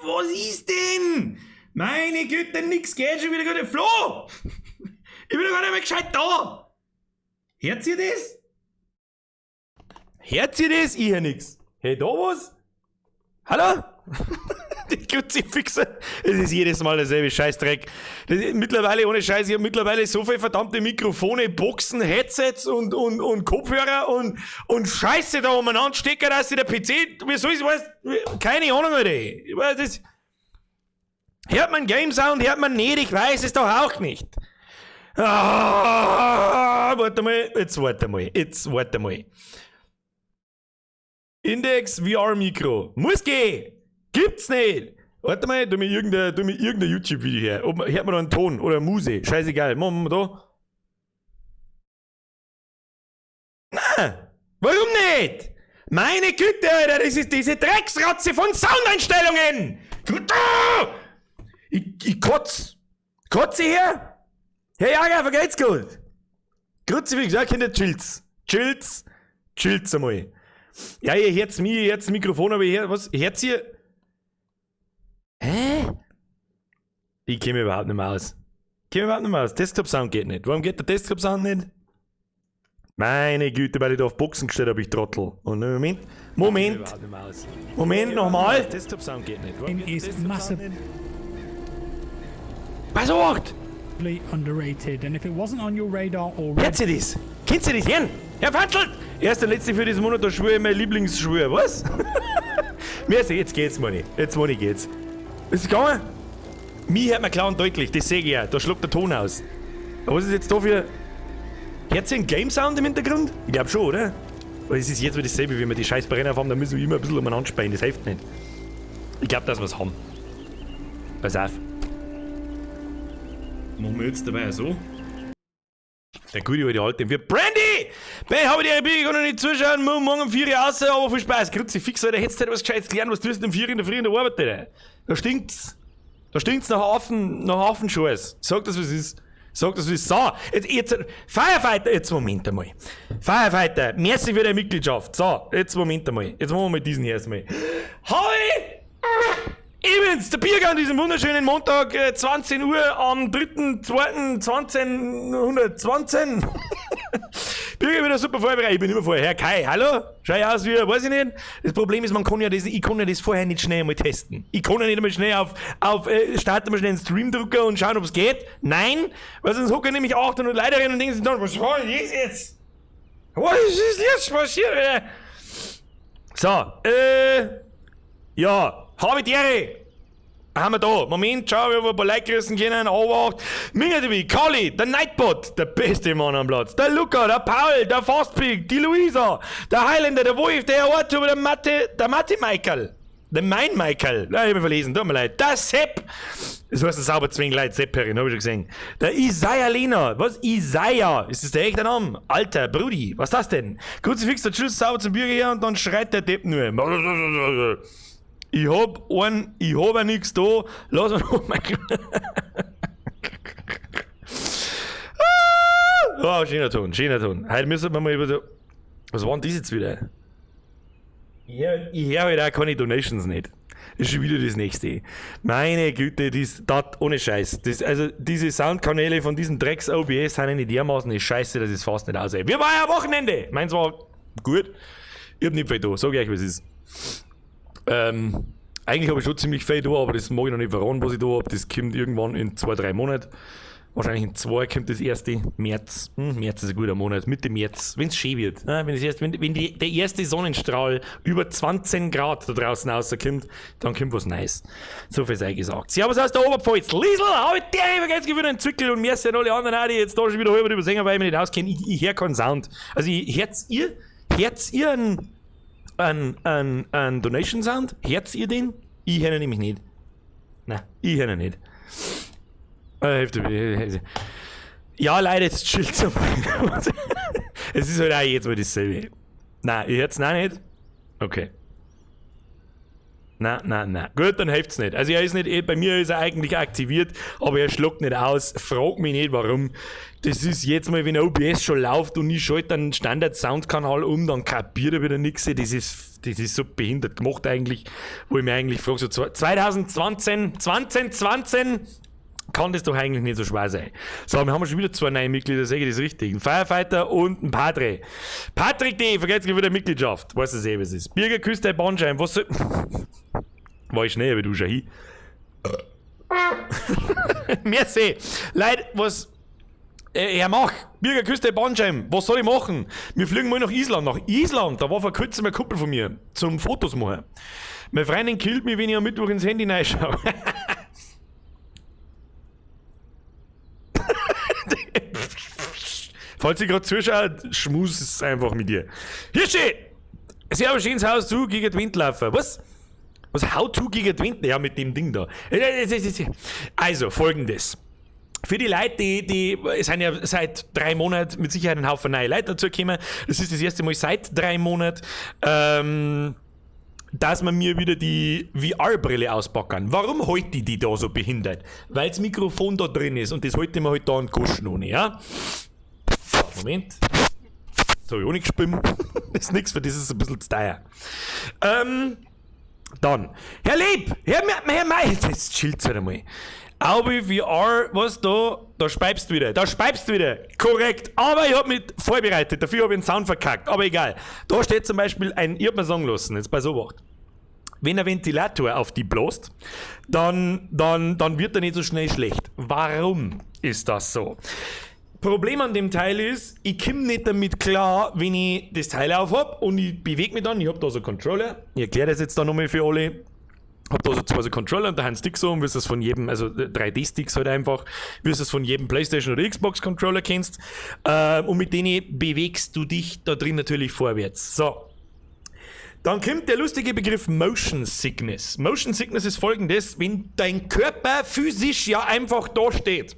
was ist denn? Meine Güte, nix geht schon wieder gut. Flo! Ich bin doch gar nicht mehr gescheit da! Hört ihr das? Hört ihr das? Ich hör nix. Hey, da was? Hallo? Die Kruzifixer. Das ist jedes Mal derselbe Scheißdreck. Das ist mittlerweile, ohne Scheiß, ich habe mittlerweile so viele verdammte Mikrofone, Boxen, Headsets und Kopfhörer und Scheiße da umeinander stecken, dass der PC, wie soll ich weiß, keine Ahnung, Alter. Das, hört man Game Sound, hört man nicht, ich weiß es doch auch nicht. Warte mal. Index VR Mikro. Muss gehen. Gibt's nicht! Warte mal, tu mir irgendein YouTube-Video her. Hört man da einen Ton oder eine Muse? Scheißegal. Machen wir da. Nein! Warum nicht? Meine Güte, Alter, das ist diese Drecksratze von Soundeinstellungen! Ich kotze her! Hey Jager, vergeht's gut? Grüezi, wie gesagt, Kinder, chillt's einmal. Ja, ihr hört's mir, ihr hört's das Mikrofon, aber ihr hört, was? Hört's ihr? Hä? Ich käme überhaupt nicht mehr aus. Desktop-Sound geht nicht. Warum geht der Desktop-Sound nicht? Meine Güte, weil ich da auf Boxen gestellt habe, ich Trottel. Und Moment, nochmal. Desktop-Sound geht nicht. Is massively Was macht? underrated, and if it wasn't on your radar already, Hört ihr das? Kennt ihr das hören? Herr Fatzl! Erst der letzte für diesen Monat, da schwöre ich mein Lieblingsschwur. Was? Jetzt geht's, Manni. Jetzt geht's. Ist es gegangen? Mich hört man klar und deutlich, das sehe ich ja. Da schluckt der Ton aus. Aber was ist jetzt da für... Hört ihr einen Game-Sound im Hintergrund? Ich glaube schon, oder? Weil es ist jetzt wieder dasselbe, wie wir die scheiß Brenner haben, da müssen wir immer ein bisschen umeinander speien, das hilft nicht. Ich glaube, dass wir es haben. Pass auf. Machen wir jetzt dabei so. Der gute alte Alte. Wir Brandy! Ben, habe ich dir Bier, ich kann noch nicht zuschauen, morgen um 4 Uhr raus, aber viel Spaß. Grüezi, fix, Alter, hättest du halt was Gescheites gelernt, was tust du um 4 Uhr in der Früh in der Arbeit, Alter? Da stinkt's nach Hafenscheiß. Sag das, was ist. So, jetzt Firefighter, jetzt Moment einmal. Firefighter, merci für deine Mitgliedschaft. So, jetzt Moment einmal. Jetzt machen wir mal diesen hier erstmal. Hi! Übrigens, der Biergang diesen wunderschönen Montag, 20 Uhr am 3.2.2020. Bürger wieder super vorbereitet. Ich bin immer vorher. Herr Kai, hallo? Schau ich aus wie, weiß ich nicht. Das Problem ist, ich kann ja das vorher nicht schnell einmal testen. Ich kann ja nicht einmal schnell starten wir schnell einen Streamdrucker und schauen, ob es geht. Nein, weil sonst hocken nämlich 800 Leute rein und denken sich dann, was war denn das jetzt? Was ist jetzt passiert? So, ja, habe die Ehre. Haben wir da. Moment, schau, wir haben ein paar Leute gerissen können. Anwacht. Mingadevi, Kali, der Nightbot, der beste Mann am Platz. Der Luca, der Paul, der Fastpig, die Luisa, der Highlander, der Wolf, der Arthur, der Mathe Michael. Der Mein Michael. Nein, ich hab mich verlesen, tut mir leid. Der Sepp. Das heißt ein sauber Zwing Leute, Sepperin, hab ich schon gesehen. Der Isaiah Lena. Was? Isaiah? Ist das der echte Name? Alter, Brudi, was ist das denn? Kruzifix, der Tschüss, sauber zum Bürger her und dann schreit der Depp nur. Ich hab nix da, lass mich noch mal. Oh, schöner Ton. Heute müssen wir mal über so. Was war denn das jetzt wieder? Ich hör halt auch keine Donations nicht. Das ist schon wieder das nächste. Meine Güte, das ohne Scheiß. Also diese Soundkanäle von diesen Drecks-OBS sind nicht dermaßen eine Scheiße, dass es fast nicht aussieht. Wir waren ja am Wochenende! Meins war gut. Ich hab nicht viel da, sag ich euch, was es ist. Eigentlich habe ich schon ziemlich viel da, aber das mag ich noch nicht verraten, was ich da habe. Das kommt irgendwann in 2-3 Monaten. Wahrscheinlich in 2 kommt das erste. März. März ist ein guter Monat. Mitte März. Wenn es schön wird. Wenn der erste Sonnenstrahl über 20 Grad da draußen rauskommt, dann kommt was Neues. So viel sei gesagt. Servus aus der Oberpfalz. Liesl, habe ich der Übergehensgefühl einen Zückel und merci an alle anderen auch, die jetzt da schon wieder halber übersehen, weil ich mich nicht auskenne. Ich höre keinen Sound. Also, hört ihr einen Donation Sound? Hört ihr den? Ich höre ihn nämlich nicht. Nein, ich höre ihn nicht. Ja, leider, jetzt chillt's einmal. Es ist halt auch jetzt mal dasselbe. Nein, ihr hört's noch nicht? Okay. Na. Gut, dann hilft's nicht. Also er ist nicht, bei mir ist er eigentlich aktiviert, aber er schluckt nicht aus. Frag mich nicht, warum. Das ist jetzt mal, wenn OBS schon läuft und ich schalte einen Standard-Soundkanal um, dann kapiert er wieder nichts. Das ist so behindert gemacht eigentlich, wo ich mir eigentlich frage, so 2020 kann das doch eigentlich nicht so schwer sein. So, wir haben schon wieder 2 neue Mitglieder, sage ich das richtig. Ein Firefighter und ein Padre. Patrick D., vergesst nicht wieder Mitgliedschaft. Weißt du was es ist? Bürgerküste, Bandschein, was soll... War ich schneller wie du, Shahi. Merci. Leute, was... Herr Mach, Bürgerküste, Bandschein, was soll ich machen? Wir fliegen mal nach Island. Nach Island, da war vor kurzem ein Kumpel von mir zum Fotos machen. Meine Freundin killt mich, wenn ich am Mittwoch ins Handy reinschaue. Falls ihr gerade zuschaut, schmus es einfach mit dir. Hirschi! Servus, schön ins Haus zu, gegen den Windlaufer. Was how to gegen den Wind? Ja, mit dem Ding da. Also, folgendes. Für die Leute, die sind ja seit 3 Monaten mit Sicherheit ein Haufen neue Leute dazugekommen. Das ist das erste Mal seit 3 Monaten, dass man mir wieder die VR-Brille auspacken. Warum halte ich die da so behindert? Weil das Mikrofon da drin ist und das halte ich mir halt da an Kosten ohne, ja? Moment. So, ich auch nicht gespielt. Das ist nix, für das ist ein bisschen zu teuer. Dann. Herr Lieb! Herr Mai! Jetzt chillt's halt einmal. Aubi VR, was da speibst du wieder. Da speibst du wieder. Korrekt. Aber ich hab mich vorbereitet. Dafür hab ich den Sound verkackt. Aber egal. Da steht zum Beispiel ich hab mir sagen lassen, jetzt bei so was. Wenn ein Ventilator auf die bläst, dann wird er nicht so schnell schlecht. Warum ist das so? Problem an dem Teil ist, ich komme nicht damit klar, wenn ich das Teil auf hab und ich bewege mich dann. Ich hab da so einen Controller. Ich erkläre das jetzt da nochmal für alle. Hab da so 2 so Controller und da einen Stick so, wie du es von jedem, also 3D-Sticks halt einfach, wie du es von jedem Playstation oder Xbox-Controller kennst. Und mit denen bewegst du dich da drin natürlich vorwärts. So. Dann kommt der lustige Begriff Motion Sickness. Motion Sickness ist folgendes, wenn dein Körper physisch ja einfach da steht,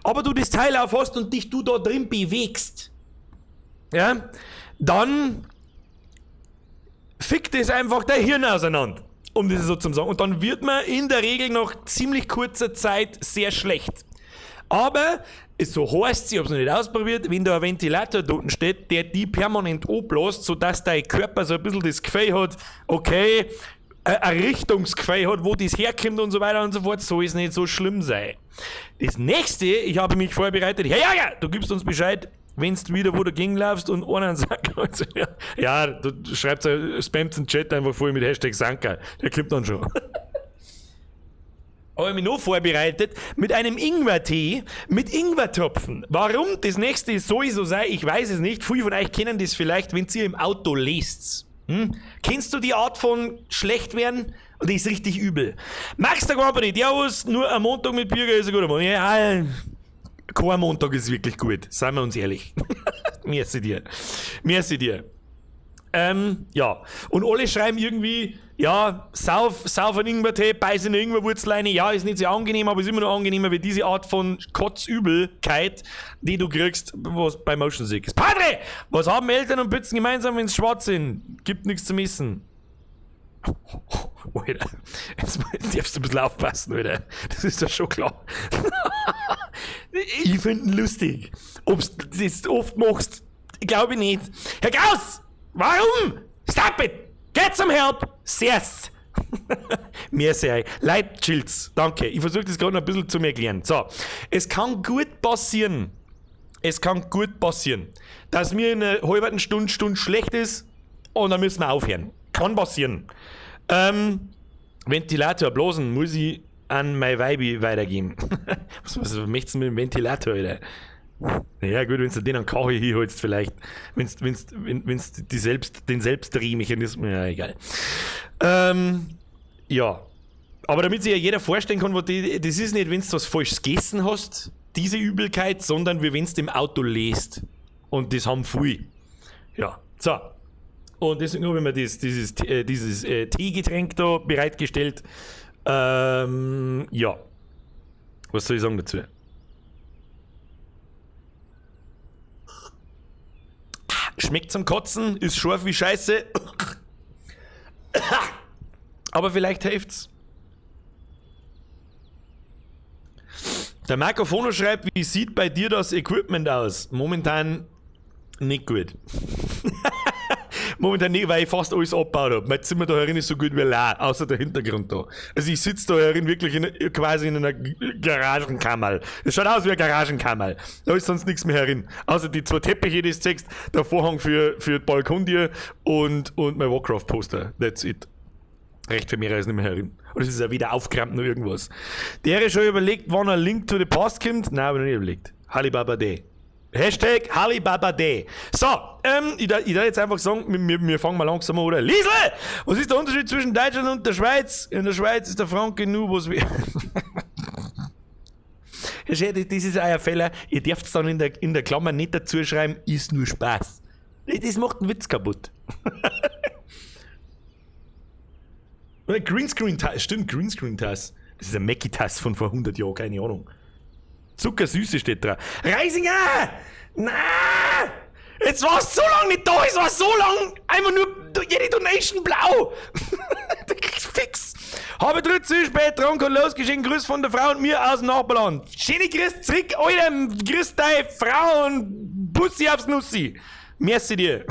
aber du das Teil aufhast und dich du da drin bewegst, ja, dann fickt es einfach dein Hirn auseinander, um das so zu sagen. Und dann wird man in der Regel nach ziemlich kurzer Zeit sehr schlecht. Aber so heißt es, ich habe es noch nicht ausprobiert, wenn da ein Ventilator dort steht, der die permanent anbläst, sodass dein Körper so ein bisschen das Gefühl hat, okay, ein Richtungsgefühl hat, wo das herkommt und so weiter und so fort, soll es nicht so schlimm sein. Das nächste, ich habe mich vorbereitet, hey, ja, du gibst uns Bescheid, wenn du wieder wo du gegenlaufst und einen sagt, ja, du schreibst, spammt den Chat einfach voll mit Hashtag Sanka, der kommt dann schon. Aber ich mich noch vorbereitet mit einem Ingwertee mit Ingwertropfen. Warum das nächste sowieso sei, ich weiß es nicht. Viele von euch kennen das vielleicht, wenn ihr im Auto lest. Kennst du die Art von schlecht werden? Und die ist richtig übel. Max der Company, der was nur am Montag mit Bürger ist ein guter Mann. Ja, kein Montag ist wirklich gut, seien wir uns ehrlich. Merci dir. Ja, und alle schreiben irgendwie, ja, sauf einen Ingwertee, beiß in eine Ingwerwurzel rein. Ja, ist nicht sehr angenehm, aber ist immer noch angenehmer wie diese Art von Kotzübelkeit, die du kriegst, was bei Motion Sick ist. Padre! Was haben Eltern und Pützen gemeinsam, wenn sie schwarz sind? Gibt nichts zu missen. Alter, jetzt darfst du ein bisschen aufpassen, Alter. Das ist doch schon klar. Ich finde ihn lustig. Ob du das oft machst, glaube ich nicht. Herr Gauss! Warum? Stop it! Geht zum Help! Servus! Merci euch. Leute, chillt's. Danke. Ich versuche das gerade noch ein bisschen zu mir erklären. So, es kann gut passieren, dass mir in einer halben Stunde schlecht ist und dann müssen wir aufhören. Kann passieren. Ventilator blasen muss ich an mein Weibi weitergeben. was möchtest du mit dem Ventilator, Alter? Ja gut, wenn du den an Kachel hinholst vielleicht, wenn den Selbstdrehmechanismus, ja egal. Ja, aber damit sich ja jeder vorstellen kann, das ist nicht, wenn du was Falsches gegessen hast, diese Übelkeit, sondern wie wenn du im Auto lässt. Und das haben viele. Ja, so. Und deswegen habe ich mir dieses Teegetränk da bereitgestellt. Ja. Was soll ich sagen dazu? Schmeckt zum Kotzen, ist scharf wie Scheiße. Aber vielleicht hilft's. Der Marco Fono schreibt, wie sieht bei dir das Equipment aus? Momentan nicht gut. Momentan nicht, weil ich fast alles abgebaut habe. Mein Zimmer da herin ist so gut wie leer, außer der Hintergrund da. Also ich sitze da herin wirklich quasi in einer Garagenkammer. Es schaut aus wie eine Garagenkammer. Da ist sonst nichts mehr herin. Außer die 2 Teppiche, die du siehst, der Vorhang für die Balkontür und mein Warcraft-Poster. That's it. Recht für mehr ist nicht mehr herin. Und es ist ja wieder aufgerammt noch irgendwas. Der hat schon überlegt, wann ein Link to the Past kommt. Nein, aber nicht überlegt. Halibaba Day. Hashtag Halibaba Day. So, ich darf jetzt einfach sagen, wir fangen mal langsam an, oder? Liesl! Was ist der Unterschied zwischen Deutschland und der Schweiz? In der Schweiz ist der Franke nur, was wir... Das ist euer Fehler. Ihr dürft es dann in der Klammer nicht dazu schreiben, ist nur Spaß. Das macht einen Witz kaputt. Oder Greenscreen-Tass. Stimmt, Greenscreen-Tass. Das ist ein Mackie-Tass von vor 100 Jahren, keine Ahnung. Zuckersüße steht dran. Reisinger! Nein! Jetzt war es so lange nicht da, es war so lang einfach nur jede Donation blau. Fix. Habe drüben zu spät dran und losgeschickt. Grüß von der Frau und mir aus dem Nachbarland. Schöne Grüß zurück, Alter. Grüß deine Frau und Bussi aufs Nussi. Merci dir.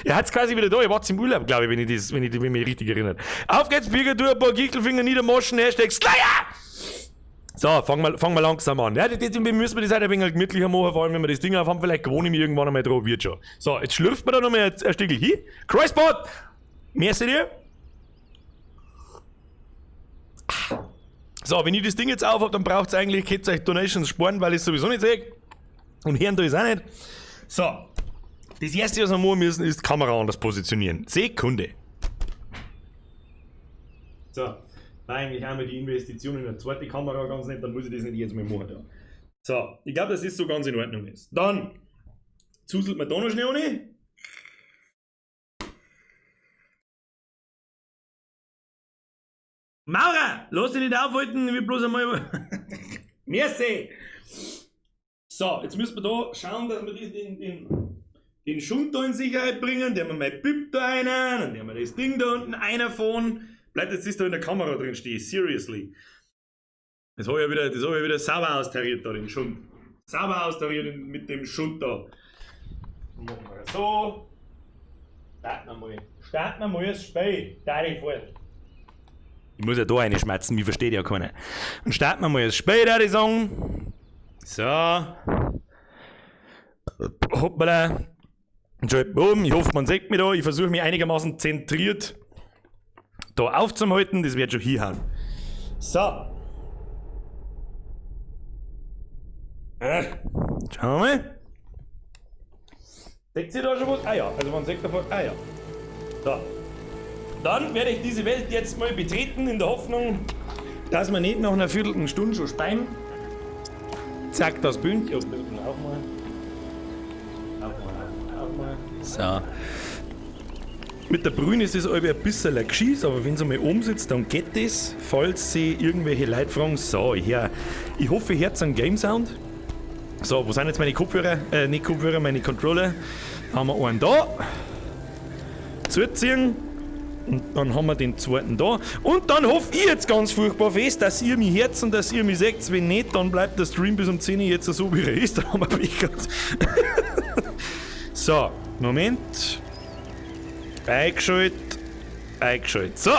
Er hat's quasi wieder da. Ihr wart im Urlaub, glaube ich, wenn ich mich richtig erinnert. Auf geht's, Birger, du ein paar Gickelfinger niedermoschen, Hashtag Slayer! So, fangen wir langsam an. Ja, wir müssen das halt ein wenig gemütlicher machen, vor allem wenn wir das Ding aufhaben, vielleicht gewohne ich mich irgendwann einmal drauf, wird schon. So, jetzt schlürft man da nochmal ein Stückchen hin. Crossbot! Merci dir. So, wenn ich das Ding jetzt aufhab, dann braucht's eigentlich, könnt ihr euch Donations sparen, weil ich es sowieso nicht sehe. Und hören da ist auch nicht. So, das erste, was wir machen müssen, ist die Kamera anders positionieren. Sekunde. So. Eigentlich haben wir die Investition in eine zweite Kamera ganz nett, dann muss ich das nicht jetzt mehr machen. Da. So, ich glaube, dass das so ganz in Ordnung ist. Dann zuselt man da noch schnell rein. Maurer, lass dich nicht aufhalten, ich will bloß einmal... Merci! So, jetzt müssen wir da schauen, dass wir das den Schund da in Sicherheit bringen, der wir mein Bip da rein, dann der wir das Ding da unten reinfahren. Bleibt jetzt ist da in der Kamera drin stehen, seriously. Das habe ich wieder sauber austariert da, den Schund. Sauber austariert mit dem Schund da. Dann machen wir so. Starten wir mal das Spiel. Ich muss ja da reinschmerzen, mich versteht ja keiner. Dann starten wir mal das Spiel, würde ich sagen. So. Hoppala. Und schon oben, ich hoffe, man sieht mich da. Ich versuche mich einigermaßen zentriert da aufzuhalten, das wird schon hinhauen. So. Schauen wir mal. Seht ihr da schon was? Ah ja, also man sieht davon. Ah ja. So. Dann werde ich diese Welt jetzt mal betreten, in der Hoffnung, dass wir nicht nach einer Viertelstunde schon speien. Zack, das Bündchen. Auch mal. So. Mit der Brühen ist es ein bisschen geschiss, aber wenn sie mal oben sitzt, dann geht das. Falls sie irgendwelche Leute fragen, so, ich hoffe, ihr hört einen Game Sound. So, wo sind jetzt meine Kopfhörer? Nicht Kopfhörer, meine Controller. Haben wir einen da. Zuziehen. Und dann haben wir den zweiten da. Und dann hoffe ich jetzt ganz furchtbar fest, dass ihr mich hört und dass ihr mich seht. Wenn nicht, dann bleibt der Stream bis um 10 Uhr jetzt so, wie er ist. Dann haben wir Pech gehabt. So, Moment. Eingeschaltet. So,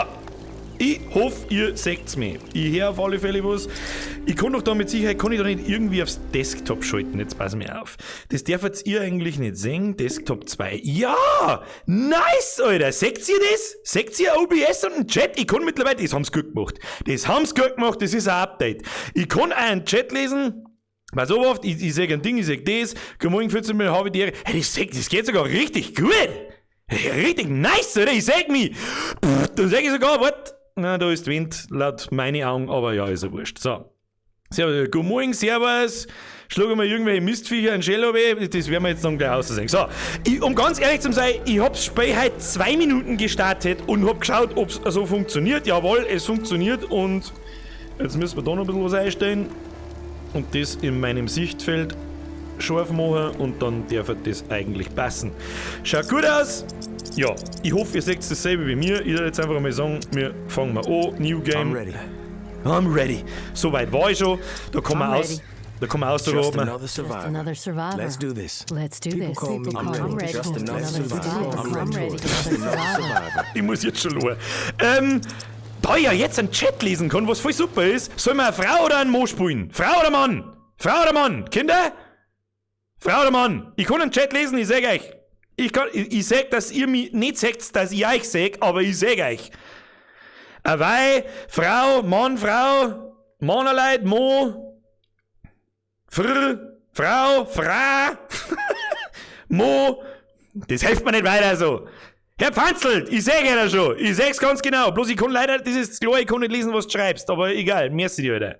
ich hoffe, ihr seht's mich. Ich höre auf alle Fälle was. Ich kann doch da mit Sicherheit, kann ich da nicht irgendwie aufs Desktop schalten. Jetzt pass mir auf. Das dürft jetzt ihr eigentlich nicht sehen. Desktop 2. Ja! Nice, Alter! Seht ihr das? Seht ihr OBS und einen Chat? Ich kann mittlerweile, das haben's gut gemacht. Das ist ein Update. Ich kann auch einen Chat lesen. Weil so oft, ich sag ein Ding, ich sag das. Guten Morgen, 14 Mal habe ich die Ehre. Hey, das geht sogar richtig gut. Richtig nice, oder? Ich sag mich. Dann sag ich sogar, warte. Na, da ist Wind, laut meine Augen, aber ja, ist ja wurscht. So. Guten Morgen, Servus. Schlug mal irgendwelche Mistviecher in Shell runter. Das werden wir jetzt dann gleich aussehen. So. Um ganz ehrlich zu sein, ich hab's Spiel heute 2 Minuten gestartet und hab geschaut, ob's so funktioniert. Jawohl, es funktioniert und jetzt müssen wir da noch ein bisschen was einstellen. Und das in meinem Sichtfeld. scharf machen und dann darf das eigentlich passen. Schaut gut aus. Ja, ich hoffe, ihr seht dasselbe wie mir. Ich würde jetzt einfach mal sagen, wir fangen mal an. New Game. I'm ready. Soweit war ich schon. Da kann man aus. Da kann man Just ausrufen. another survivor. Let's do this. People call me ready. Just another survivor. I'm ready. Just another survivor. Ich muss jetzt schon schauen. Da ich ja jetzt einen Chat lesen kann, was voll super ist, soll man eine Frau oder einen Mann spielen? Frau oder Mann? Frau oder Mann? Kinder? Frau oder Mann? Ich kann einen Chat lesen, ich sag euch. Ich sag, dass ihr mich nicht sagt, dass ich euch sag, aber ich sag euch. Eine Weih, Frau, Mann, Mannerleid, Mo, Frau, Mo. Das hilft mir nicht weiter so. Herr Pfanzelt, ich sag ja schon. Ich sag's ganz genau. Bloß ich kann leider, das ist klar, ich kann nicht lesen, was du schreibst. Aber egal, merci dir, Alter.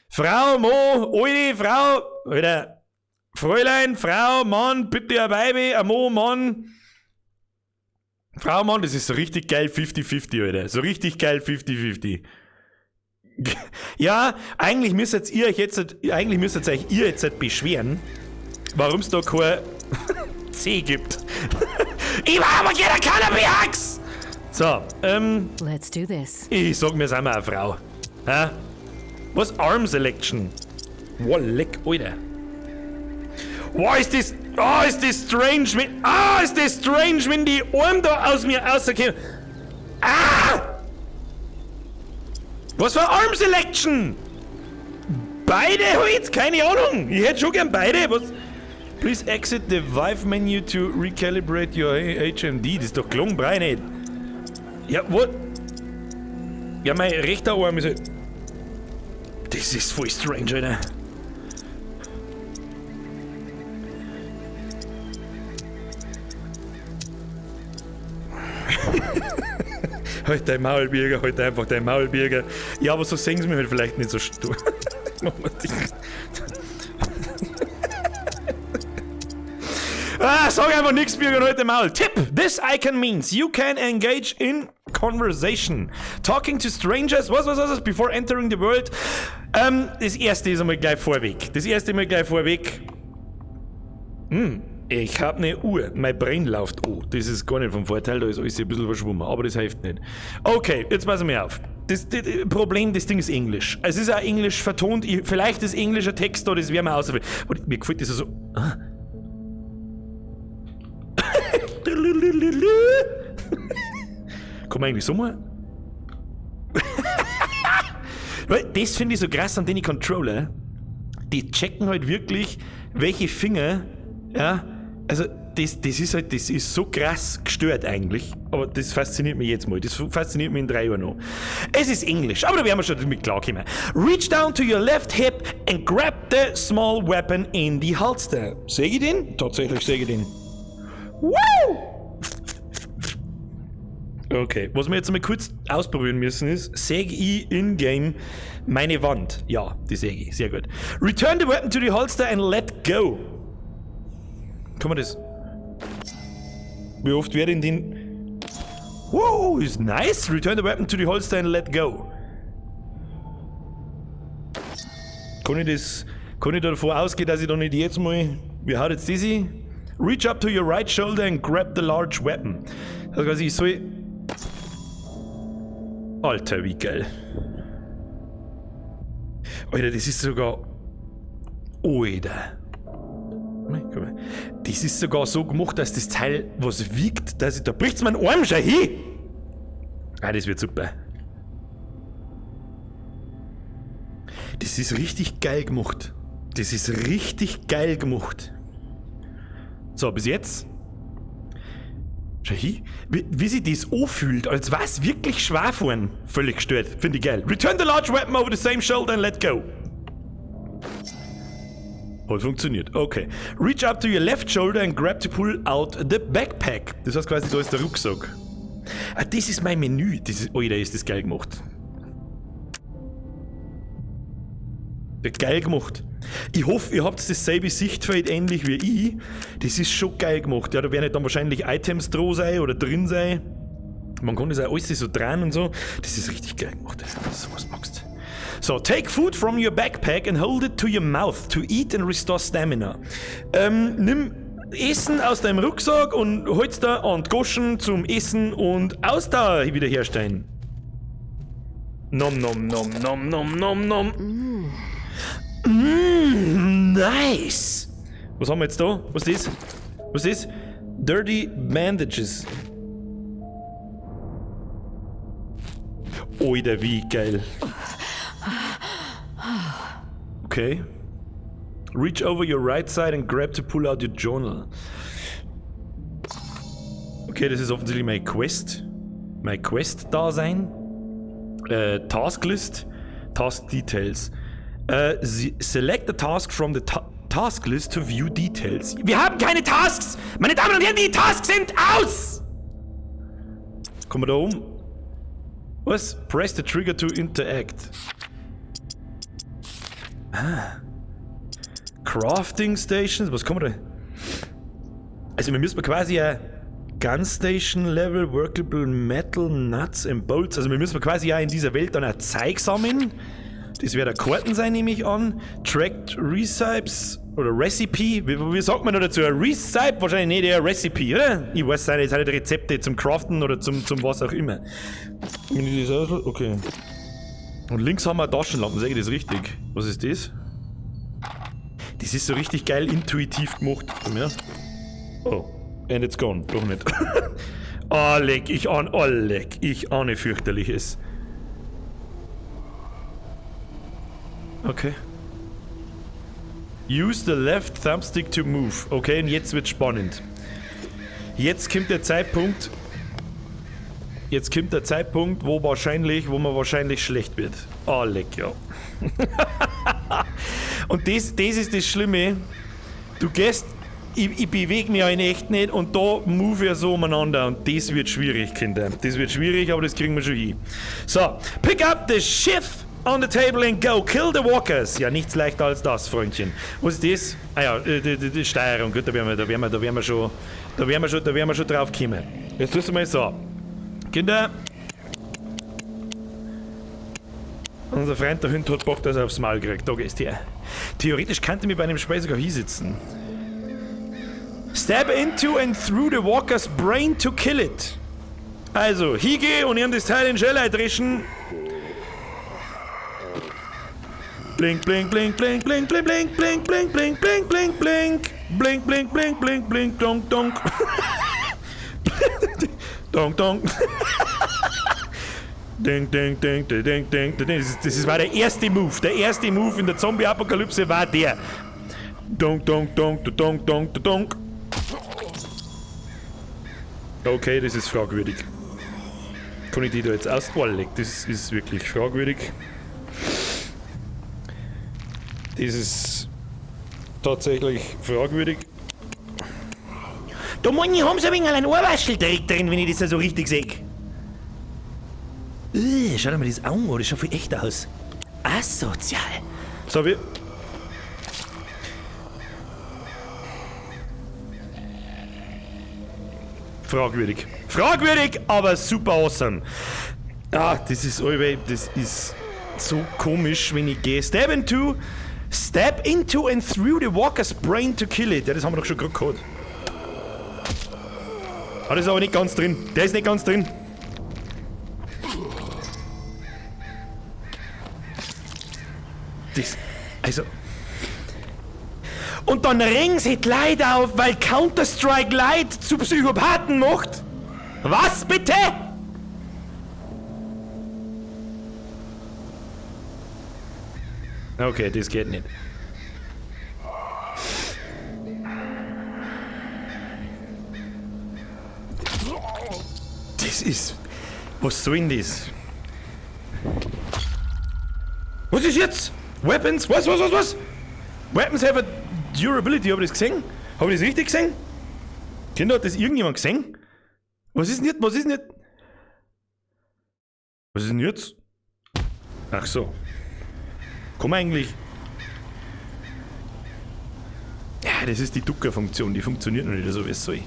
Frau, Mo, Oidi, Frau, Alter. Fräulein, Frau, Mann, bitte ein Baby, ein Mo, Mann. Frau, Mann, das ist so richtig geil 50-50, Alter. So richtig geil 50-50. Ja, eigentlich müsstet ihr euch jetzt beschweren, warum es da kein C gibt. Ich war aber gerne Cannabis! So, Let's do this. ich sag mir, sind wir eine Frau. Hä? Was? Arm Selection? Wow, leck, Alter. Wow, ist das strange, wenn die Arme da aus mir rauskommen. Was für Arm Selection? Beide halt? Keine Ahnung. Ich hätte schon gern beide. Was? Please exit the Vive menu to recalibrate your HMD. Das ist doch gelungen, brei nicht. Ja, what? Ja, mein rechter Arm ist halt... Das ist voll strange, Alter. Halt dein Maulbürger, halt einfach dein Maulbürger. Ja, aber so singen sie mir halt vielleicht nicht so stur. Sag einfach nix, Bürger, halt dein Maul. Tipp! This icon means you can engage in conversation. Talking to strangers, was? Before entering the world. Das erste ist einmal gleich vorweg. Ich hab ne Uhr. Mein Brain läuft an. Das ist gar nicht vom Vorteil, da ist alles ein bisschen verschwommen, aber das hilft nicht. Okay, jetzt passen wir auf. Das Problem, das Ding ist Englisch. Es ist auch Englisch vertont. Vielleicht ist englischer Text da, das werden wir auswählen. Aber mir gefällt das so. Kann man eigentlich so mal? Weil das finde ich so krass an den Controller. Die checken halt wirklich, welche Finger, ja, also das ist so krass gestört eigentlich, aber das fasziniert mich jetzt mal, das fasziniert mich in 3 Jahren noch. Es ist Englisch, aber da werden wir schon damit klarkommen. Reach down to your left hip and grab the small weapon in the holster. Sehe ich den? Tatsächlich sehe ich den. Woo! Okay, was wir jetzt mal kurz ausprobieren müssen ist, sehe ich in-game meine Wand? Ja, die sehe ich, sehr gut. Return the weapon to the holster and let go. Kann man das... Wie oft werde in den... Wow, ist nice. Return the weapon to the holster and let go. Kann ich da davor ausgehen, dass ich da nicht jetzt mal... Wie haut jetzt das hin? Reach up to your right shoulder and grab the large weapon. Also ich soll... Alter, wie geil. Alter, das ist sogar... Alter. Guck mal. Das ist sogar so gemacht, dass das Teil was wiegt, dass da bricht's mein Arm schon hin. Das wird super. Das ist richtig geil gemacht. So, bis jetzt. Schau hin. Wie sich das anfühlt, als was wirklich schwer fahren. Völlig gestört. Finde ich geil. Return the large weapon over the same shoulder and let go. Hat funktioniert. Okay. Reach up to your left shoulder and grab to pull out the backpack. Das heißt quasi, da ist der Rucksack. Das ist mein Menü. Alter, ist das geil gemacht. Geil gemacht. Ich hoffe, ihr habt dasselbe Sichtfeld ähnlich wie ich. Das ist schon geil gemacht. Ja, da werden dann wahrscheinlich Items sein oder drin sein. Man kann das auch alles so drehen und so. Das ist richtig geil gemacht. So was magst. So, take food from your backpack and hold it to your mouth to eat and restore stamina. Nimm Essen aus deinem Rucksack und hol's da an die Goschen zum Essen und Ausdauer wiederherstellen. Nom nom nom nom nom nom nom. Nice. Was haben wir jetzt da? Was ist das? Was ist das? Dirty Bandages. Oida, wie geil. Okay. Reach over your right side and grab to pull out your journal. Okay, das ist offensichtlich mein Quest. Mein Quest-Dasein. Tasklist. Task Details. Select the task from the task list to view details. Wir haben keine Tasks! Meine Damen und Herren, die Tasks sind aus! Kommen wir da oben? Was? Press the trigger to interact. Crafting Stations, was kommen wir da? Also wir müssen quasi ein Gun Station Level, Workable Metal, Nuts and Bolts, also wir müssen quasi ja in dieser Welt dann ein Zeug sammeln. Das wird der Karten sein, nehme ich an. Tracked Recipes oder Recipe, wie sagt man da dazu? Ein Recipe? Wahrscheinlich nicht eher Recipe, oder? Ich weiß nicht, jetzt halt Rezepte zum Craften oder zum was auch immer. Okay. Und links haben wir Taschenlampen, sage ich das richtig? Was ist das? Das ist so richtig geil intuitiv gemacht. Ja? Oh, and it's gone. Doch nicht. Ich ahne fürchterliches. Okay. Use the left thumbstick to move. Okay, und jetzt wird's spannend. Jetzt kommt der Zeitpunkt, wo man wahrscheinlich schlecht wird. Ja. Und das ist das Schlimme. Du gehst, ich bewege mich ja in echt nicht und da move ich so umeinander und das wird schwierig, Kinder. Das wird schwierig, aber das kriegen wir schon hin. So, pick up the shift on the table and go. Kill the walkers. Ja, nichts leichter als das, Freundchen. Was ist das? Ah ja, die Steuerung. Gut, da werden wir schon drauf kommen. Jetzt tust du mal so. Kinder. Unser Freund der Hund hat Bock, dass er aufs Maul kriegt. Da gehst du her. Theoretisch könnte mir bei einem Spiel sogar hinsitzen. Stab into and through the walker's brain to kill it. Also, hingeh und ihm das Teil in Shell eindreschen. Blink, blink, blink, blink, blink, blink, blink, blink, blink, blink, blink, blink, blink. Blink, blink, blink, blink, blink, donk, donk. Donk, donk. Ding, ding, ding, ding, ding, ding. Das war der erste Move. Der erste Move in der Zombie-Apokalypse war der. Donk, donk, donk, donk, donk, donk. Okay, das ist fragwürdig. Kann ich die da jetzt auswählen? Das ist wirklich fragwürdig. Das ist tatsächlich fragwürdig. Da meine ich, haben sie ein wenig einen Ohrwaschel direkt drin, wenn ich das so richtig sehe. Schau dir mal das an, das schaut viel echt aus. Asozial. So, wir... Fragwürdig. Fragwürdig, aber super awesome. Das ist so komisch, wenn ich gehe. Stab into and through the walker's brain to kill it. Ja, das haben wir doch schon gerade gehabt. Das ist aber nicht ganz drin. Der ist nicht ganz drin. Also... Und dann ringen sie die Leute auf, weil Counter-Strike Lite zu Psychopathen macht? Was bitte? Okay, das geht nicht. Das ist... Was soll denn das? Was ist jetzt? Weapons? Was? Weapons have a durability, hab ich das gesehen? Hab ich das richtig gesehen? Kinder, hat das irgendjemand gesehen? Was ist denn jetzt? Was ist denn jetzt? Ach so. Komm eigentlich... Ja, das ist die Ducker-Funktion, die funktioniert noch nicht so, wie es soll.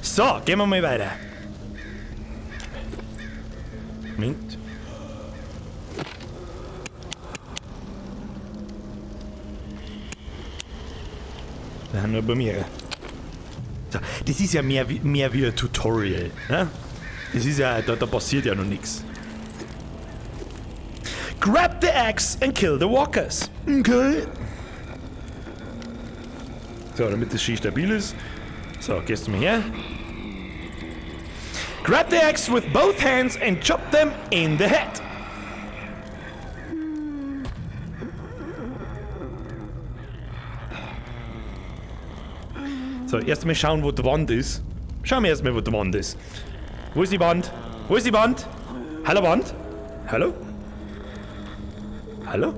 So, gehen wir mal weiter. Moment. nur bei mir. So, das ist ja mehr wie ein Tutorial. Ne? Das ist ja, da passiert ja noch nichts. Grab the axe and kill the walkers. Okay. So, damit das Ski stabil ist. So, gehst du mal her. Grab the axe with both hands and chop them in the head. So, erst mal schauen, wo die Wand ist. Schauen wir erstmal, wo die Wand ist. Wo ist die Wand? Wo ist die Wand? Hallo, Wand? Hallo? Hallo?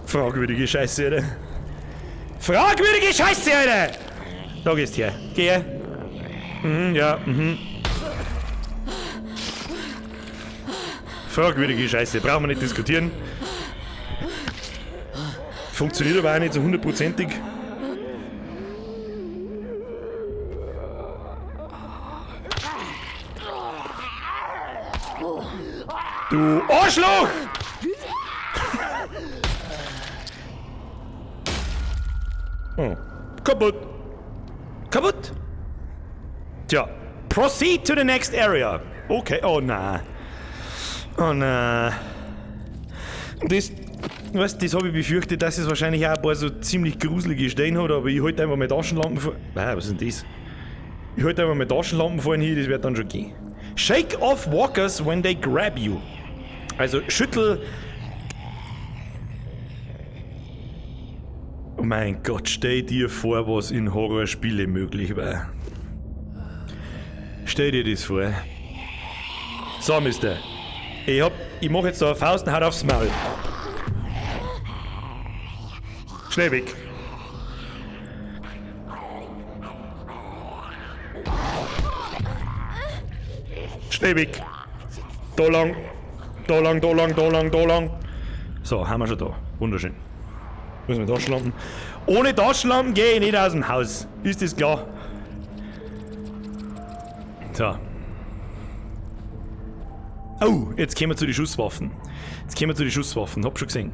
Fragwürdige Scheiße, Alter. Fragwürdige Scheiße, Alter! Da gehst du her. Geh her. Ja, Fragwürdige Scheiße. Brauchen wir nicht diskutieren. Funktioniert aber auch nicht so hundertprozentig. Du Arschloch! Oh. Kaputt. Kaputt. Tja. Proceed to the next area. Okay. Oh nein. Oh nein. Das habe ich befürchtet, dass es wahrscheinlich auch ein paar so ziemlich gruselige Stellen hat, aber ich halte einfach meine Taschenlampen vor. Was ist denn das? Ich halte einfach meine Taschenlampen vorhin hin, das wird dann schon gehen. Shake off walkers when they grab you. Also schüttel. Oh mein Gott, stell dir vor, was in Horrorspielen möglich war. Stell dir das vor. So, Mister. Ich mach jetzt da eine Faust und haut aufs Maul. Schnell weg. Schnell weg. Da lang. Da lang, da lang, da lang, da lang. So, haben wir schon da. Wunderschön. Müssen wir Taschenlampen. Ohne Taschenlampen gehe ich nicht aus dem Haus. Ist das klar? So. Oh, jetzt kommen wir zu den Schusswaffen. Hab schon gesehen.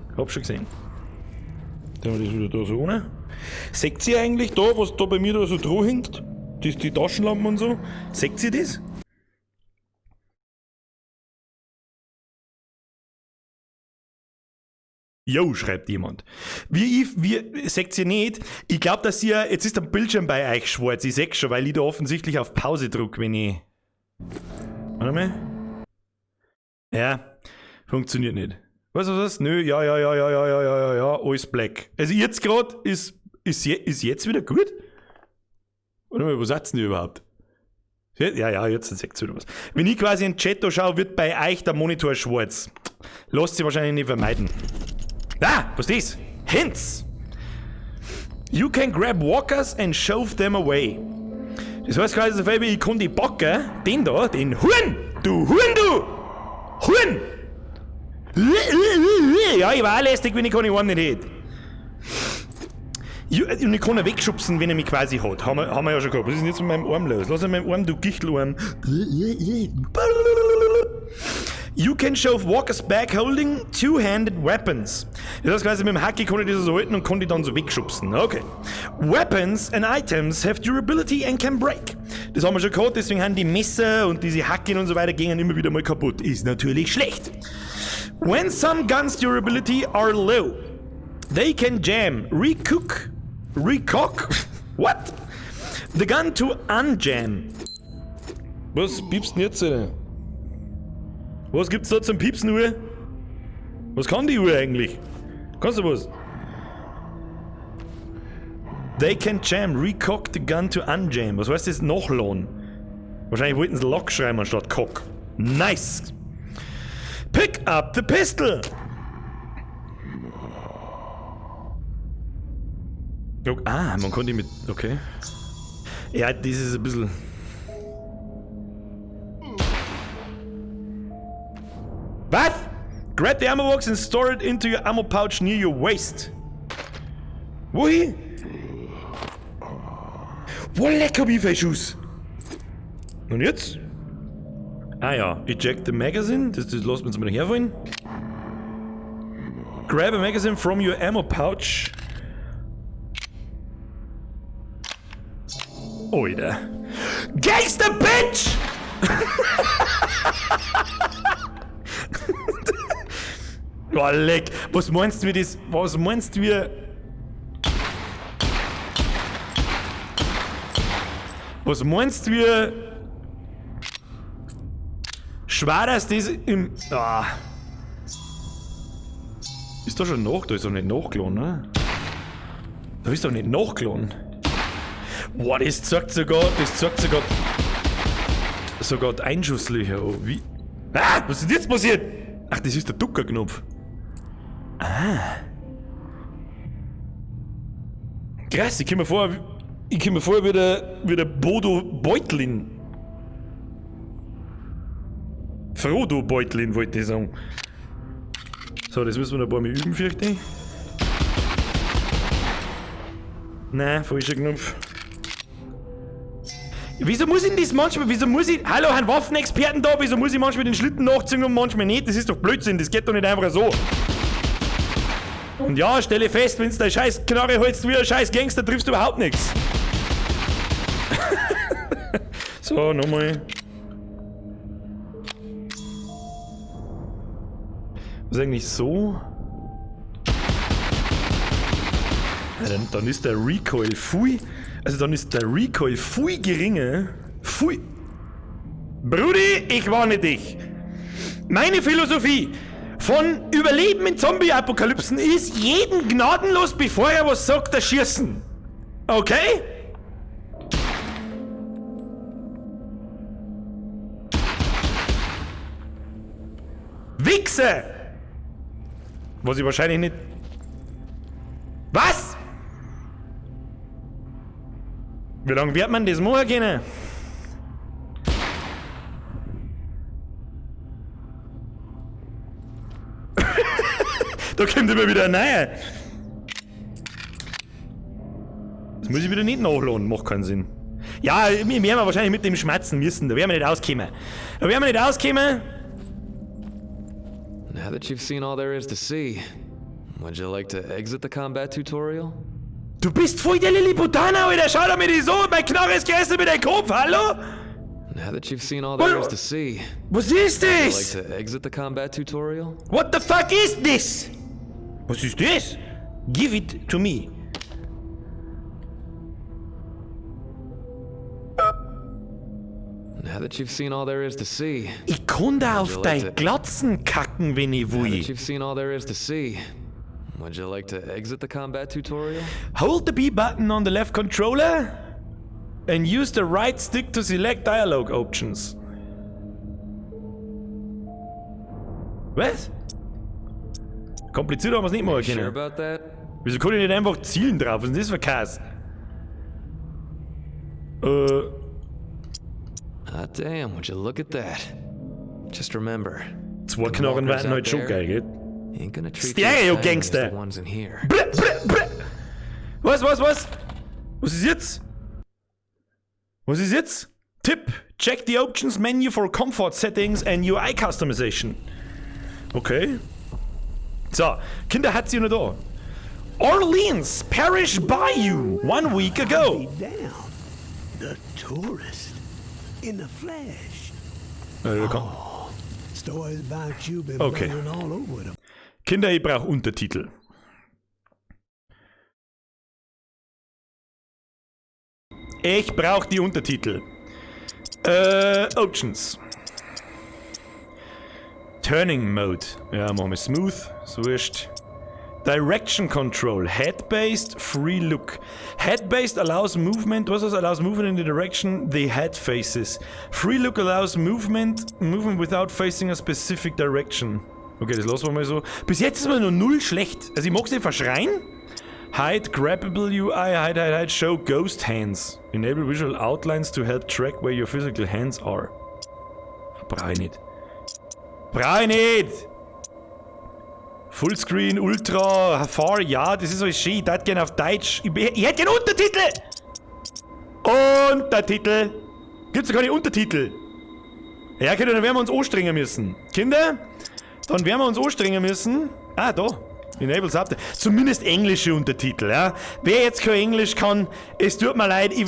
Dann haben wir das wieder da so ohne. Seht ihr eigentlich da, was da bei mir da so dran hängt? Die Taschenlampen und so? Seht ihr das? Jo, schreibt jemand. Seht ihr nicht? Ich glaube, dass ihr. Jetzt ist der Bildschirm bei euch schwarz. Ich seh's schon, weil ich da offensichtlich auf Pause drücke, wenn ich. Warte mal. Ja, funktioniert nicht. Was? Nö, ja, alles black. Also jetzt gerade ist jetzt wieder gut? Warte mal, wo seid's denn überhaupt? Ja, jetzt seht ihr wieder was. Wenn ich quasi in den Chat da schaue, wird bei euch der Monitor schwarz. Lasst sie wahrscheinlich nicht vermeiden. Ah, was ist das? Hints! You can grab walkers and shove them away. Das heißt quasi so viel wie, ich kann die Backe, den Huhn! Du Huhn, du! Huhn! Ja, ich war auch lästig, wenn ich keine Ohren nicht hätte. Und ich kann ihn wegschubsen, wenn er mich quasi hat. Haben wir ja schon gehabt. Was ist denn jetzt mit meinem Arm los? Lass ihn meinen Arm, du Gichtelarm. You can shove walkers back holding two-handed weapons. Das heißt quasi, mit dem Hacki kann ich das so halten und kann die dann so wegschubsen. Okay. Weapons and items have durability and can break. Das haben wir schon gehabt, deswegen haben die Messer und diese Hacken und so weiter gehen immer wieder mal kaputt. Ist natürlich schlecht. When some guns' durability are low, they can jam, recock, what? The gun to unjam. Was piepst denn jetzt? Was gibt's da zum Piepsen, Uhr? Was kann die Uhr eigentlich? Kannst du was? They can jam, recock the gun to unjam. Was heißt das nachladen? Wahrscheinlich wollten sie Lock schreiben anstatt Cock. Nice! Pick up the pistol! Man konnte mit. Okay. Ja, das ist ein bisschen. Was? Grab the ammo box and store it into your ammo pouch near your waist. Wohin? Wo lecker wie viel Schuss. Und jetzt? Ah ja, eject the magazine. Das lassen wir uns mal herfallen. Grab a magazine from your ammo pouch. Alter. Gangster Bitch! Oh, leck. Was meinst du, wie das... Was meinst du, wie... Was meinst du, wie... Schwer, dass das im... Ah. Ist da schon nach? Da ist doch nicht nachgeladen, ne? Da ist doch nicht nachgeladen. Boah, das zeigt sogar die Einschusslöcher an. Wie? Ah, was ist jetzt passiert? Ach, das ist der Duckerknopf. Ah. Krass, ich komm mir vor wie der Bodo Beutlin. Frodo Beutlin, wollte ich sagen. So, das müssen wir noch ein paar Mal üben, fürchte ich. Nein, falscher Knopf. Wieso muss ich das manchmal, hallo, ein Waffenexperten da, wieso muss ich manchmal den Schlitten nachziehen und manchmal nicht? Das ist doch Blödsinn, das geht doch nicht einfach so. Und ja, stelle fest, wenn du deine scheiß Knarre holst wie ein scheiß Gangster, triffst du überhaupt nichts. So, nochmal. Was ist eigentlich so? Ja, dann ist der Recoil viel geringer. Pfui. Brudi, ich warne dich. Meine Philosophie von Überleben in Zombie-Apokalypsen ist, jeden gnadenlos, bevor er was sagt, erschießen. Okay? Wichse! Was ich wahrscheinlich nicht... Was? Wie lange wird man das machen können? Da kommt immer wieder ein neuer. Das muss ich wieder nicht nachladen, macht keinen Sinn. Ja, wir werden wahrscheinlich mit dem schmatzen müssen, da werden wir nicht auskommen. Now that you've seen all there is to see, would you like to exit the combat tutorial? Du bist voll der Lilliputaner, Alter! Schau doch mir die so! Mein Knarre ist gerissen mit deinem Kopf, hallo? Now that you've seen all there is to see, was ist would you das? like to exit the combat tutorial? What the fuck is this? Was ist das? Give it to me. Now that you've seen all there is to see, Ich kann da auf deine Glatzen kacken, wenn ich now will. that you've seen all there is to see, would you like to exit the combat tutorial? Hold the B button on the left controller and use the right stick to select dialogue options. Was? Kompliziert haben wir es nicht machen Sure können. about that? Wieso kann ich nicht einfach zielen drauf? Was ist das für Kass? Hot damn, would you look at that? Just remember, Zwei Knarren werden heute schon geil, gell? ain't gonna treat Stereo you as Gangster. the ones in here. Was? Was ist jetzt? Was ist jetzt? Tipp: Check the options menu for comfort settings and UI customization. Okay. So, Kinder hat sie noch da. Orleans Parish Bayou 1 week ago. Down. The tourist. In the flesh. Komm. Stories about you been Okay. running all over them. Kinder, ich brauche Untertitel. Ich brauche die Untertitel. Options. Turning Mode. Ja, machen wir Smooth. So wurscht. Direction Control. Head-based, free look. Head-based allows movement. Was allows movement in the direction the head faces. Free look allows movement without facing a specific direction. Okay, das lassen wir mal so. Bis jetzt ist mir nur null schlecht. Also ich mag's nicht verschreien. Hide, grabbable UI, hide, show ghost hands. Enable visual outlines to help track where your physical hands are. Brauch ich nicht. Fullscreen, Ultra, Far, ja, das ist alles schön. Ich hätte gerne auf Deutsch. Ich hätte gerne Untertitel! Untertitel! Gibt's doch keine Untertitel? Ja, Kinder, dann werden wir uns anstrengen müssen. Kinder, dann werden wir uns anstrengen müssen. Ah, da. Enables up. Zumindest englische Untertitel, ja. Wer jetzt kein Englisch kann, es tut mir leid, ich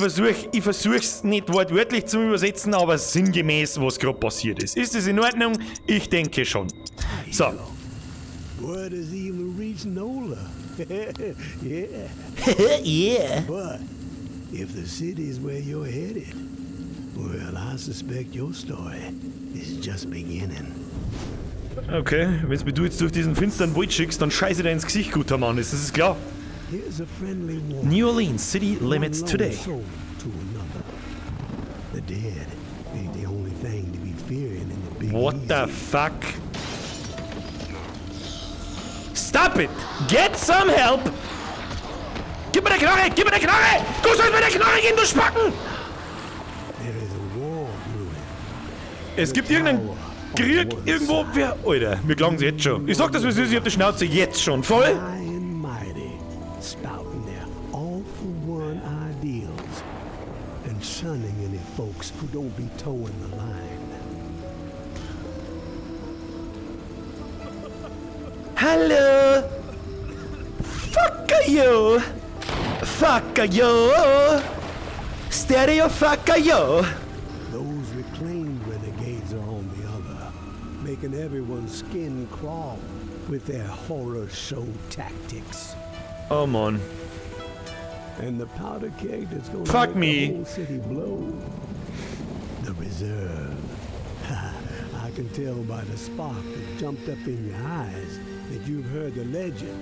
versuch's nicht wortwörtlich zu übersetzen, aber sinngemäß, was gerade passiert ist. Ist das in Ordnung? Ich denke schon. So. Word has even reached Nola. Yeah. Yeah. But if the city's where you're headed, well, I suspect your story is just beginning. Okay, wenn's mir du jetzt durch diesen finsteren Wald schickst, dann scheiße dir ins Gesicht, guter Mann, ist das klar? Here's a friendly warning. New Orleans City limits One today. lone soul to another. The dead ain't the only thing to be fearing in the big What the easy. fuck? Stop it! Get some help! Gib mir eine Knarre! Gib mir eine Knarre! Du sollst mir eine Knarre geben, du Spacken! There is a war brewing. Es gibt irgendeinen Krieg irgendwo. Wer? Alter, wir klagen sie jetzt schon. Ich sag das, wie süß, ich hab die Schnauze jetzt schon voll. High and mighty, spouting their all-for-one ideals and shunning any folks who don't be towing the line. Hallo! Fuck you! Fuck you! Stereo fuck you! Those reclaimed renegades are on the other, making everyone's skin crawl with their horror show tactics. Oh Mann. And the powder keg that's gonna Fuck make me. the whole city blow. The reserve. I can tell by the spark that jumped up in your eyes that you've heard the legend.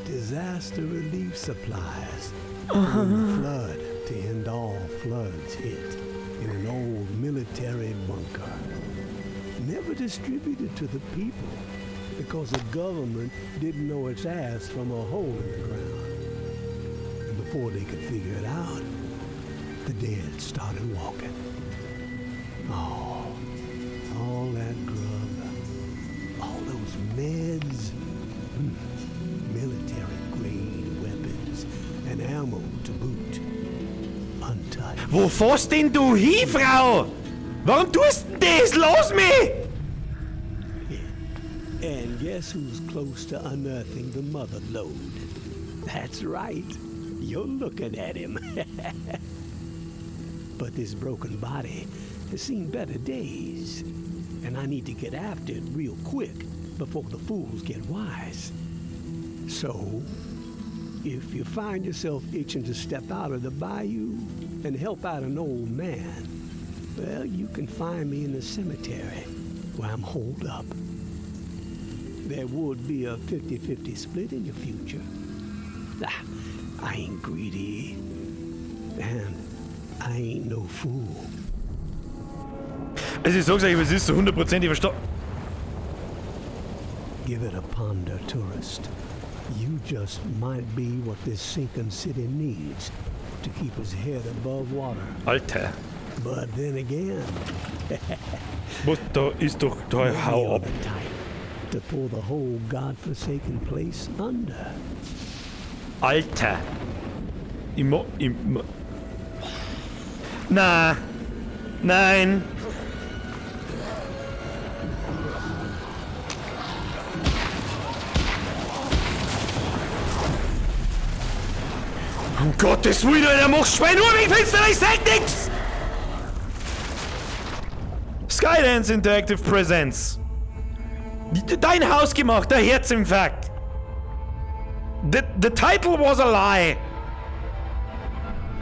Disaster relief supplies. Flood to end all floods hit in an old military bunker. Never distributed to the people because the government didn't know its ass from a hole in the ground. And before they could figure it out, the dead started walking. Oh, all that grub, all those meds, military-grade weapons and ammo to boot, untouched. Wo fährst denn du hin, Frau? Warum tust du das? Lass mich! And guess who's close to unearthing the mother lode? That's right. You're looking at him. But this broken body has seen better days. And I need to get after it real quick before the fools get wise. So, if you find yourself itching to step out of the bayou and help out an old man, well, you can find me in the cemetery where I'm holed up. There would be a 50-50 split in your future. Ah, I ain't greedy. And I ain't no fool. Also ich sag's euch, es ist so 100%ig verstanden. Give it a ponder, tourist. You just might be what this sinking city needs to keep its head above water. Alter. But then again, Was, da ist doch, da hau you're ab. the type to pull the whole godforsaken place under. Alter. Na. Nein. Um Gottes Willen, der macht Schwein nur wegen Fenster, ich sag nix! Skydance Interactive Presents. Dein hausgemachter Herzinfarkt. The title was a lie.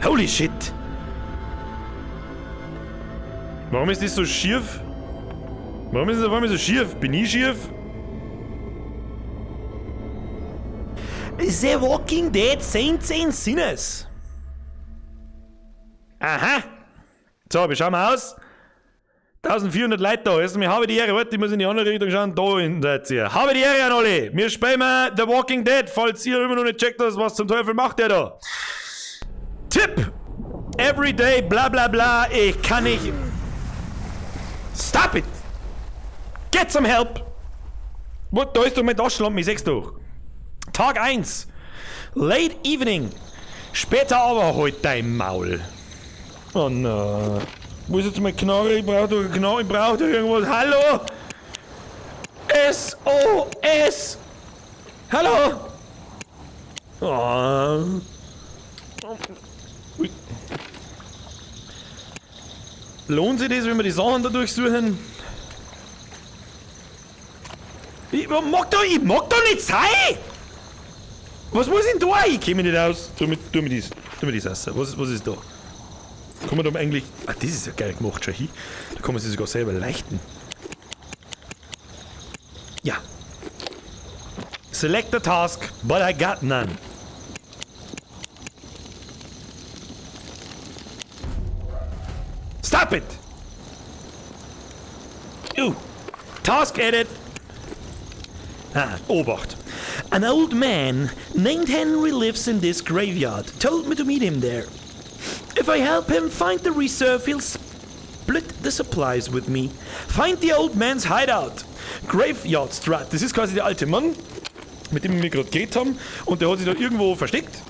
Holy shit. Warum ist das so schief? Warum ist das auf einmal so schief? Bin ich schief? The Walking Dead Saints and Sinners. Aha. So, wir schauen mal aus. 1400 Leute da. Erst einmal habe die Ehre. Warte, ich muss in die andere Richtung schauen. Da hinten seid ihr. Habe die Ehre an alle. Wir spielen mal The Walking Dead, falls ihr immer noch nicht checkt habt, was zum Teufel macht der da. Tipp. Everyday, bla bla bla. Ich kann nicht... Stop it! Get some help! What, da ist doch mein Taschenlampe, ich seh's doch. Tag 1. Late evening. Später aber halt dein Maul. Oh no. Wo ist jetzt meine Knarre? Ich brauche doch eine Knarre, ich brauche doch irgendwas. Hallo? SOS! Hallo? Oh. Ui. Lohnt sich das, wenn wir die Sachen da durchsuchen? Ich mag doch nicht sein! Was muss ich denn da? Ich käme nicht aus. Tu mir das aus. Was ist da? Kann man da eigentlich... Ah, das ist ja geil gemacht, schon hier. Da kann man sich sogar selber leichten. Ja. Select a task, but I got none. Stop it! Task edit. Obacht. An old man named Henry lives in this graveyard. Told me to meet him there. If I help him find the reserve, he'll split the supplies with me. Find the old man's hideout. Graveyard Strat. Das ist quasi der alte Mann, mit dem wir gerade geredet haben. Und der hat sich da irgendwo versteckt.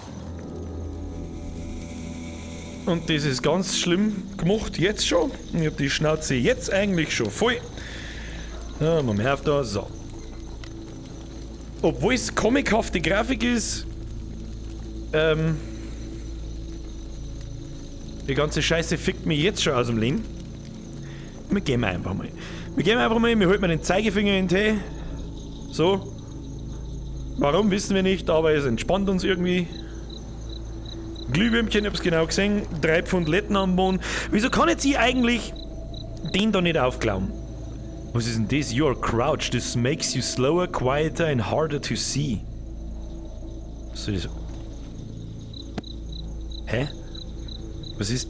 Und das ist ganz schlimm gemacht, jetzt schon. Ich hab die Schnauze jetzt eigentlich schon voll. Ja, Moment auf da, so. Obwohl es comichafte Grafik ist, die ganze Scheiße fickt mich jetzt schon aus dem Leben. Wir gehen einfach mal. Wir halten den Zeigefinger in den Tee. So. Warum, wissen wir nicht, aber es entspannt uns irgendwie. Glühwürmchen, ich hab's genau gesehen. 3 Pfund Letten am Boden. Wieso kann jetzt ich eigentlich den da nicht aufklauen? Was ist denn das? You're crouched. This makes you slower, quieter and harder to see. Was ist das? Hä? Was ist...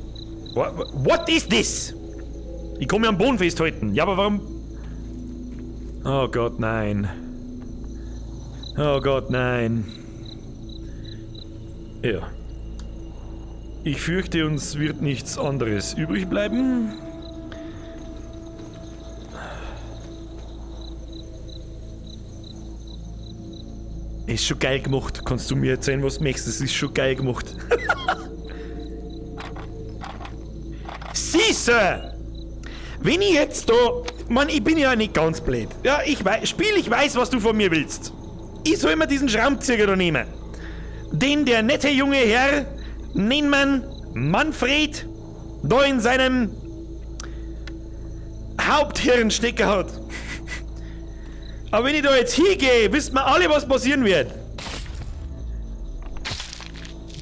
What is this? Ich kann mich am Boden festhalten. Ja, aber warum... Oh Gott, nein. Oh Gott, nein. Ja. Ich fürchte, uns wird nichts anderes übrig bleiben. Ist schon geil gemacht. Kannst du mir erzählen, was du möchtest? Das ist schon geil gemacht. Siehste! Wenn ich jetzt da... Mann, ich bin ja nicht ganz blöd. Ja, ich weiß, was du von mir willst. Ich soll mir diesen Schraubenzieher da nehmen. Den der nette junge Herr, nennt man Manfred, da in seinem Haupthirn stecken hat. Aber wenn ich da jetzt hingehe, wisst ihr alle, was passieren wird.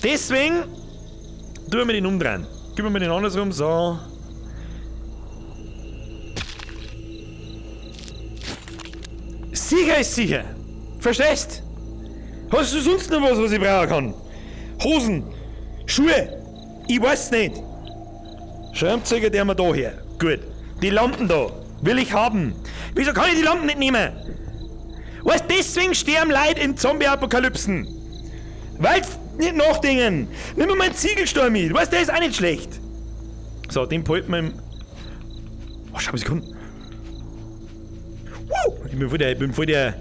Deswegen tun wir den umdrehen. Gib mir den andersrum, so. Sicher ist sicher. Verstehst? Hast du sonst noch was ich brauchen kann? Hosen, Schuhe, ich weiß nicht. Schraubenzieher, der haben wir da her. Gut. Die Lampen da, will ich haben. Wieso kann ich die Lampen nicht nehmen? Weißt, deswegen sterben Leute in Zombie-Apokalypsen. Weil nicht nachdenken. Nimm mal meinen Ziegelsturm mit. Weißt, der ist auch nicht schlecht. So, den behalten wir im... Oh, schau mal Sekunden. Ich bin voll der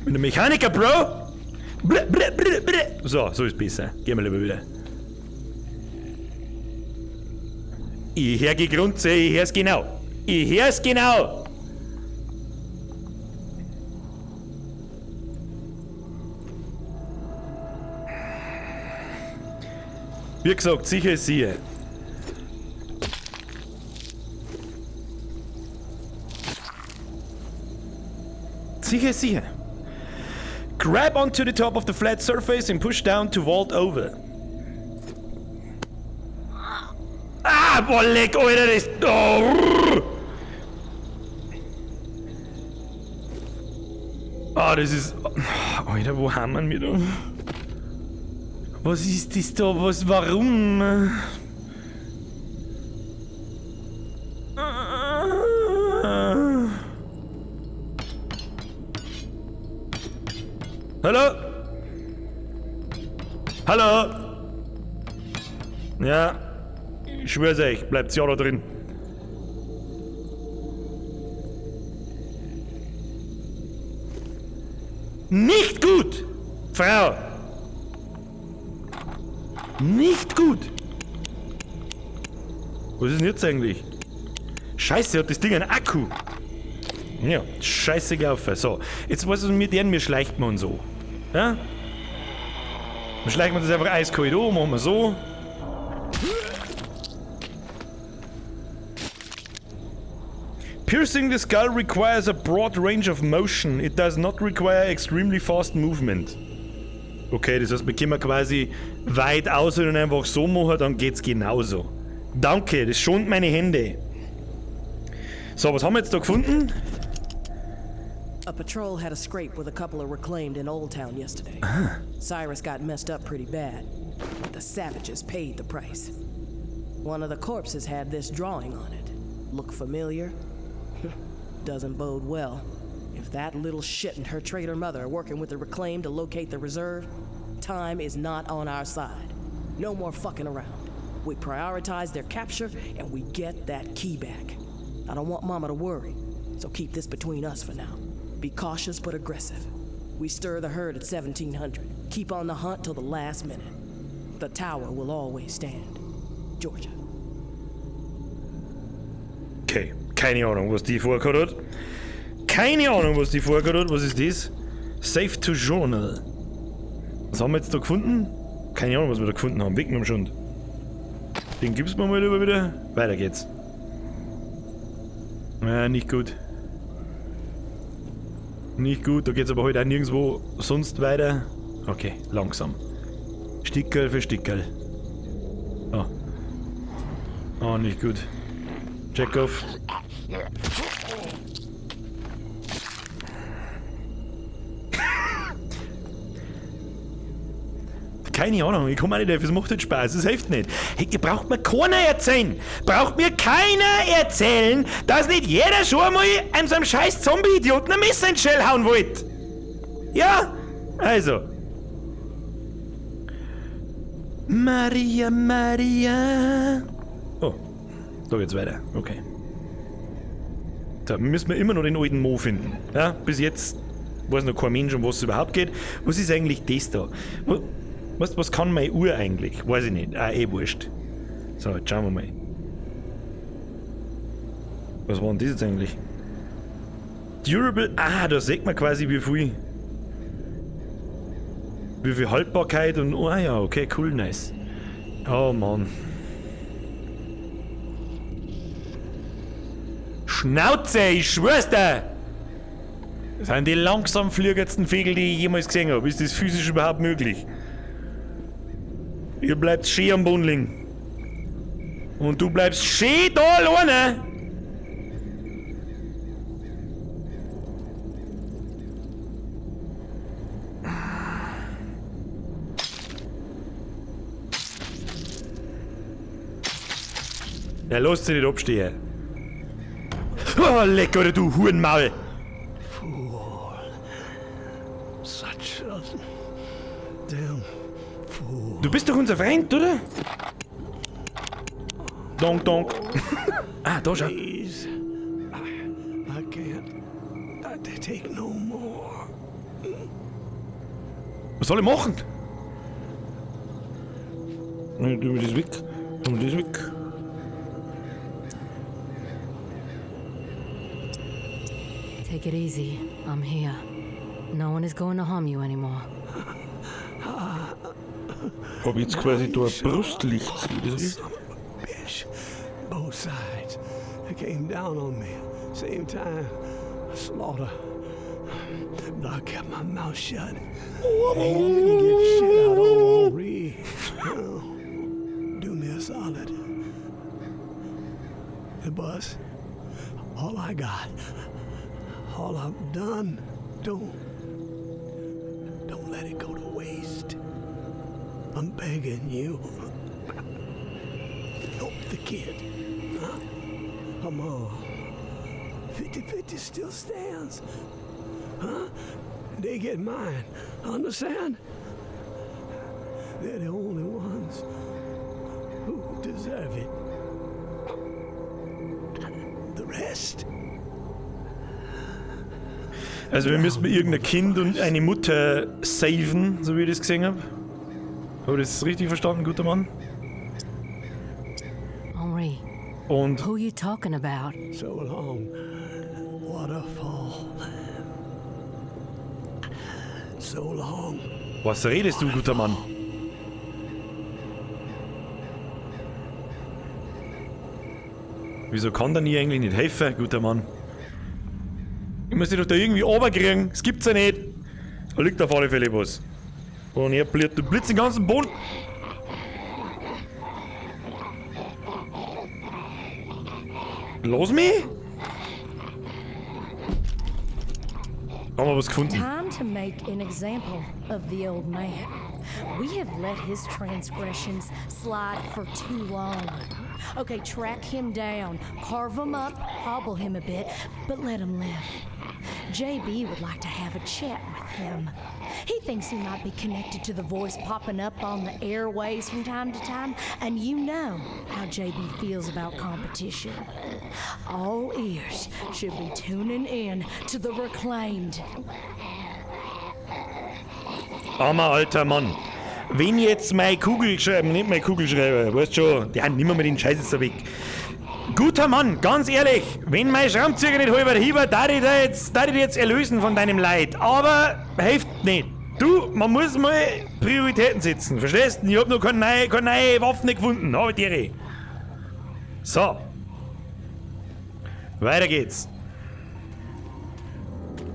Mechaniker, Bro. So ist besser. Gehen wir lieber wieder. Ich hör Gegrunze, ich hör's genau. Wie gesagt, sicher ist sicher. Sicher. Grab onto the top of the flat surface and push down to vault over. Ah, boah, leck, Alter, das... Oh. Ah, das ist... Alter, wo haben wir da? Was ist das da? Warum? Hallo? Ja, ich schwör's euch, bleibt's ja da drin. Nicht gut, Frau. Nicht gut. Was ist denn jetzt eigentlich? Scheiße, hat das Ding einen Akku. Ja, scheiße gelaufen. So, jetzt was ist mit denen, wir schleicht man so. Ja? Dann schleicht man das einfach eiskalt an, machen wir so. Piercing the skull requires a broad range of motion. It does not require extremely fast movement. Okay, das heißt, wir können quasi weit aus und einfach so machen, dann geht's genauso. Danke, das schont meine Hände. So, was haben wir jetzt da gefunden? A patrol had a scrape with a couple of reclaimed in Old Town yesterday. Cyrus got messed up pretty bad, but the savages paid the price. One of the corpses had this drawing on it. Look familiar? Doesn't bode well. If that little shit and her traitor mother are working with the reclaimed to locate the reserve, time is not on our side. No more fucking around. We prioritize their capture and we get that key back. I don't want Mama to worry, so keep this between us for now. Be cautious but aggressive. We stir the herd at 1700. Keep on the hunt till the last minute. The tower will always stand. Georgia. Okay, keine Ahnung, was die vorgehabt hat. Keine Ahnung, was die vorgehabt hat. Was ist das? Save to Journal. Was haben wir jetzt da gefunden? Keine Ahnung, was wir da gefunden haben. Weg mit dem Schund. Den gibt's mir mal lieber wieder. Weiter geht's. Ja, nicht gut. Nicht gut, da geht's aber heute auch nirgendwo sonst weiter. Okay, langsam. Stickerl für Stickerl. Oh. Oh, nicht gut. Check off. Keine Ahnung, ich komme auch nicht auf, es macht halt Spaß, es hilft nicht. Hey, ihr braucht mir keiner erzählen, braucht mir keiner erzählen, dass nicht jeder schon einmal an so einem scheiß Zombie-Idioten ein Messer in den Shell hauen wollte. Ja, also. Maria, Maria. Oh, da geht's weiter, okay. Da müssen wir immer noch den alten Mo finden. Ja, bis jetzt weiß noch kein Mensch, um was es überhaupt geht. Was ist eigentlich das da? Was kann meine Uhr eigentlich? Weiß ich nicht. Ah, wurscht. So, jetzt schauen wir mal. Was war denn das jetzt eigentlich? Durable. Ah, da sieht man quasi wie viel Haltbarkeit und. Oh ja, okay, cool, nice. Oh Mann. Schnauze, ich schwör's dir! Das sind die langsam fliegendsten Vögel, die ich jemals gesehen habe. Ist das physisch überhaupt möglich? Ihr bleibt schön am Boden liegen. Und du bleibst schön da alleine. Ja, lass dich nicht abstehen. Oh, leck, oder du Hurenmaul. Fool. Such a damn fool. Du bist doch unser Freund, oder? Donk, donk. Ah, da schau. Please. I can't. I take no more. Was soll ich machen? Tu mir das weg. Tu mir das weg. Take it easy. I'm here. No one is going to harm you anymore. Hab jetzt quasi da ein Brustlicht. Bitch. Both sides. They came down on me. Same time. Slaughter. But I kept my mouth shut. Ain't gonna get shit out of Henri. Do me a solid. Hey, Buzz. All I got. All I've done. Don't let it go to waste. I'm begging you. Help the kid. Huh? Come on. 50-50 still stands. Huh? They get mine. Understand? They're the only ones who deserve it. The rest. Also wir müssen irgendein Kind und eine Mutter saven, so wie ich das gesehen habe. Habe ich das richtig verstanden, guter Mann? Henri, Und Who you talking about? So long, waterfall. So long. was redest du, guter Mann? Wieso kann der nie eigentlich nicht helfen, guter Mann? Ich muss dich doch da irgendwie runterkriegen. Das gibt's ja nicht. Da liegt auf alle Fälle was. Und er blitzt den ganzen Boden. Los mich! Haben wir was gefunden? Time to make an example of the old man. We have let his transgressions slide for too long. Okay, track him down, carve him up, hobble him a bit, but let him live. JB would like to have a chat with him. He thinks he might be connected to the voice popping up on the airways from time to time, and you know how JB feels about competition. All ears should be tuning in to the Reclaimed. Armer alter Mann. Wenn jetzt mein Kugelschreiber, nicht mein Kugelschreiber, weißt schon, ja, nimm mal den Scheiß jetzt da weg. Guter Mann, ganz ehrlich, wenn mein Schraubenzieher nicht halber hieber, darf ich dich jetzt erlösen von deinem Leid. Aber hilft nicht. Du, man muss mal Prioritäten setzen, verstehst du? Ich hab noch keine neue Waffe gefunden, habe ich. So. Weiter geht's.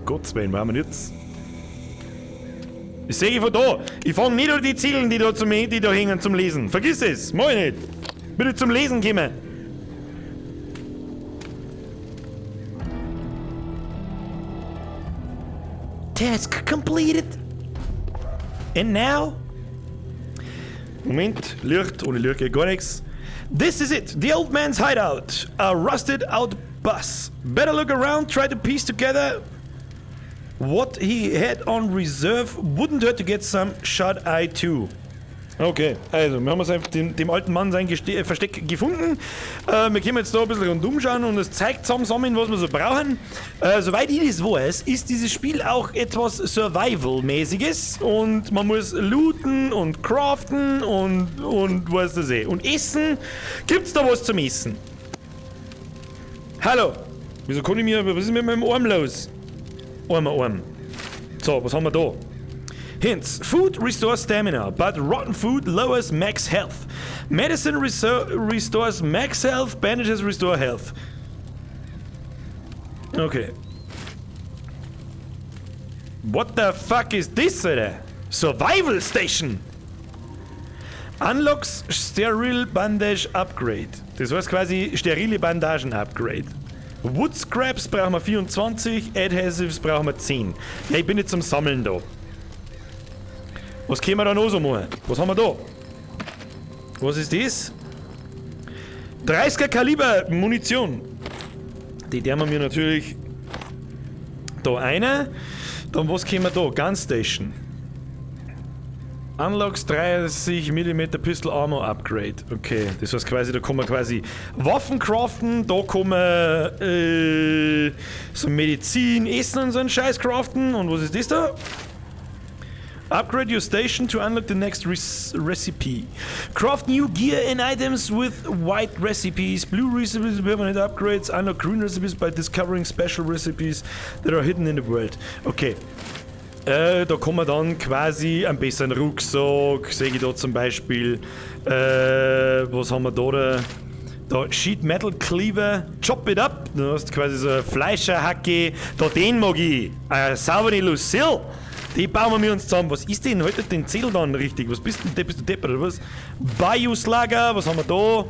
Gottes Willen, machen wir jetzt. Ich sehe von da. Ich fange nicht an die Ziele, die da hängen zum Lesen. Vergiss es, mach ich nicht. Bitte zum Lesen kommen. Task completed. And now? Moment, Licht, ohne Licht geht gar nichts. This is it, the old man's hideout. A rusted out bus. Better look around, try to piece together what he had on reserve. Wouldn't hurt to get some shut-eye too. Okay, also wir haben uns dem alten Mann sein Versteck gefunden. Wir können jetzt da ein bisschen rundum schauen und es zeigt zusammen, was wir so brauchen. Soweit ich das weiß, ist dieses Spiel auch etwas Survival-mäßiges und man muss looten und craften und was das eh. Und essen, gibt's da was zum Essen? Hallo, was ist mit meinem Arm los? Arm. So, was haben wir da? Hints. Food restores stamina, but rotten food lowers max health. Medicine restores max health, bandages restore health. Okay. What the fuck is this, Alter? Survival Station! Unlocks Sterile Bandage Upgrade. Das heißt quasi sterile Bandagen Upgrade. Wood Scraps brauchen wir 24, Adhesives brauchen wir 10. Ja, ich bin jetzt zum Sammeln da. Was können wir da noch so machen? Was haben wir da? Was ist das? 30er Kaliber Munition. Die därmen wir natürlich da eine. Dann was können wir da? Gunstation. Unlocks 30 mm Pistol Armor Upgrade. Okay, das heißt quasi, da kann man quasi Waffen craften, da kann man so Medizin, Essen und so einen Scheiß craften. Und was ist das da? Upgrade your station to unlock the next recipe. Craft new gear and items with white recipes. Blue recipes, permanent upgrades. Unlock green recipes by discovering special recipes that are hidden in the world. Okay. Da kann man dann quasi einen besseren Rucksack, sehe ich da zum Beispiel. Was haben wir da? Da Sheet Metal Cleaver, Chop It Up. Du hast quasi so eine Fleischerhacke. Da den mag ich. Saubere Lucille. Die bauen wir uns zusammen. Was ist denn? Haltet den Zettel dann richtig. Was bist denn? Bist du deppert oder was? Bayou-Slager, was haben wir da?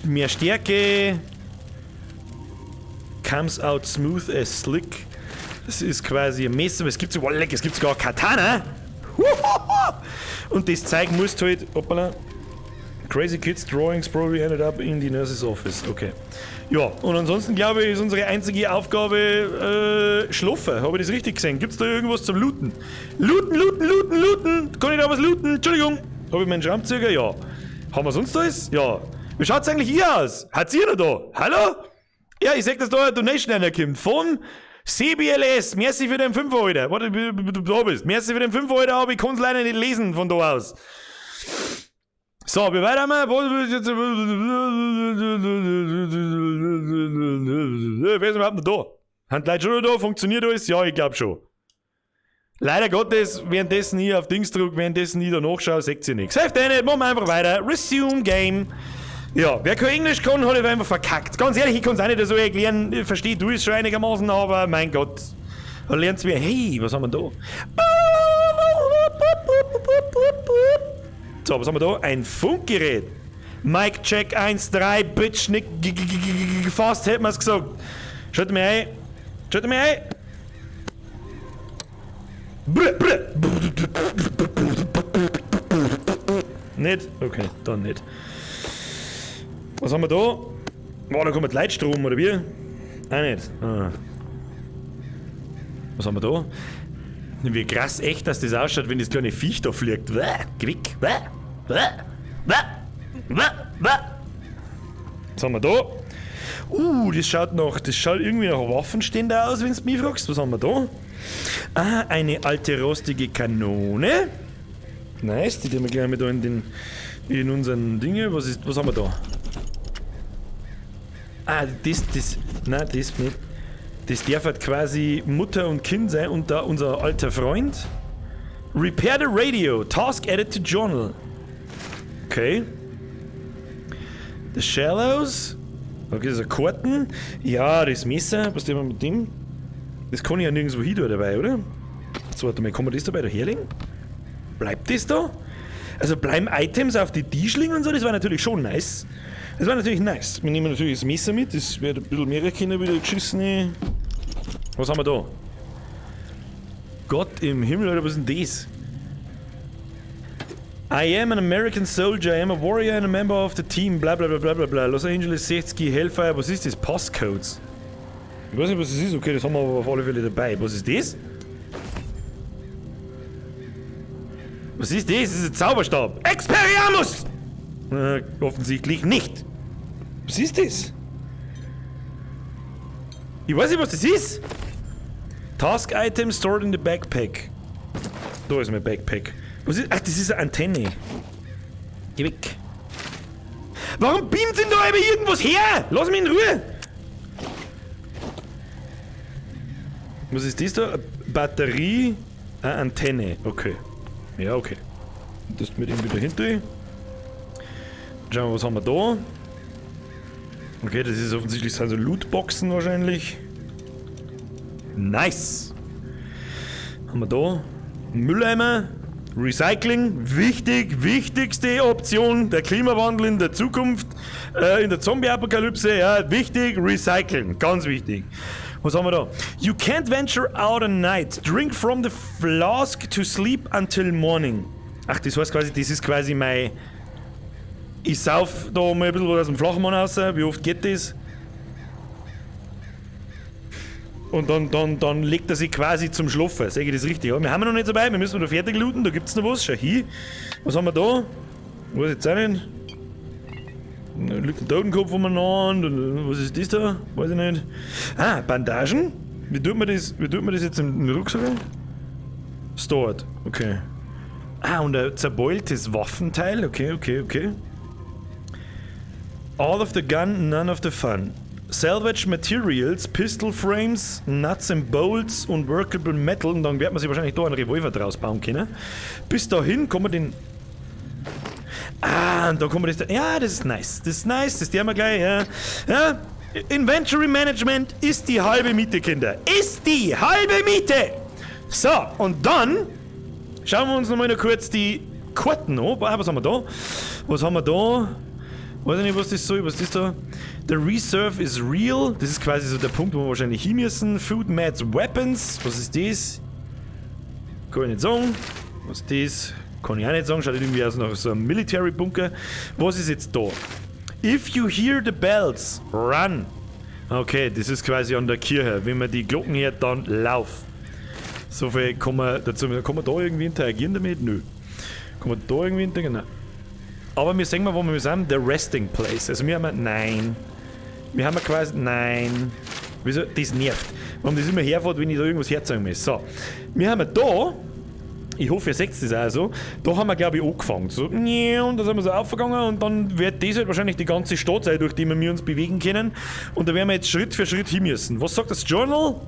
Mehr Stärke. Comes out smooth as slick. Das ist quasi ein Messer. Es gibt sogar es gibt sogar Katana. Und das zeigen musst halt. Hoppala. Crazy Kids Drawings probably ended up in the nurse's office. Okay. Ja, und ansonsten glaube ich, ist unsere einzige Aufgabe schlafen. Habe ich das richtig gesehen? Gibt es da irgendwas zum Looten? Looten! Kann ich da was looten? Entschuldigung. Habe ich meinen Schraubenzieher? Ja. Haben wir sonst alles? Ja. Wie schaut's eigentlich hier aus? Hat's ihr noch da? Hallo? Ja, ich sag, dass da eine Donation reinkommt. Von CBLS. Merci für den 5 Alter. Warte, du da bist. Merci für den 5 Alter, aber ich kann's leider nicht lesen von da aus. So, wie weit haben wir? Wer ist überhaupt noch da? Haben die Leute schon noch da? Funktioniert alles? Ja, ich glaube schon. Leider Gottes, währenddessen ich auf Dings drücke, währenddessen ich da nachschaue, seht ihr nichts. Hilft nicht, machen wir einfach weiter. Resume Game. Ja, wer kein Englisch kann, hat einfach verkackt. Ganz ehrlich, ich kann es auch nicht so erklären. Verstehe du es schon einigermaßen, aber mein Gott. Da lernt es mir, hey, was haben wir da? So, was haben wir da? Ein Funkgerät. Mic Check 1, 3, Bitch, Nick, fast hätten wir es gesagt. Schaut mir ein. Schaut mir ein. Nicht? Okay, dann nicht. Was haben wir da? Oh, da kommt Leitstrom, oder wie? Auch nicht. Ah. Was haben wir da? Wie krass echt, dass das ausschaut, wenn das kleine Viech da fliegt. Quick. Was haben wir da? Das schaut irgendwie nach Waffenständer aus, wenn du mich fragst. Was haben wir da? Ah, eine alte rostige Kanone. Nice, die tun wir gleich mit da in unseren Dingen. Was haben wir da? Ah, das nicht. Das darf halt quasi Mutter und Kind sein und da unser alter Freund. Repair the radio. Task added to journal. Okay. The Shallows. Okay, das ist ein Karten. Ja, das Messer. Was tun wir mit dem? Das kann ich ja nirgendwo hin dabei, oder? So, warte mal, kann man das dabei da herlegen? Bleibt das da? Also bleiben Items auf die Tischling und so? Das war natürlich schon nice. Das war natürlich nice. Wir nehmen natürlich das Messer mit. Das wird ein bisschen mehr Kinder wieder geschissen. Was haben wir da? Gott im Himmel, oder was ist denn das? I am an American soldier, I am a warrior and a member of the team, bla bla bla bla bla bla. Los Angeles 60 Hellfire, was ist das? Passcodes? Ich weiß nicht, was das ist, okay, das haben wir aber auf alle Fälle dabei. Was ist das? Was ist das? Das ist ein Zauberstab. Expelliarmus! Offensichtlich nicht. Was ist das? Ich weiß nicht, was das ist. Task Item stored in the backpack. Da ist mein Backpack. Was ist? Ach, das ist eine Antenne. Geh weg. Warum beamt denn da immer irgendwas her? Lass mich in Ruhe. Was ist das da? Batterie, eine Antenne. Okay. Ja, okay. Das mit irgendwie dahinter. Schauen wir, was haben wir da? Okay, das ist offensichtlich so Lootboxen wahrscheinlich. Nice. Haben wir da? Mülleimer. Recycling. Wichtigste Option. Der Klimawandel in der Zukunft. In der Zombie-Apokalypse. Ja, wichtig. Recycling. Ganz wichtig. Was haben wir da? You can't venture out at night. Drink from the flask to sleep until morning. Ach, das heißt quasi, das ist quasi mein... Ich sauf da mal ein bisschen was aus dem Flachmann raus. Wie oft geht das? Und dann legt er sich quasi zum Schlafen. Sag ich das richtig? Ja? Wir haben noch nicht so weit, wir müssen da fertig looten. Da gibt's noch was. Schau hier. Was haben wir da? Was jetzt auch nicht? Da liegt ein Totenkopf um an. Was ist das da? Weiß ich nicht. Ah, Bandagen? Wie tut man das jetzt im Rucksack? Stored. Okay. Ah, und ein zerbeultes Waffenteil. Okay. All of the gun, none of the fun. Salvage Materials, Pistol Frames, Nuts and Bolts und Workable Metal. Und dann wird man sich wahrscheinlich da einen Revolver draus bauen können. Bis dahin kann man den... Ah, und da kann man das... Ja, das ist nice. Das tun wir gleich, ja. Inventory Management ist die halbe Miete, Kinder. Ist die halbe Miete! So, und dann schauen wir uns nochmal noch kurz die Karten an. Was haben wir da? Weiß ich nicht, was das soll. Was ist das da? The Reserve is real. Das ist quasi so der Punkt, wo wir wahrscheinlich hin müssen. Food, Mats, Weapons. Was ist das? Kann ich nicht sagen. Was ist das? Kann ich auch nicht sagen. Schaut irgendwie aus nach so einem Military-Bunker. Was ist jetzt da? If you hear the bells, run. Okay, das ist quasi an der Kirche. Wenn man die Glocken hört, dann lauf. So viel kann man dazu. Kann man da irgendwie interagieren damit? Nö. Kann man da irgendwie interagieren? Nein. Aber wir sagen mal, wo wir sind. The Resting Place. Also wir haben nein. Wir haben quasi nein. Wieso? Das nervt. Warum das immer herfährt, wenn ich da irgendwas herzeigen muss. So. Wir haben da ich hoffe, ihr seht es auch so, da haben wir, glaube ich, angefangen. So, und da sind wir so aufgegangen und dann wird das halt wahrscheinlich die ganze Stadt sein, durch die wir uns bewegen können. Und da werden wir jetzt Schritt für Schritt hin müssen. Was sagt das Journal?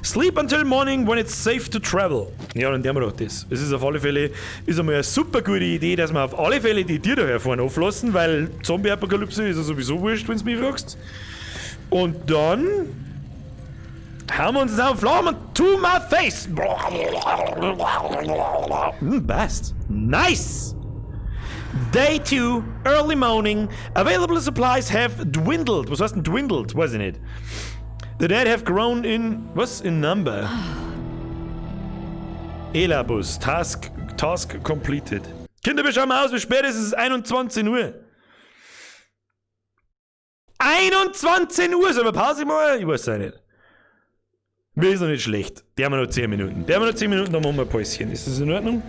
Sleep until morning when it's safe to travel. Ja, dann nehmen wir doch das. Es ist auf alle Fälle einmal eine super gute Idee, dass wir auf alle Fälle die Tiere da vorne auflassen, weil Zombie-Apokalypse ist ja sowieso wurscht, wenn du mich fragst. Und dann haben wir uns auf Flammen to my face. Best. Nice. Day 2, early morning. Available supplies have dwindled. Was heißt denn dwindled? Weiß ich nicht. The dead have grown in... Was? In number. Elabus. Task completed. Kinder, wir schauen mal aus, wie spät ist es? 21 Uhr. 21 Uhr! Sollen wir Pause mal? Ich weiß es nicht. Mir ist noch nicht schlecht. Die haben wir noch 10 Minuten. Dann machen wir ein Päuschen. Ist das in Ordnung?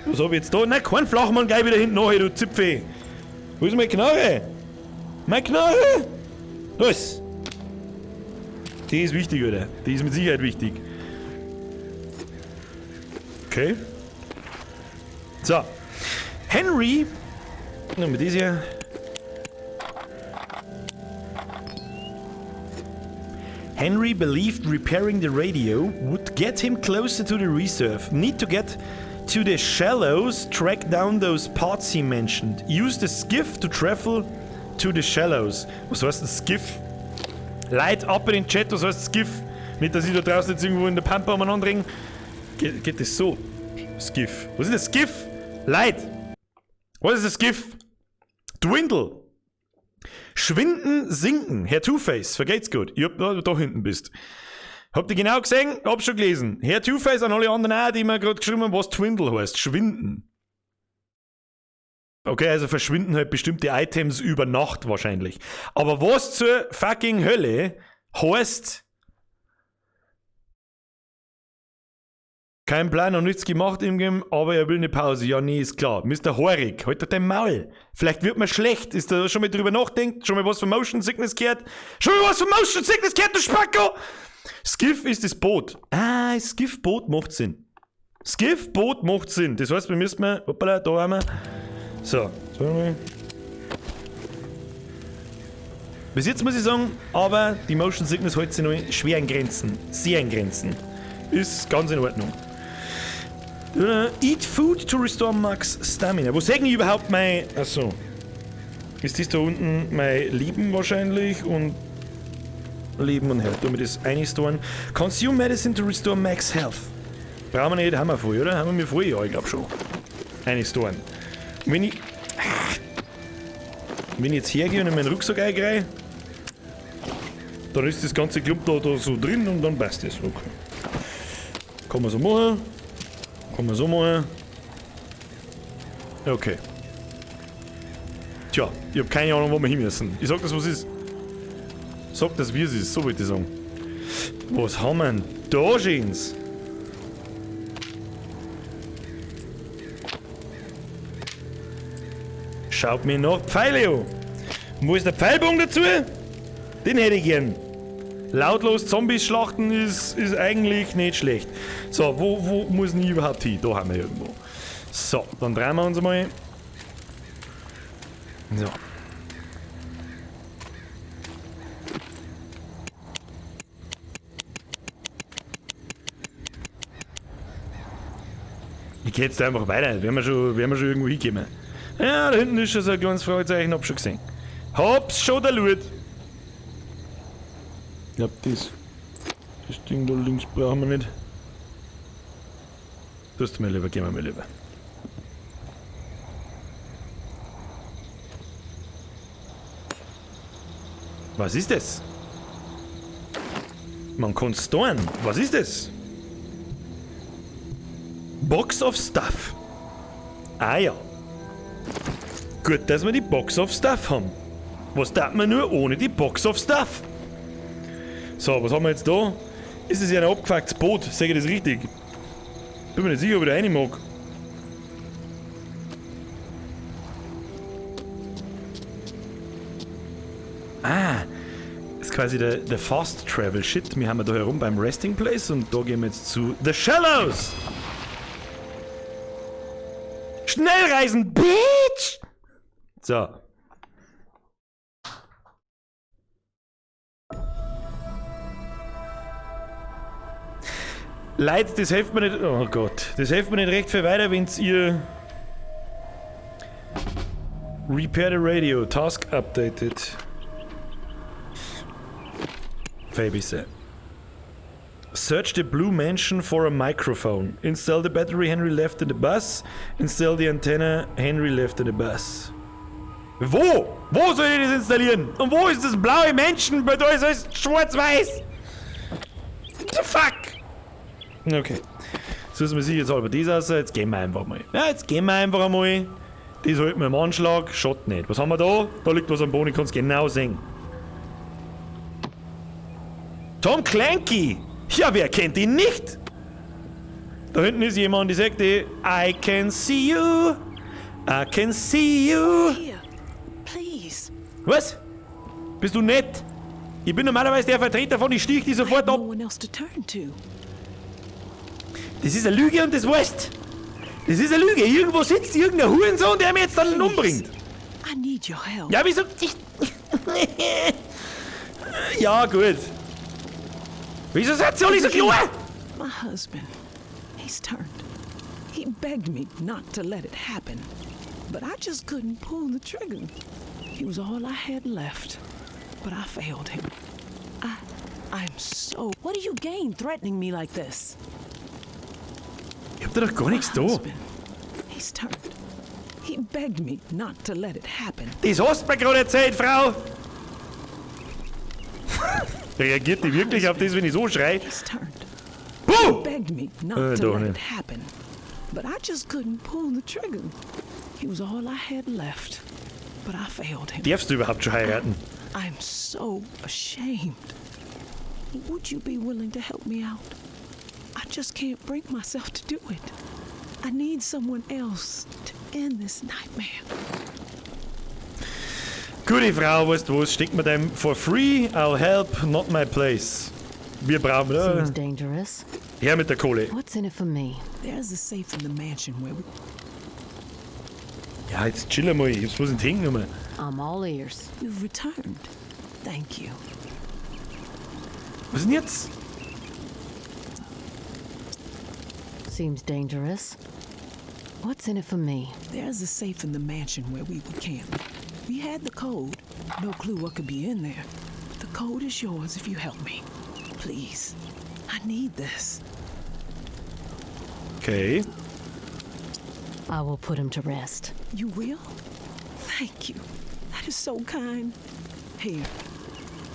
Was habe ich jetzt da? Nein, kein Flachmann, gleich wieder hinten nachher, du Zipfel. Wo ist meine Knarre? Meine Knarre? Was? Die ist wichtig, oder? Die ist mit Sicherheit wichtig. Okay. So. Henry. Nehmen wir das hier. Henry believed repairing the radio would get him closer to the reserve. Need to get to the shallows, track down those parts he mentioned. Use the skiff to travel to the shallows. Was heißt das Skiff? Leute, ab in den Chat, was heißt Skiff? Nicht, dass ich da draußen jetzt irgendwo in der Pampa umeinander ringe. Geht das so? Skiff. Was ist das Skiff? Leute! Was ist das Skiff? Dwindle. Schwinden, sinken. Herr Two-Face, vergeht's gut. Ich hab da hinten bist. Habt ihr genau gesehen? Hab's schon gelesen. Herr Two-Face an alle anderen auch, die mir gerade geschrieben haben, was Dwindle heißt. Schwinden. Okay, also verschwinden halt bestimmte Items über Nacht wahrscheinlich. Aber was zur fucking Hölle heißt... Kein Plan, noch nichts gemacht im Game, aber er will eine Pause. Ja, nee, ist klar. Mr. Horik, halt doch dein Maul. Vielleicht wird man schlecht. Ist da schon mal drüber nachdenkt? Schon mal was von Motion Sickness gehört? Schon mal was von Motion Sickness gehört, du Spacko? Skiff ist das Boot. Ah, Skiff-Boot macht Sinn. Skiff-Boot macht Sinn. Das heißt, wir müssen mal... Hoppala, da haben wir... So, bis jetzt muss ich sagen, aber die Motion Sickness hält sich noch schwer in Grenzen. Sehr in Grenzen. Ist ganz in Ordnung. Eat food to restore Max Stamina. Wo sagen ich überhaupt mein... Achso. Ist das da unten mein Leben wahrscheinlich und... Leben und Health. Damit ist einstoren. Consume Medicine to restore Max Health. Brauchen wir nicht, haben wir voll, oder? Haben wir mir voll? Ja, ich glaube schon. Einstoren. Wenn ich jetzt hergehe und in meinen Rucksack eingreife, dann ist das ganze Klump da so drin und dann passt das. Okay. Kann man so machen. Okay. Tja, ich hab keine Ahnung, wo wir hin müssen. Ich sag das, was ist. Sag das, wie es ist. So wollte ich sagen. Was haben wir denn da, Schönes? Schaut mir nach Pfeile an. Und wo ist der Pfeilbogen dazu? Den hätte ich gern. Lautlos Zombies schlachten ist eigentlich nicht schlecht. So, wo muss ich überhaupt hin? Da haben wir irgendwo. So, dann drehen wir uns mal. So. Ich geh jetzt einfach weiter. Werden wir schon irgendwo hinkommen. Ja, da hinten ist schon so ein kleines Fragezeichen, hab's schon gesehen. Hab's schon der Lut. Ich glaub, das Ding da links brauchen wir nicht. Tust du mal lieber, gehen wir mal lieber. Was ist das? Man kann storen. Was ist das? Box of Stuff. Ah ja. Gut, dass wir die Box of Stuff haben. Was darf man nur ohne die Box of Stuff? So, was haben wir jetzt da? Ist das ja ein abgefucktes Boot? Sag ich das richtig? Bin mir nicht sicher, ob ich da rein mag. Ah, das ist quasi der Fast Travel Shit. Wir haben da herum beim Resting Place und da gehen wir jetzt zu The Shallows. Schnellreisen, Bitch! So. Leute, das hilft mir nicht... Oh Gott. Das hilft mir nicht recht viel weiter, wenn's ihr... Repair the radio. Task updated. Fabisse. Search the blue mansion for a microphone. Install the battery Henry left in the bus. Install the antenna Henry left in the bus. Wo? Wo soll ich das installieren? Und wo ist das blaue Menschen? Bei da ist alles schwarz-weiß. What the fuck? Okay. So ist man sich jetzt halber das aus. Jetzt gehen wir einfach mal. Ja, jetzt gehen wir einfach einmal. Das halten wir im Anschlag. Schaut nicht. Was haben wir da? Da liegt was am Boden. Ich kann es genau sehen. Tom Clanky. Ja, wer kennt ihn nicht? Da hinten ist jemand, die sagt, I can see you. I can see you. Here, please. Was? Bist du nett? Ich bin normalerweise der Vertreter von, ich stich die sofort ab. No one else to turn to. Das ist eine Lüge und das weißt. Das ist eine Lüge. Irgendwo sitzt irgendein Hurensohn, der mich jetzt dann umbringt. I need your help. Ja, wieso? Ja, gut. Wieso seid ihr alle so klar? My husband, he's turned. He begged me not to let it happen, but I just couldn't pull the trigger. He was all I had left, but I failed him. I'm so... What do you gain threatening me like this? Ich hab da doch gar nichts da. He's turned. He begged me not to let it happen. Das hast du mir gerade erzählt, Frau. Reagiert die wirklich auf das, wenn ich so schrei? He's turned. Puh! Begged me not to let it happen, but I just couldn't pull the trigger. He was all I had left, but I failed him. Darfst du überhaupt schon heiraten? I'm so ashamed. Would you be willing to help me out? I just can't bring myself to do it. I need someone else to end this nightmare. Gute Frau, weißt du was? Steck mir dem for free, I'll help, not my place. Wir brauchen... Seems dangerous. Her mit der Kohle. What's in it for me? There's a safe in the mansion where we... Ja, jetzt chill mal, ich hab's bloß in die Hände genommen. I'm all ears. You've returned. Thank you. Was ist denn jetzt? Seems dangerous. What's in it for me? There's a safe in the mansion where we would camp. We had the code. No clue what could be in there. The code is yours if you help me. Please. I need this. Okay. I will put him to rest. You will? Thank you. That is so kind. Here,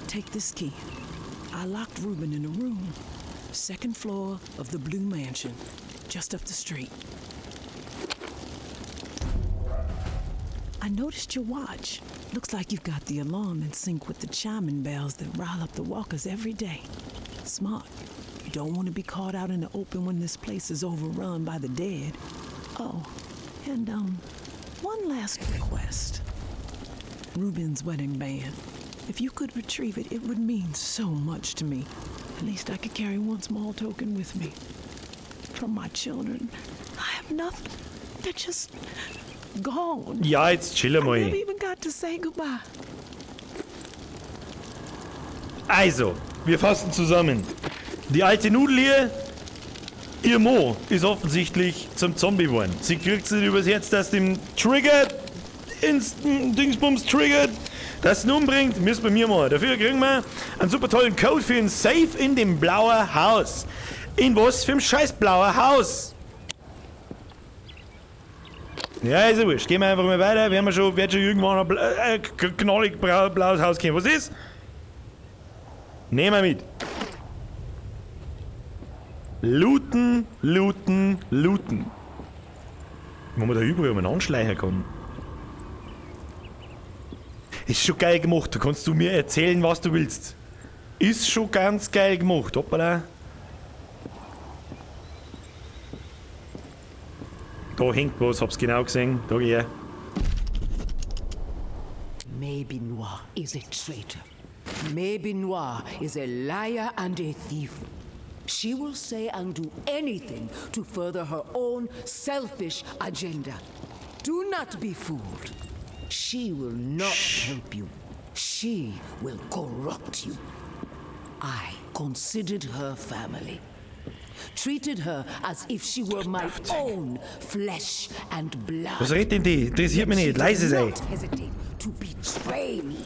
take this key. I locked Ruben in a room. Second floor of the Blue Mansion, just up the street. I noticed your watch. Looks like you've got the alarm in sync with the chiming bells that rile up the walkers every day. Smart. You don't want to be caught out in the open when this place is overrun by the dead. Oh, and one last request. Ruben's wedding band. If you could retrieve it, it would mean so much to me. At least I could carry one small token with me. From my children, I have nothing. They're just gone. Ja, jetzt chill I never mal. even got to say goodbye. Also, wir fassen zusammen. Die alte Nudel hier, ihr Mo, ist offensichtlich zum Zombie geworden. Sie kriegt es nicht übers Herz, dass dem triggert, Dingsbums triggert, das ihn umbringt, müssen wir mir machen. Dafür kriegen wir einen super tollen Code für ein Safe in dem blauen Haus. In was für ein scheiß blauer Haus? Ja, ist ja wurscht. Gehen wir einfach mal weiter. Wird schon irgendwann ein knallig blaues Haus kommen. Was ist? Nehmen wir mit. Looten, looten, looten. Wo man da überall umeinander schleichen kann. Ist schon geil gemacht. Da kannst du mir erzählen, was du willst. Ist schon ganz geil gemacht. Hoppala. Da hängt was, hab's genau gesehen. Da geh her. Maybe Noir is a traitor. Maybe Noir is a liar and a thief. She will say and do anything to further her own selfish agenda. Do not be fooled. She will not help you. She will corrupt you. I considered her family. Treated her as if she were my own flesh and blood. Was redet denn die? Interessiert mich nicht. Leise sei. Not hesitate to betray me.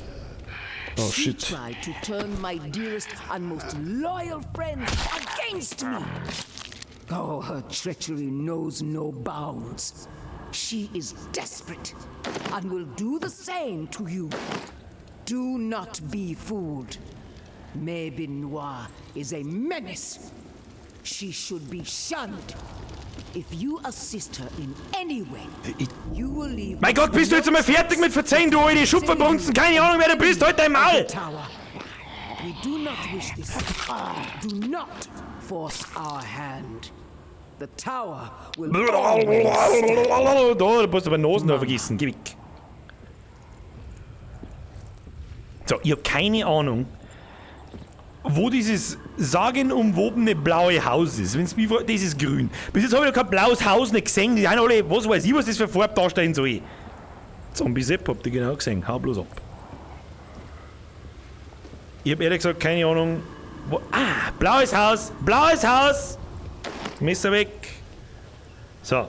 Oh She shit. tried to turn my dearest and most loyal friend against me. Oh, her treachery knows no bounds. She is desperate and will do the same to you. Do not be fooled. Maeve Noir is a menace. She should be shunned. If you assist her in any way, you will leave. Mein Gott, bist du jetzt einmal fertig mit Verzeihen, du alte Schupferbrunzen? Keine Ahnung, wer du bist, halt dein Maul! Tower. We do not wish this. Do not force our hand. The tower will always Da musst du aber Nosen noch vergessen, geh weg. So, ich hab keine Ahnung, wo dieses sagenumwobene blaue Haus ist. Wenn's mich fragt, das ist grün. Bis jetzt hab ich noch kein blaues Haus nicht gesehen. Die sind alle, was weiß ich, was das für Farbe darstellen soll. Zombie-Sepp habt ihr genau gesehen, hau bloß ab. Ich hab ehrlich gesagt keine Ahnung, wo... Ah, blaues Haus! Blaues Haus! Messer weg. So.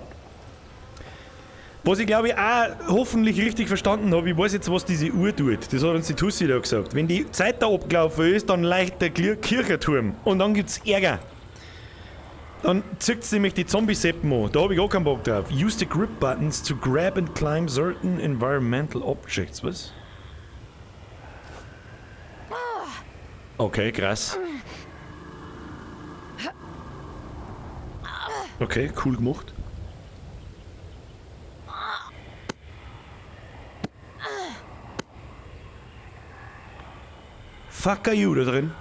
Was ich glaube ich auch hoffentlich richtig verstanden habe, ich weiß jetzt, was diese Uhr tut. Das hat uns die Tussi da gesagt. Wenn die Zeit da abgelaufen ist, dann leicht der Kirchenturm. Und dann gibt's Ärger. Dann zückt sie nämlich die Zombie-Seppen an. Da habe ich auch keinen Bock drauf. Use the grip buttons to grab and climb certain environmental objects. Was? Okay, krass. Okay, cool gemacht. Fuck are you da drin?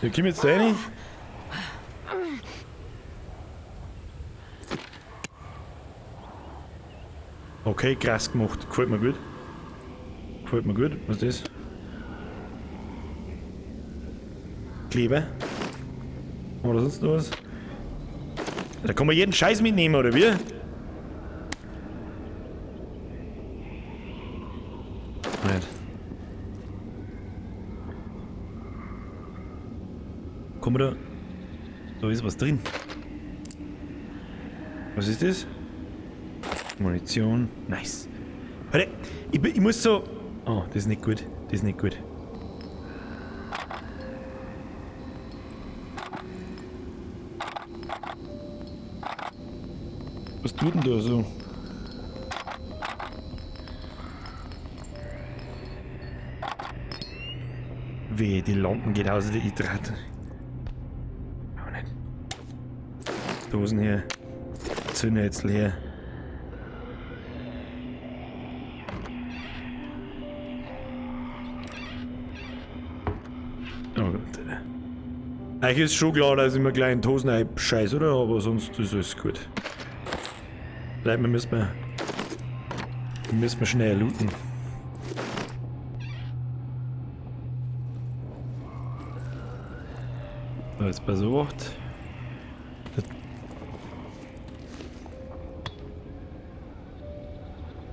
Ja, komm jetzt da rein. Okay, krass gemacht. Gefällt mir gut. Gefällt mir gut. Was ist das? Kleber. Oder sonst noch was? Da kann man jeden Scheiß mitnehmen, oder wie? Nicht. Kann man da... Da ist was drin. Was ist das? Munition. Nice. Warte, ich muss so... Oh, das ist nicht gut. Das ist nicht gut. Was tut denn da so? Weh, die Lampen geht aus der Hydrat. Aber nicht. Dosen hier. Zünder jetzt leer. Oh Gott. Eigentlich ist schon klar, dass ich mir gleich in die Hosen scheiß, oder? Aber sonst ist alles gut. Bleib, wir müssen schnell looten. So, jetzt bei so was.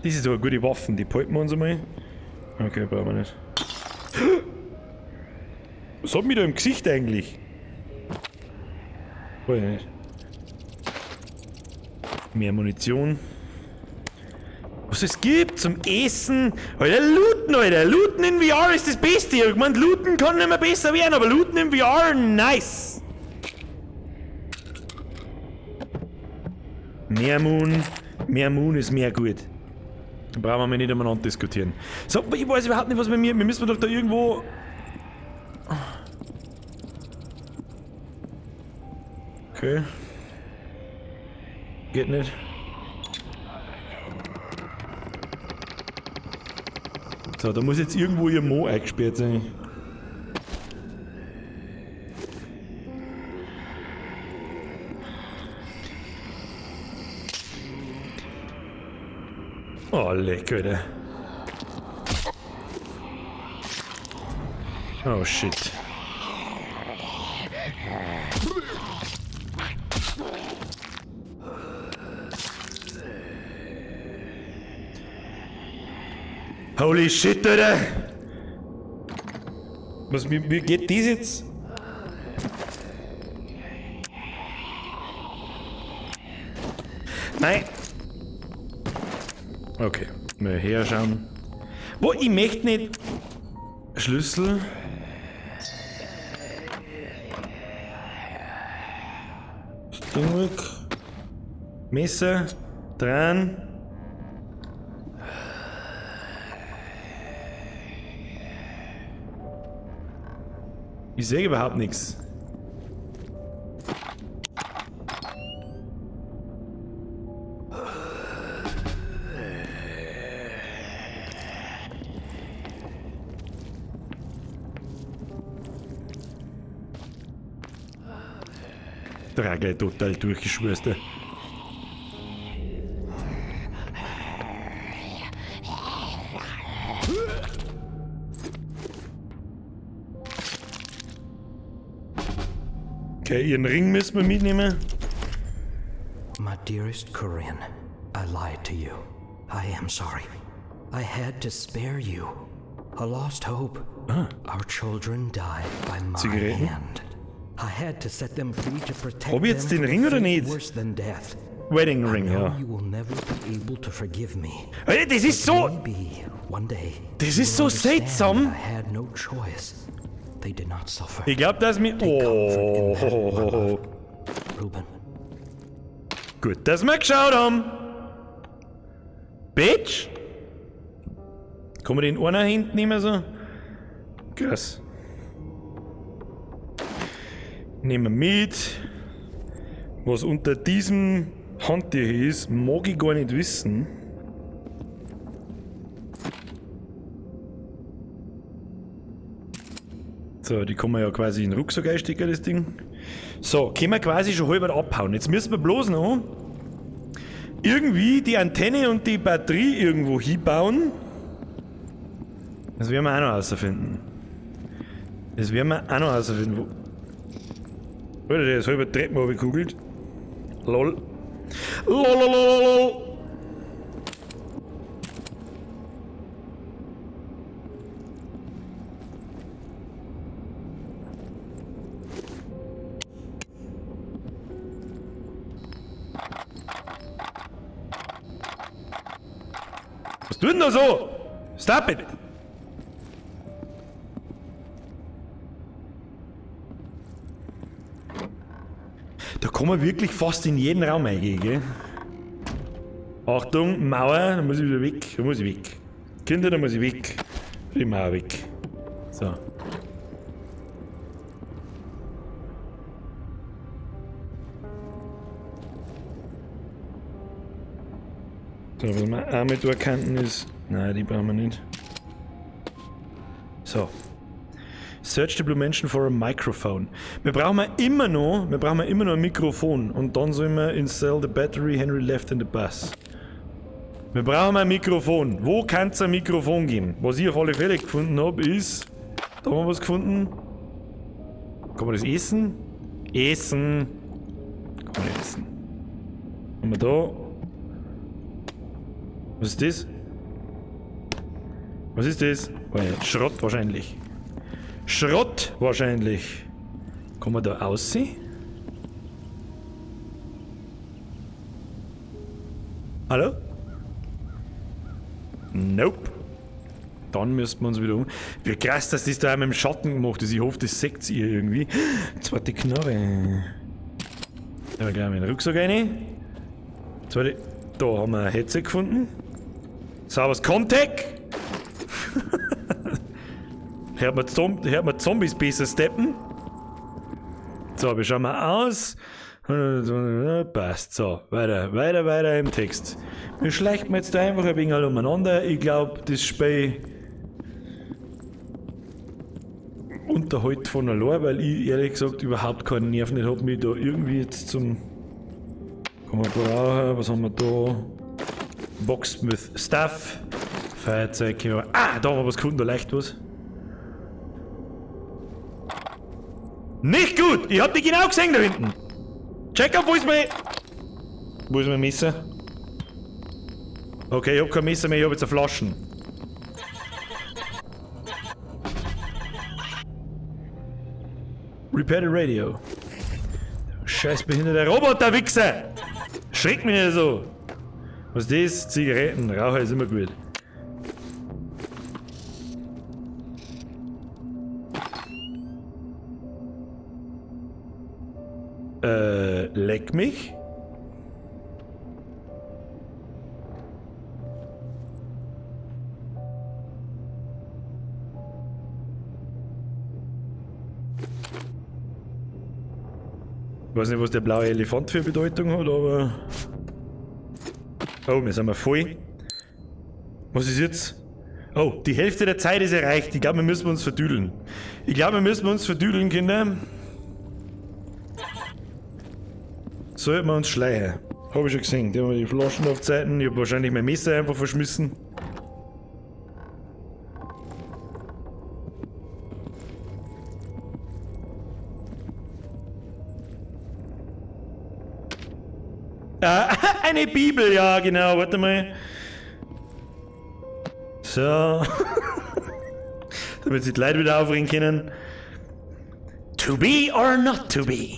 Das ist aber gute Waffen, die behalten wir uns einmal. Okay, brauchen wir nicht. Was hat mich da im Gesicht eigentlich? Weiß ich nicht. Mehr Munition. Was es gibt zum Essen. Alter, looten, Alter. Looten in VR ist das Beste. Ich meine, looten kann nicht mehr besser werden, aber looten in VR, nice. Mehr Moon ist mehr gut. Da brauchen wir nicht umeinander diskutieren. So, ich weiß überhaupt nicht, was bei mir... Wir müssen doch da irgendwo... Okay. Geht nicht. So, da muss jetzt irgendwo ihr Mo eingesperrt sein. Oh, leck, Alter. Oh, shit. Holy shit, Alter! Wie geht das jetzt? Nein! Okay, mal herschauen. Wo, ich möchte nicht... Schlüssel... Zurück. Messer. Dran. Ich sehe überhaupt nichts. Trage total durchgeschwörste. Okay, ihren Ring müssen wir mitnehmen. My dearest Corinne, I lied to you. I am sorry. I had to spare you. A lost hope. Our children died by my Zigaretten. hand. I had to set them free to protect Hab ich jetzt them den from Ring oder fate nicht? worse than death. Wedding Ring, I know ja. you will never be able to forgive me. Ey, das ist so... Maybe one day Das you ist will so understand seltsam. I had no choice. They did not suffer. Ich glaube, dass mir... Oh. Ruben. Gut, dass wir geschaut haben. Bitch! Kann man den einer hinten nicht mehr so? Krass. Nehmen wir mit. Was unter diesem Handtuch ist, mag ich gar nicht wissen. So, die kann man ja quasi in den Rucksack einstecken, das Ding. So, können wir quasi schon halb abhauen. Jetzt müssen wir bloß noch irgendwie die Antenne und die Batterie irgendwo hinbauen. Das werden wir auch noch herausfinden. Alter, der ist halber Treppen runtergekugelt. Lol. Lololololol. Was tut denn da so? Stop it! Da kann man wirklich fast in jeden Raum eingehen, gell? Achtung, Mauer, da muss ich wieder weg. Kinder, da muss ich weg. Die Mauer weg. So. So, was wir auch mit erkannt ist. Nein, die brauchen wir nicht. So. Search the Blue Mansion for a microphone. Wir brauchen immer noch ein Mikrofon. Und dann sollen wir install the battery Henry left in the bus. Wir brauchen ein Mikrofon. Wo kann es ein Mikrofon geben? Was ich auf alle Fälle gefunden habe, ist... Da haben wir was gefunden. Kann man das essen? Essen. Kann man essen. Haben wir da... Was ist das? Was ist das? Schrott wahrscheinlich. Schrott wahrscheinlich. Kann man da aussehen? Hallo? Nope. Dann müssten wir uns wieder um. Wie krass, dass das da auch mit dem Schatten gemacht ist. Ich hoffe, das seht ihr irgendwie. Zweite Knarre. Da gleich mal in den Rucksack rein. Zweite. Da haben wir ein Headset gefunden. Sauberes Comtech. Hört man Zombies besser steppen. So, wir schauen mal aus. Passt. So, weiter im Text. Wir schleichen jetzt da einfach ein wenig umeinander. Ich glaube, das Spiel unterhält von allein, weil ich ehrlich gesagt überhaupt keinen Nerv nicht habe, mich da irgendwie jetzt zum... Kann man brauchen, was haben wir da? Box with Stuff. Feuerzeug. Ah, da haben wir was gefunden, da leicht was. Nicht gut! Ich hab dich genau gesehen da hinten! Check auf, wo ist mein Messer? Okay, ich hab kein Messer mehr, ich hab jetzt eine Flaschen. Repair the radio. Scheiß behinderter Roboter-Wichser! Schreck mich nicht so! Was ist das? Zigaretten, Raucher ist immer gut. Leck mich? Ich weiß nicht, was der blaue Elefant für Bedeutung hat, aber... Oh, wir sind mal voll. Was ist jetzt? Oh, die Hälfte der Zeit ist erreicht. Ich glaube, wir müssen uns verdüdeln. Kinder. Sollten wir uns schleichen. Habe ich schon gesehen. Die haben die Flaschen auf Zeiten. Ich habe wahrscheinlich mein Messer einfach verschmissen. Eine Bibel, ja genau, warte mal. So. Damit sich die Leute wieder aufregen können. To be or not to be?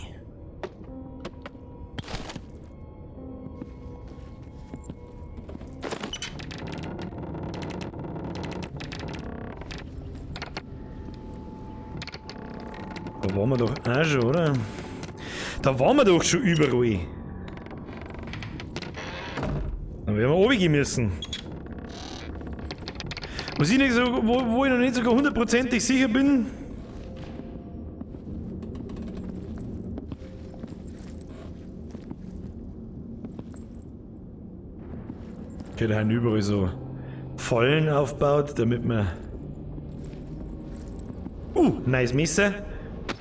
Da waren wir doch auch schon, oder? Da waren wir doch schon überall. Dann werden wir runtergehen müssen. Was ich nicht so, wo ich noch nicht sogar hundertprozentig sicher bin. Okay, da haben überall so Fallen aufgebaut, damit man... nice Messer.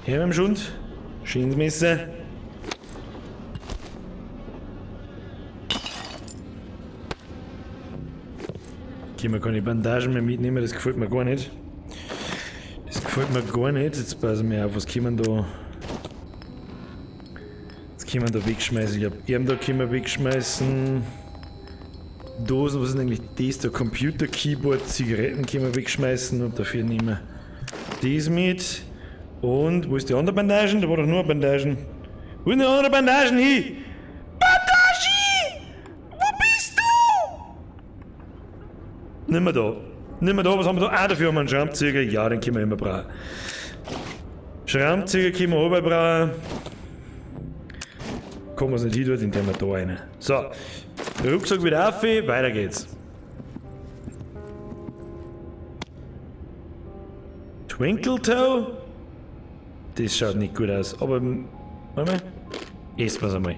Hier mit dem Schund. Schönes Messer. Okay, man kann die Bandagen mehr mitnehmen, das gefällt mir gar nicht. Jetzt passen wir auf, was können wir da... Was können wir da wegschmeißen? Ich hab da können wir wegschmeißen. Dosen, was ist denn eigentlich das? Der Computer, Keyboard, Zigaretten können wir wegschmeißen und dafür nehmen wir das mit. Und, wo ist die andere Bandagen? Da war doch nur Bandagen. Wo sind die anderen Bandagen hin? Bandagen! Wo bist du? Nimm wir da, was haben wir da? Dafür haben wir einen Schraubenzieher. Ja, den können wir immer brauchen. Schraubenzieher können wir auch brauchen. Kommen wir es nicht hin, dort, indem wir da rein. So, der Rucksack wieder auf, weiter geht's. Twinkle Toe? Das schaut nicht gut aus, aber... Warte mal. Essen wir es einmal.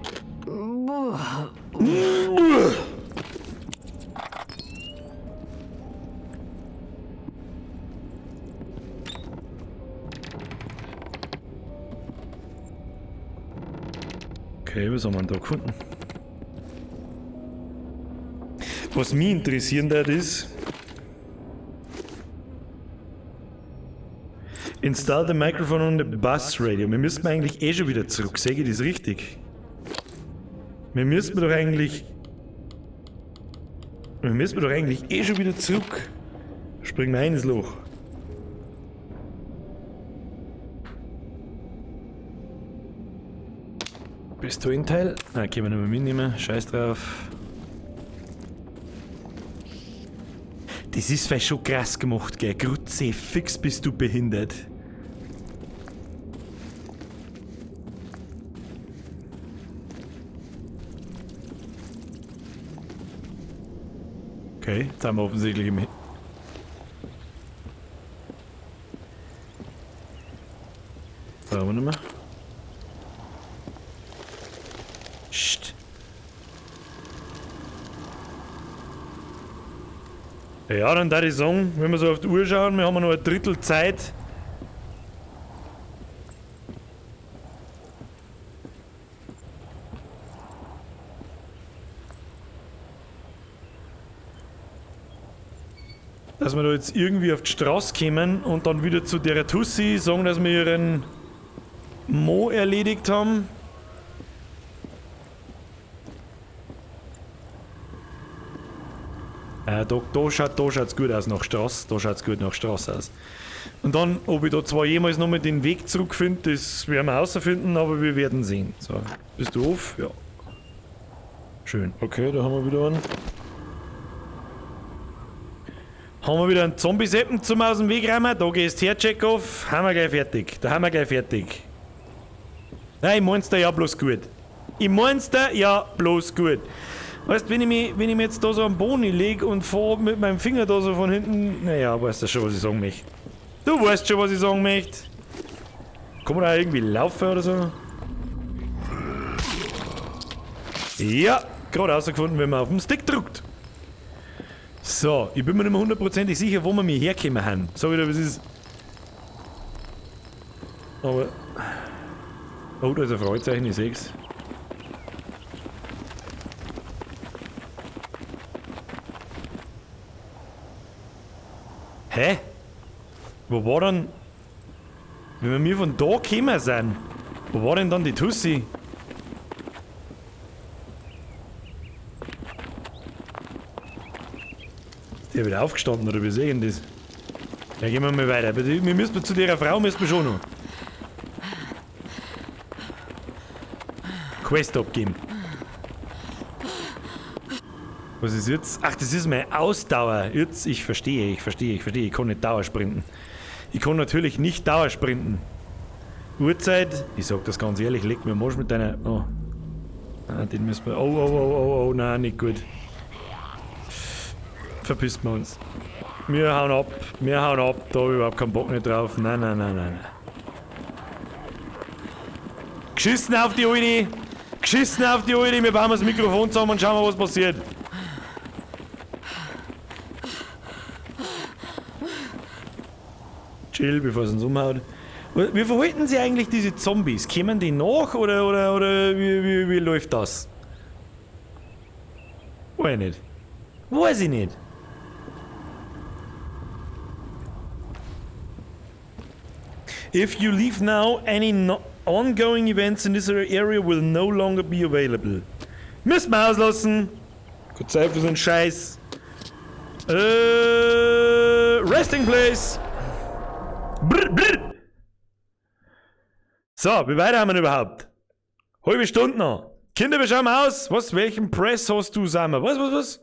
Okay, was haben wir denn da gefunden? Was mich interessieren wird ist... Install the microphone on the bus radio. Wir müssen eigentlich eh schon wieder zurück. Sehe ich das richtig? Wir müssen doch eigentlich eh schon wieder zurück. Springen wir ein ins Loch. Pistolenteil. Können wir nicht mehr mitnehmen. Scheiß drauf. Das ist vielleicht schon krass gemacht, gell? Grütze, fix bist du behindert. Okay, jetzt haben wir offensichtlich im... Brauchen wir nicht mehr. Psst. Ja, dann darf ich sagen, wenn wir so auf die Uhr schauen, wir haben noch ein Drittel Zeit. Dass wir da jetzt irgendwie auf die Straße kommen und dann wieder zu der Tussi sagen, dass wir ihren Mo erledigt haben. Da schaut's gut aus nach Straße. Da schaut's gut nach Straße aus. Und dann, ob ich da zwar jemals noch mal den Weg zurückfinde, das werden wir herausfinden, aber wir werden sehen. So, bist du auf? Ja. Schön. Okay, da haben wir wieder einen. Haben wir wieder einen Zombie-Seppen zum aus dem Weg räumen. Da gehst her, Chekhov. Haben wir gleich fertig. Da haben wir gleich fertig. Nein, ich mein's da ja bloß gut. Ich mein's da ja bloß gut. Weißt, wenn ich mich jetzt da so am Boden lege und fahr mit meinem Finger da so von hinten, naja, weißt du schon, was ich sagen möchte. Du weißt schon, was ich sagen möchte. Kann man da irgendwie laufen oder so? Ja, gerade rausgefunden, wenn man auf den Stick drückt. So, ich bin mir nicht mehr hundertprozentig sicher, wo wir mir herkommen haben. Sag ich dir, was ist. Aber. Oh, da ist ein Fragezeichen, ich seh's. Hä? Wo war denn. Wenn wir von da gekommen sind, wo war denn dann die Tussi? Ist die wieder aufgestanden oder wie sehen das? Ja, gehen wir mal weiter. Wir müssen zu der Frau schon noch Quest abgeben. Was ist jetzt? Ach, das ist meine Ausdauer. Jetzt, ich verstehe. Ich kann nicht Dauersprinten. Ich kann natürlich nicht Dauersprinten. Uhrzeit, ich sag das ganz ehrlich, leg mir am Arsch mit deiner. Oh. Ah, den müssen wir. Oh, nein, nicht gut. Verpisst wir uns. Wir hauen ab, da hab ich überhaupt keinen Bock nicht drauf. Nein. Geschissen auf die Alte! Wir bauen das Mikrofon zusammen und schauen mal, was passiert. Chill, bevor es uns umhaut. Wie verhalten sie eigentlich diese Zombies? Kommen die nach oder wie läuft das? Weiß ich nicht. If you leave now, any ongoing events in this area will no longer be available. Müssen wir auslassen. Gut, Zeit für so einen Scheiß. Resting place. Brr. So, wie weit haben wir überhaupt? Halbe Stunde noch. Kinder, wir schauen mal aus. Was, welchen Press hast du zusammen? Was?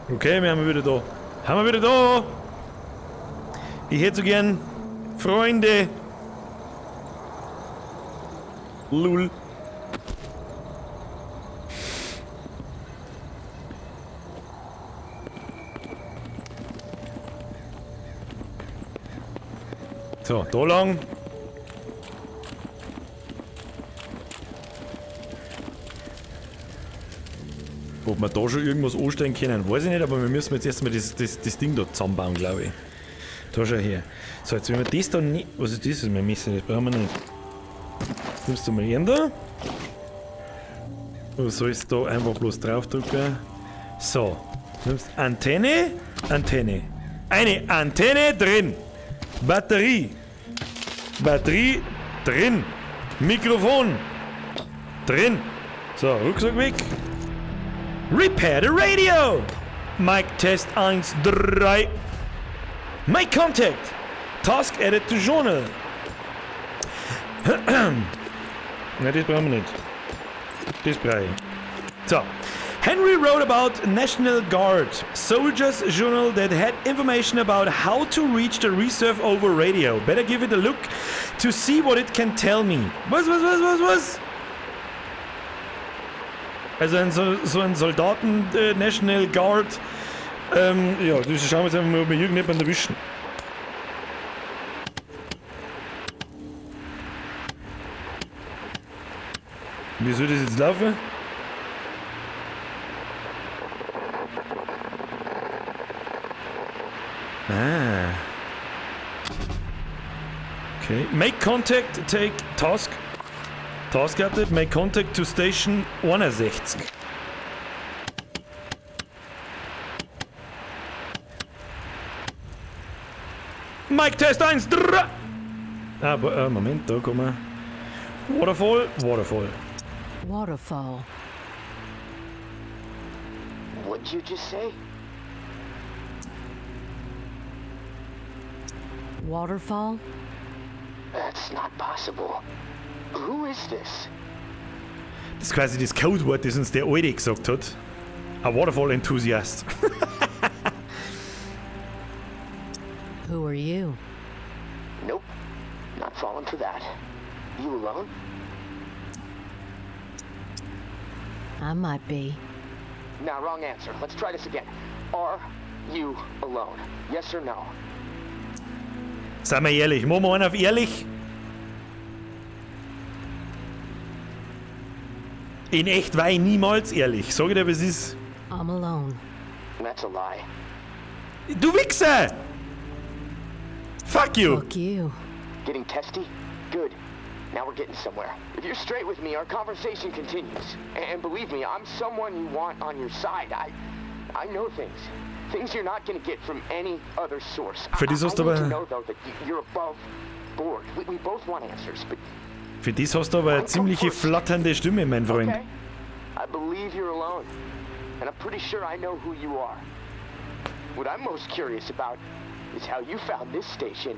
Okay, wir haben wieder da. Ich hätte so gern Freunde. Lul. So, da lang. Ob wir da schon irgendwas anstellen können, weiß ich nicht, aber wir müssen jetzt erstmal das Ding da zusammenbauen, glaube ich. Da schau her. So, jetzt wenn wir das da nicht. Was ist das? Das ist mein Messer, das brauchen wir nicht. Jetzt nimmst du mal einen da. Du sollst da einfach bloß draufdrücken. So. Nimmst Antenne. Eine Antenne drin. Batterie drin. Mikrofon drin. So, Rucksack weg. Repair the radio. Mic Test 1, 3. Make contact. Task added to journal. Na, das brauchen wir nicht. Das brauche ich. So. Henry wrote about National Guard soldiers journal that had information about how to reach the reserve over radio. Better give it a look to see what it can tell me. Was? Also so ein Soldaten National Guard. Ja, das schauen wir jetzt einfach mal, ob wir irgendjemanden erwischen. Wie soll das jetzt laufen? Okay. Make contact, take task. Task update, make contact to station 61. Mic Test 1, 3. Moment, da kommen wir. Waterfall. Waterfall. What'd you just say? Waterfall? That's not possible. Who is this? Das ist quasi das Codewort, das uns der Alte gesagt hat. A Waterfall Enthusiast. Who are you? Nope. Not falling for that. You alone? I might be. Nah, wrong answer. Let's try this again. Are you alone? Yes or no? Seien wir ehrlich, machen wir einen auf ehrlich? In echt war ich niemals ehrlich. Sag ich dir, was ist. I'm alone. That's a lie. Du Wichser! Fuck you! Fuck you. Getting testy? Good. Now we're getting somewhere. If you're straight with me, our conversation continues. And believe me, I'm someone you want on your side. I know things. Things you're not gonna get from any other source. Für das hast du I need to aber. know, though, that you're above board. We both want answers, but... Für das hast du aber eine ziemliche flatternde Stimme, mein Freund. Okay. I believe you're alone. And I'm pretty sure I know who you are. What I'm most curious about is how you found this station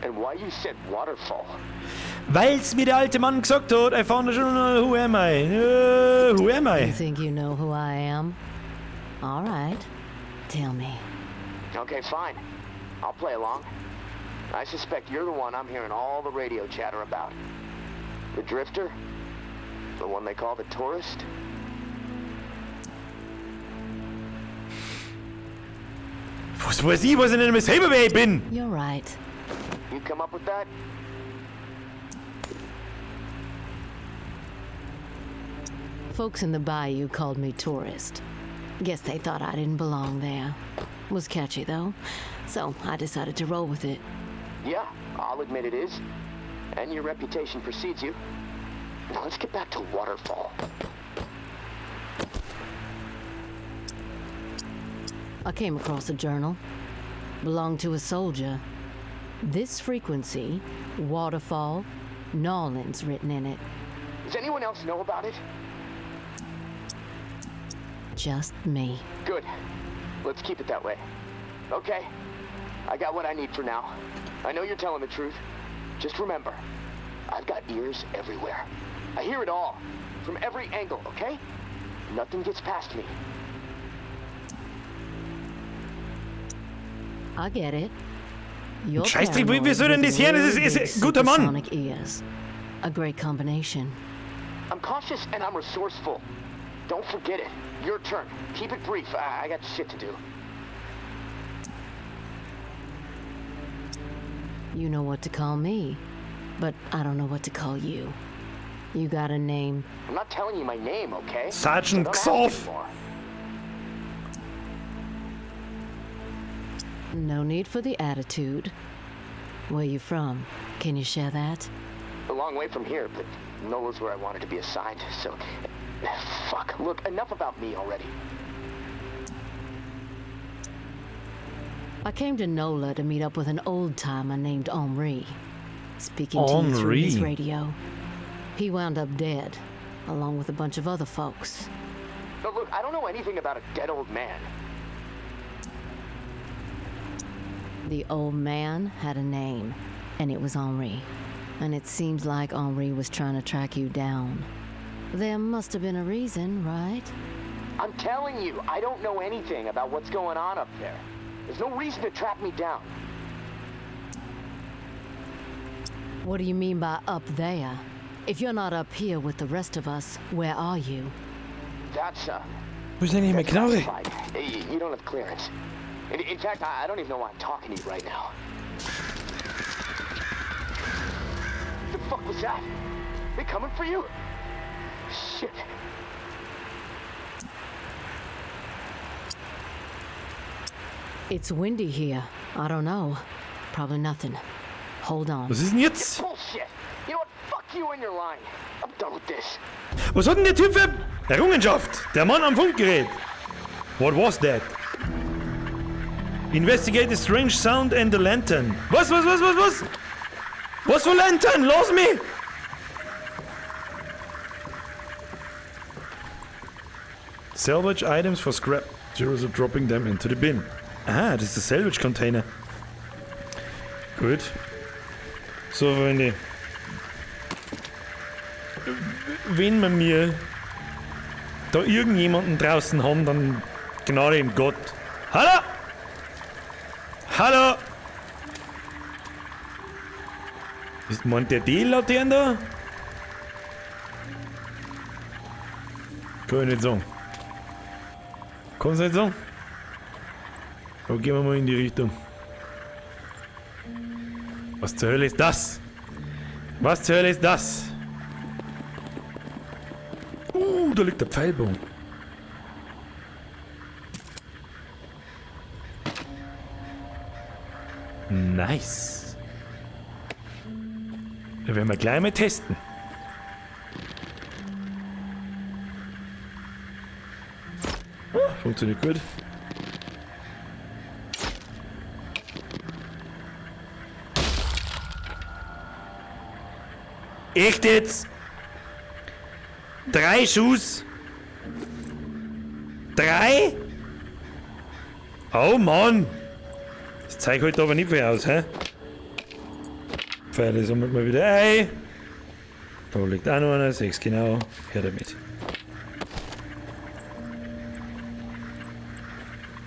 and why you said Waterfall. Weil's mir der alte Mann gesagt hat, I found schon, who am I? Who am I? You think you know who I am? All right. Tell me. Okay, fine. I'll play along. I suspect you're the one I'm hearing all the radio chatter about. The Drifter? The one they call the Tourist? Was weiß ich, was ich nicht mehr selber wer ich bin? You're right. You come up with that? Folks in the bayou called me tourist. Guess they thought I didn't belong there. Was catchy though, so I decided to roll with it. Yeah, I'll admit it is. And your reputation precedes you. Now let's get back to Waterfall. I came across a journal. Belonged to a soldier. This frequency, Waterfall, Nolans written in it. Does anyone else know about it? Just me. Good. Let's keep it that way. Okay. I got what I need for now. I know you're telling the truth. Just remember, I've got ears everywhere. I hear it all. From every angle, okay? Nothing gets past me. I get it. You're Scheißdreck, wie soll denn das her? Das ist ein guter Mann. Sonic ears. A great combination. I'm cautious and I'm resourceful. Don't forget it. Your turn. Keep it brief. I got shit to do. You know what to call me, but I don't know what to call you. You got a name? I'm not telling you my name, okay? Sergeant So don't ask Xoff. anymore. No need for the attitude. Where you from? Can you share that? A long way from here, but Nola's where I wanted to be assigned, so... Fuck, look, enough about me already. I came to NOLA to meet up with an old-timer named Henri. Speaking to you through his Henri. radio. He wound up dead, along with a bunch of other folks. No, look, I don't know anything about a dead old man. The old man had a name, and it was Henri. And it seems like Henri was trying to track you down. There must have been a reason, right? I'm telling you, I don't know anything about what's going on up there. There's no reason to track me down. What do you mean by up there? If you're not up here with the rest of us, where are you? That's, Wo ist denn hier meine Knarre? classified. You don't have clearance. In fact, I don't even know why I'm talking to you right now. What the fuck was that? They coming for you? Shit. It's windy here. I don't know. Probably nothing. Hold on. Was ist denn jetzt? Bullshit. You know what? Fuck you and your line. I'm done with this. Was hat denn der Typ für Errungenschaft? Der Mann am Funkgerät. What was that? Investigate the strange sound and the lantern. Was? Was für Lantern? Los mich! Salvage items for scrap. Zeros are dropping them into the bin. Aha, das ist der Salvage Container. Gut. So, Freunde. Wenn wir mir da irgendjemanden draußen haben, dann Gnade im Gott. Hallo! Hallo! Ist meint der die Laterne da? Kann ich nicht sagen. Kannst du nicht sagen? Aber gehen wir mal in die Richtung. Was zur Hölle ist das? Was zur Hölle ist das? Da liegt der Pfeilbogen. Nice. Da werden wir gleich mal testen. Funktioniert gut. Echt jetzt? 3 Schuss? 3? Oh Mann! Das zeigt heute aber nicht viel aus, hä? Pfeile sammelt mal wieder ein. Da liegt auch noch einer, 6 genau. Her damit.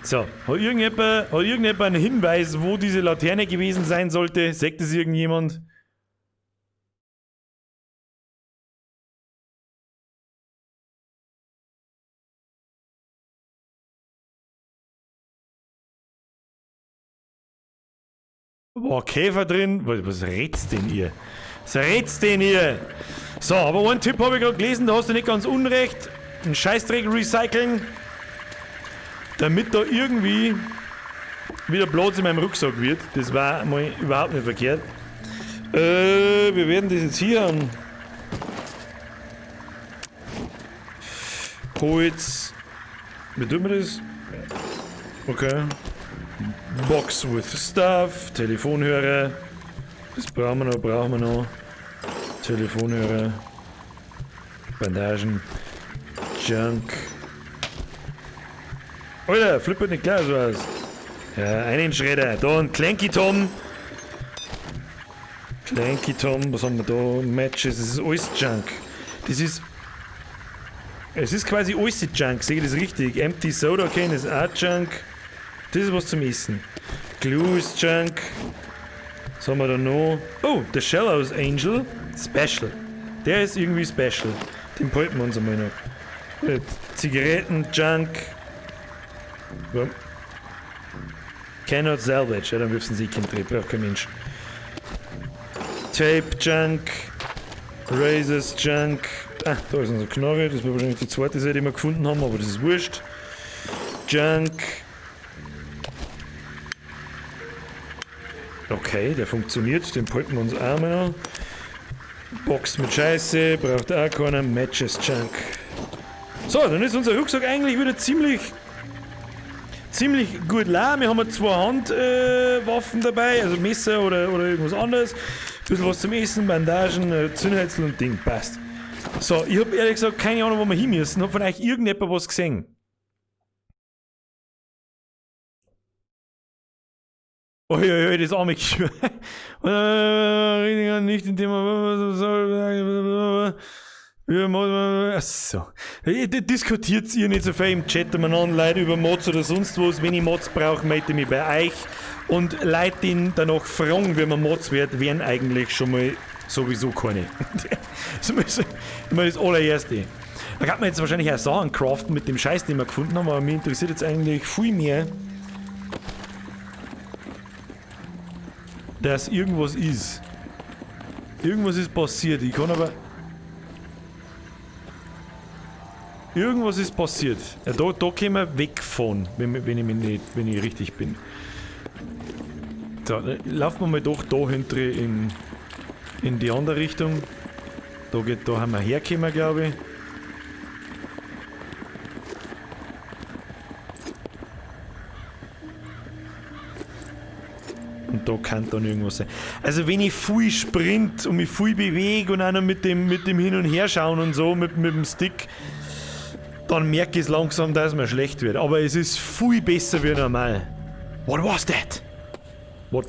So, hat irgendjemand einen Hinweis, wo diese Laterne gewesen sein sollte? Sagt es irgendjemand? Boah, Käfer drin. Was redt's denn ihr? Was redt's denn ihr? So, aber einen Tipp habe ich gerade gelesen, da hast du nicht ganz unrecht. Ein Scheißdreck recyceln. Damit da irgendwie wieder Platz in meinem Rucksack wird. Das war mal überhaupt nicht verkehrt. Wir werden das jetzt hier an Holz. Wie tun wir das? Okay. Box with Stuff, Telefonhörer. Das brauchen wir noch. Telefonhörer. Bandagen. Junk. Alter, flippert nicht klar sowas. Ja, einen Schredder. Da ein Clanky Tom. Was haben wir da? Matches, das ist alles Junk. Es ist quasi alles Junk, sehe ich das richtig? Empty Soda Can ist auch Junk. Das ist was zum Essen. Glue ist Junk. Was haben wir da noch? Oh, der Shallows Angel. Special. Der ist irgendwie special. Den behalten wir uns einmal noch. Zigaretten, Junk. Ja. Cannot salvage. Ja, dann wirfst du sie kein Dreh. Braucht kein Mensch. Tape, Junk. Razors, Junk. Ah, da ist unsere Knarre. Das war wahrscheinlich die zweite Seite, die wir gefunden haben, aber das ist wurscht. Junk. Okay, der funktioniert, den behalten wir uns auch mal noch. Box mit Scheiße, braucht auch keiner. Matches, Junk. So, dann ist unser Rucksack eigentlich wieder ziemlich gut leer. Wir haben 2 Handwaffen dabei, also Messer oder irgendwas anderes. Ein bisschen was zum Essen, Bandagen, Zündhölzl und Ding, passt. So, ich habe ehrlich gesagt keine Ahnung, wo wir hin müssen. Hab von euch irgendjemand was gesehen? Oi, das arme Kühe. Nicht in dem. Achso. Diskutiert ihr nicht so viel im Chat miteinander, Leute, über Mods oder sonst was. Wenn ich Mods brauche, melde ich mich bei euch. Und Leute, die danach fragen, wie man Mods wird, wären eigentlich schon mal sowieso keine. Das ist das allererste. Da kann man jetzt wahrscheinlich auch Sachen craften mit dem Scheiß, den wir gefunden haben, aber mich interessiert jetzt eigentlich viel mehr, dass irgendwas ist. Irgendwas ist passiert. Ich kann aber. Irgendwas ist passiert. Ja, da können wir wegfahren, wenn ich richtig bin. So, laufen wir mal doch da hinter in die andere Richtung. Da haben wir hergekommen, glaube ich. Und da kann dann irgendwas sein. Also wenn ich viel sprint und mich viel bewege und auch noch mit dem Hin- und Herschauen und so, mit dem Stick, dann merke ich es langsam, dass mir schlecht wird. Aber es ist viel besser wie normal. What was that? What?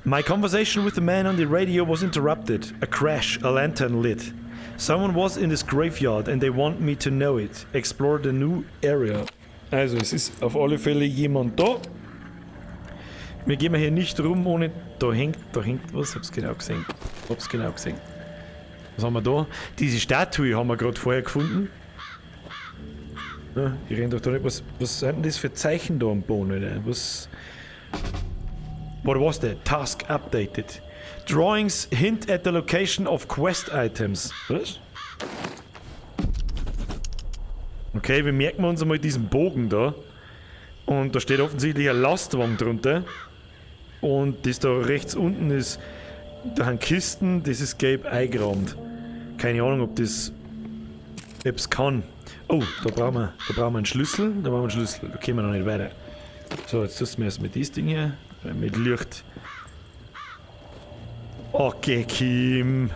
My conversation with the man on the radio was interrupted. A crash, a lantern lit. Someone was in this graveyard and they want me to know it. Explore the new area. Also, es ist auf alle Fälle jemand da. Wir gehen hier nicht rum, ohne... Da hängt was. Hab's genau gesehen. Was haben wir da? Diese Statue haben wir gerade vorher gefunden. Ja, ich renn doch da nicht. Was sind denn das für Zeichen da am Boden, Alter? What was that? Task updated. Drawings hint at the location of quest items. Was? Okay, wir merken uns einmal diesen Bogen da. Und da steht offensichtlich ein Lastwagen drunter. Und das da rechts unten ist, da haben Kisten, das ist gelb eingerahmt. Keine Ahnung, ob das kann. Oh, da brauchen wir einen Schlüssel. Da kommen wir noch nicht weiter. So, jetzt testen wir erstmal das Ding hier. Mit Licht. Okay, Kim.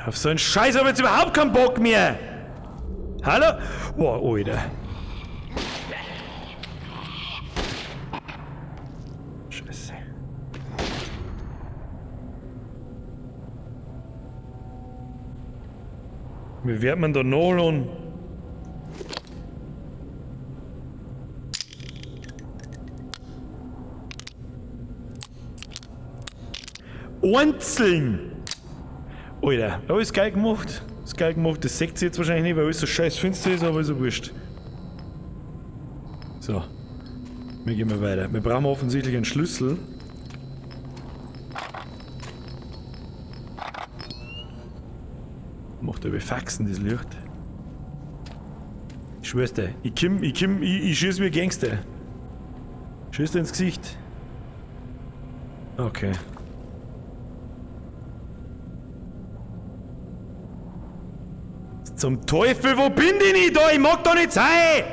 Auf so einen Scheiß habe ich jetzt überhaupt keinen Bock mehr! Hallo? Oh, Alter. Scheiße. Wie wird man da nachladen? Einzeln! Alter, da ist geil gemacht. Das seht ihr jetzt wahrscheinlich nicht, weil alles so scheiß finster ist, aber ist ja wurscht. So. Wir gehen mal weiter. Wir brauchen offensichtlich einen Schlüssel. Macht er befaxen, das Licht. Ich schwör's dir. Ich schieß wie Gangster. Schieß dir ins Gesicht. Okay. Zum Teufel, wo bin ich da? Ich mag da nicht sein!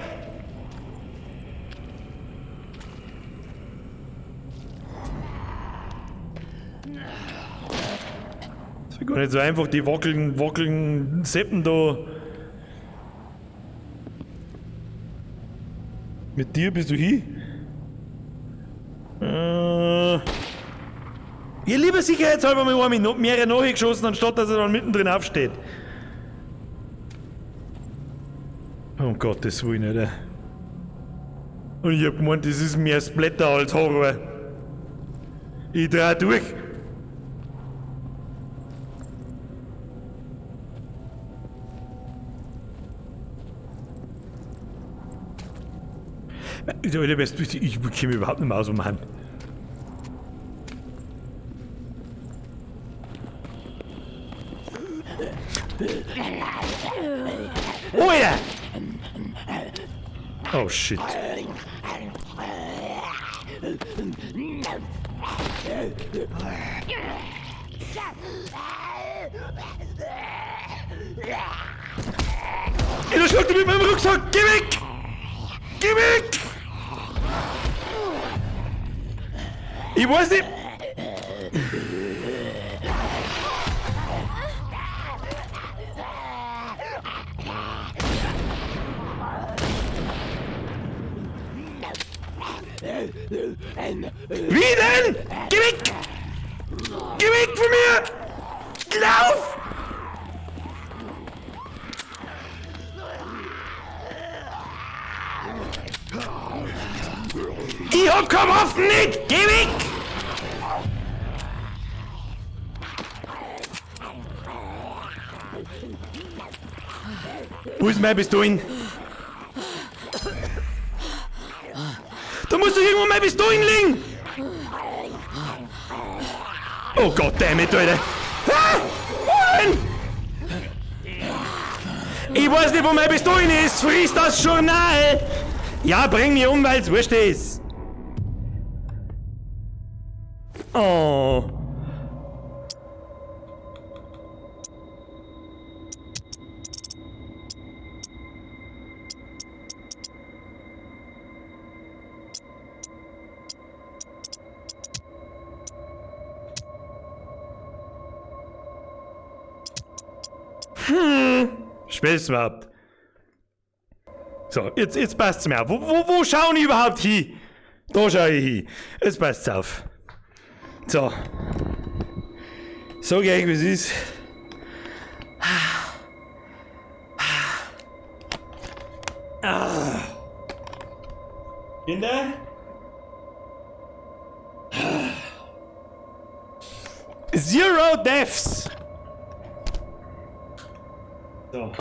Das ist gar nicht so einfach, die wackeln Seppen da. Mit dir bist du hier? Ihr lieber sicherheitshalber mit mehrere nachgeschossen, anstatt dass er dann mittendrin aufsteht. Um Gottes Willen, Alter. Und ich hab gemeint, das ist mehr Splatter als Horror. Ich dreh durch. Alter, ich komme überhaupt nicht mehr aus dem Hand. Alter! Oh shit. Ey, du schluckst mit meinem Rucksack! Geh weg! Geh weg! Ich weiß nicht. Wie denn? Geh weg! Geh weg von mir! Lauf! Ich hab keinen Waffen nicht! Geh weg! Wo ist mein Pistolen? Da muss doch irgendwo mein Pistolen liegen! Oh Gott, dammit, Alter! Ah! Wohin? Ich weiß nicht, wo mein Pistolen ist! Friss das Journal! Ja, bring mich um, weil's wurscht ist. Oh. Spielst du überhaupt? So, jetzt passt's mir auf. Wo schauen ich überhaupt hin? Da schau ich hin. Jetzt passt's auf. So. Sag ich euch, wie es ist. Kinder? Zero Deaths! So.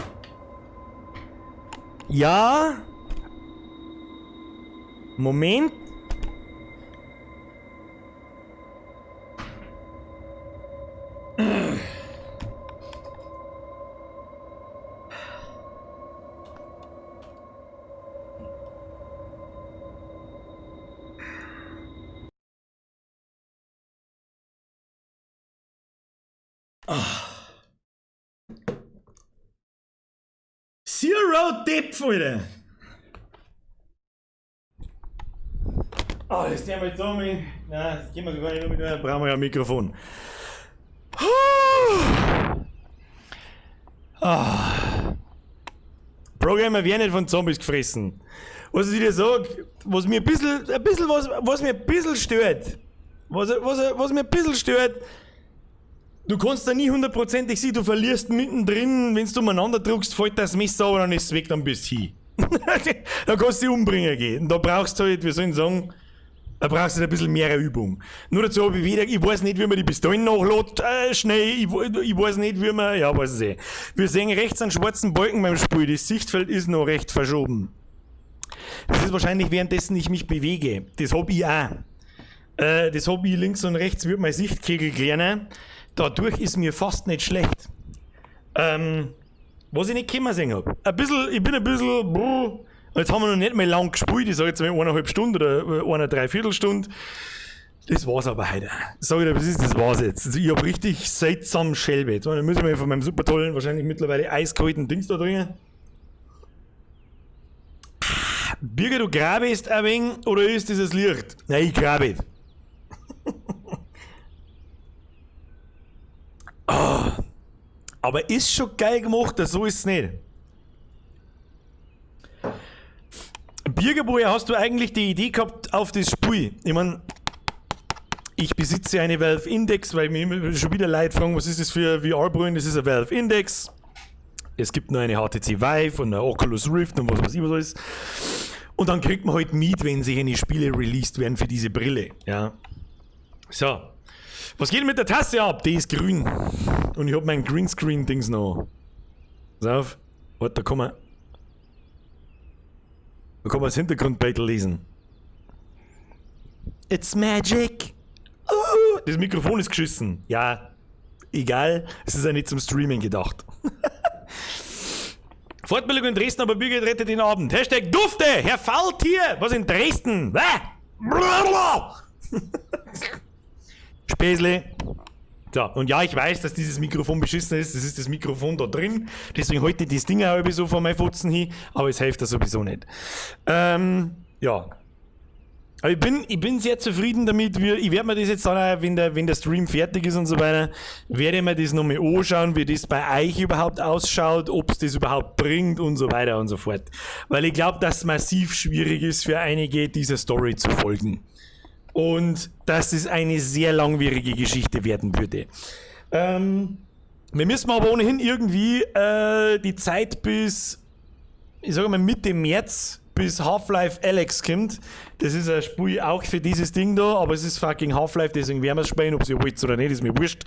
Ja. Moment. Zero Dip, Alter! Oh, das nehmen wir jetzt um. Nein, das gehen wir gar nicht um. Da brauchen wir ja ein Mikrofon. Programmer werden nicht von Zombies gefressen. Was ich dir sag, was mir ein bisschen stört. Was mir ein bisschen stört. Du kannst da nie hundertprozentig sehen, du verlierst mittendrin, wenn du umeinander druckst, fällt das Messer, aber dann ist es weg, dann bist du hin. Da kannst du dich umbringen gehen. Und da brauchst du halt, wie soll ich sagen, da brauchst du ein bisschen mehr Übung. Nur dazu habe ich weiß nicht, wie man die Pistolen nachlädt, schnell, ich weiß nicht, wie man, ja, weiß ich. Wir sehen rechts einen schwarzen Balken beim Spiel, das Sichtfeld ist noch recht verschoben. Das ist wahrscheinlich währenddessen ich mich bewege. Das hab ich auch. Das hab ich links und rechts, wird mein Sichtkegel kleiner. Dadurch ist mir fast nicht schlecht. Was ich nicht kommen sehen hab. Ich bin ein bisschen, jetzt haben wir noch nicht mal lang gespielt, ich sag jetzt mal 1,5 Stunden oder eine Dreiviertelstunde. Das war's aber heute. Sag ich dir, was ist, das war's jetzt. Also ich hab richtig seltsam Schellbett. Dann muss ich mal von meinem super tollen, wahrscheinlich mittlerweile eiskalten Dings da drin. Birger, du grabest ein wenig, oder ist dieses Licht? Nein, ich grabe. Aber ist schon geil gemacht, so ist es nicht. Birger, woher hast du eigentlich die Idee gehabt auf das Spiel? Ich meine, ich besitze eine Valve Index, weil mir immer schon wieder Leute fragen, was ist das für VR-Brillen? Das ist eine Valve Index. Es gibt noch eine HTC Vive und eine Oculus Rift und was weiß ich was alles. Und dann kriegt man halt mit, wenn sich eine Spiele released werden für diese Brille. Ja. So. Was geht mit der Tasse ab? Die ist grün. Und ich hab mein Greenscreen-Dings noch. Pass auf. Warte, da kann man das Hintergrundbild lesen. It's magic. Das Mikrofon ist geschissen. Ja, egal. Es ist ja nicht zum Streaming gedacht. Fortbildung in Dresden, aber Birgit rettet den Abend. Hashtag Dufte, Herr Faultier. Was in Dresden? Späßle. So, und ja, ich weiß, dass dieses Mikrofon beschissen ist. Das ist das Mikrofon da drin. Deswegen halte ich das Ding auch so vor meinen Fotzen hin. Aber es hilft da sowieso nicht. Ja. Aber ich bin sehr zufrieden damit. Ich werde mir das jetzt dann auch, wenn der Stream fertig ist und so weiter, werde ich mir das nochmal anschauen, wie das bei euch überhaupt ausschaut, ob es das überhaupt bringt und so weiter und so fort. Weil ich glaube, dass es massiv schwierig ist für einige, dieser Story zu folgen. Und dass es eine sehr langwierige Geschichte werden würde. Wir müssen aber ohnehin irgendwie die Zeit bis, ich sage mal Mitte März, bis Half-Life Alyx kommt. Das ist ein Spiel auch für dieses Ding da, aber es ist fucking Half-Life, deswegen werden wir es spielen, ob es ihr wollt oder nicht, ist mir wurscht.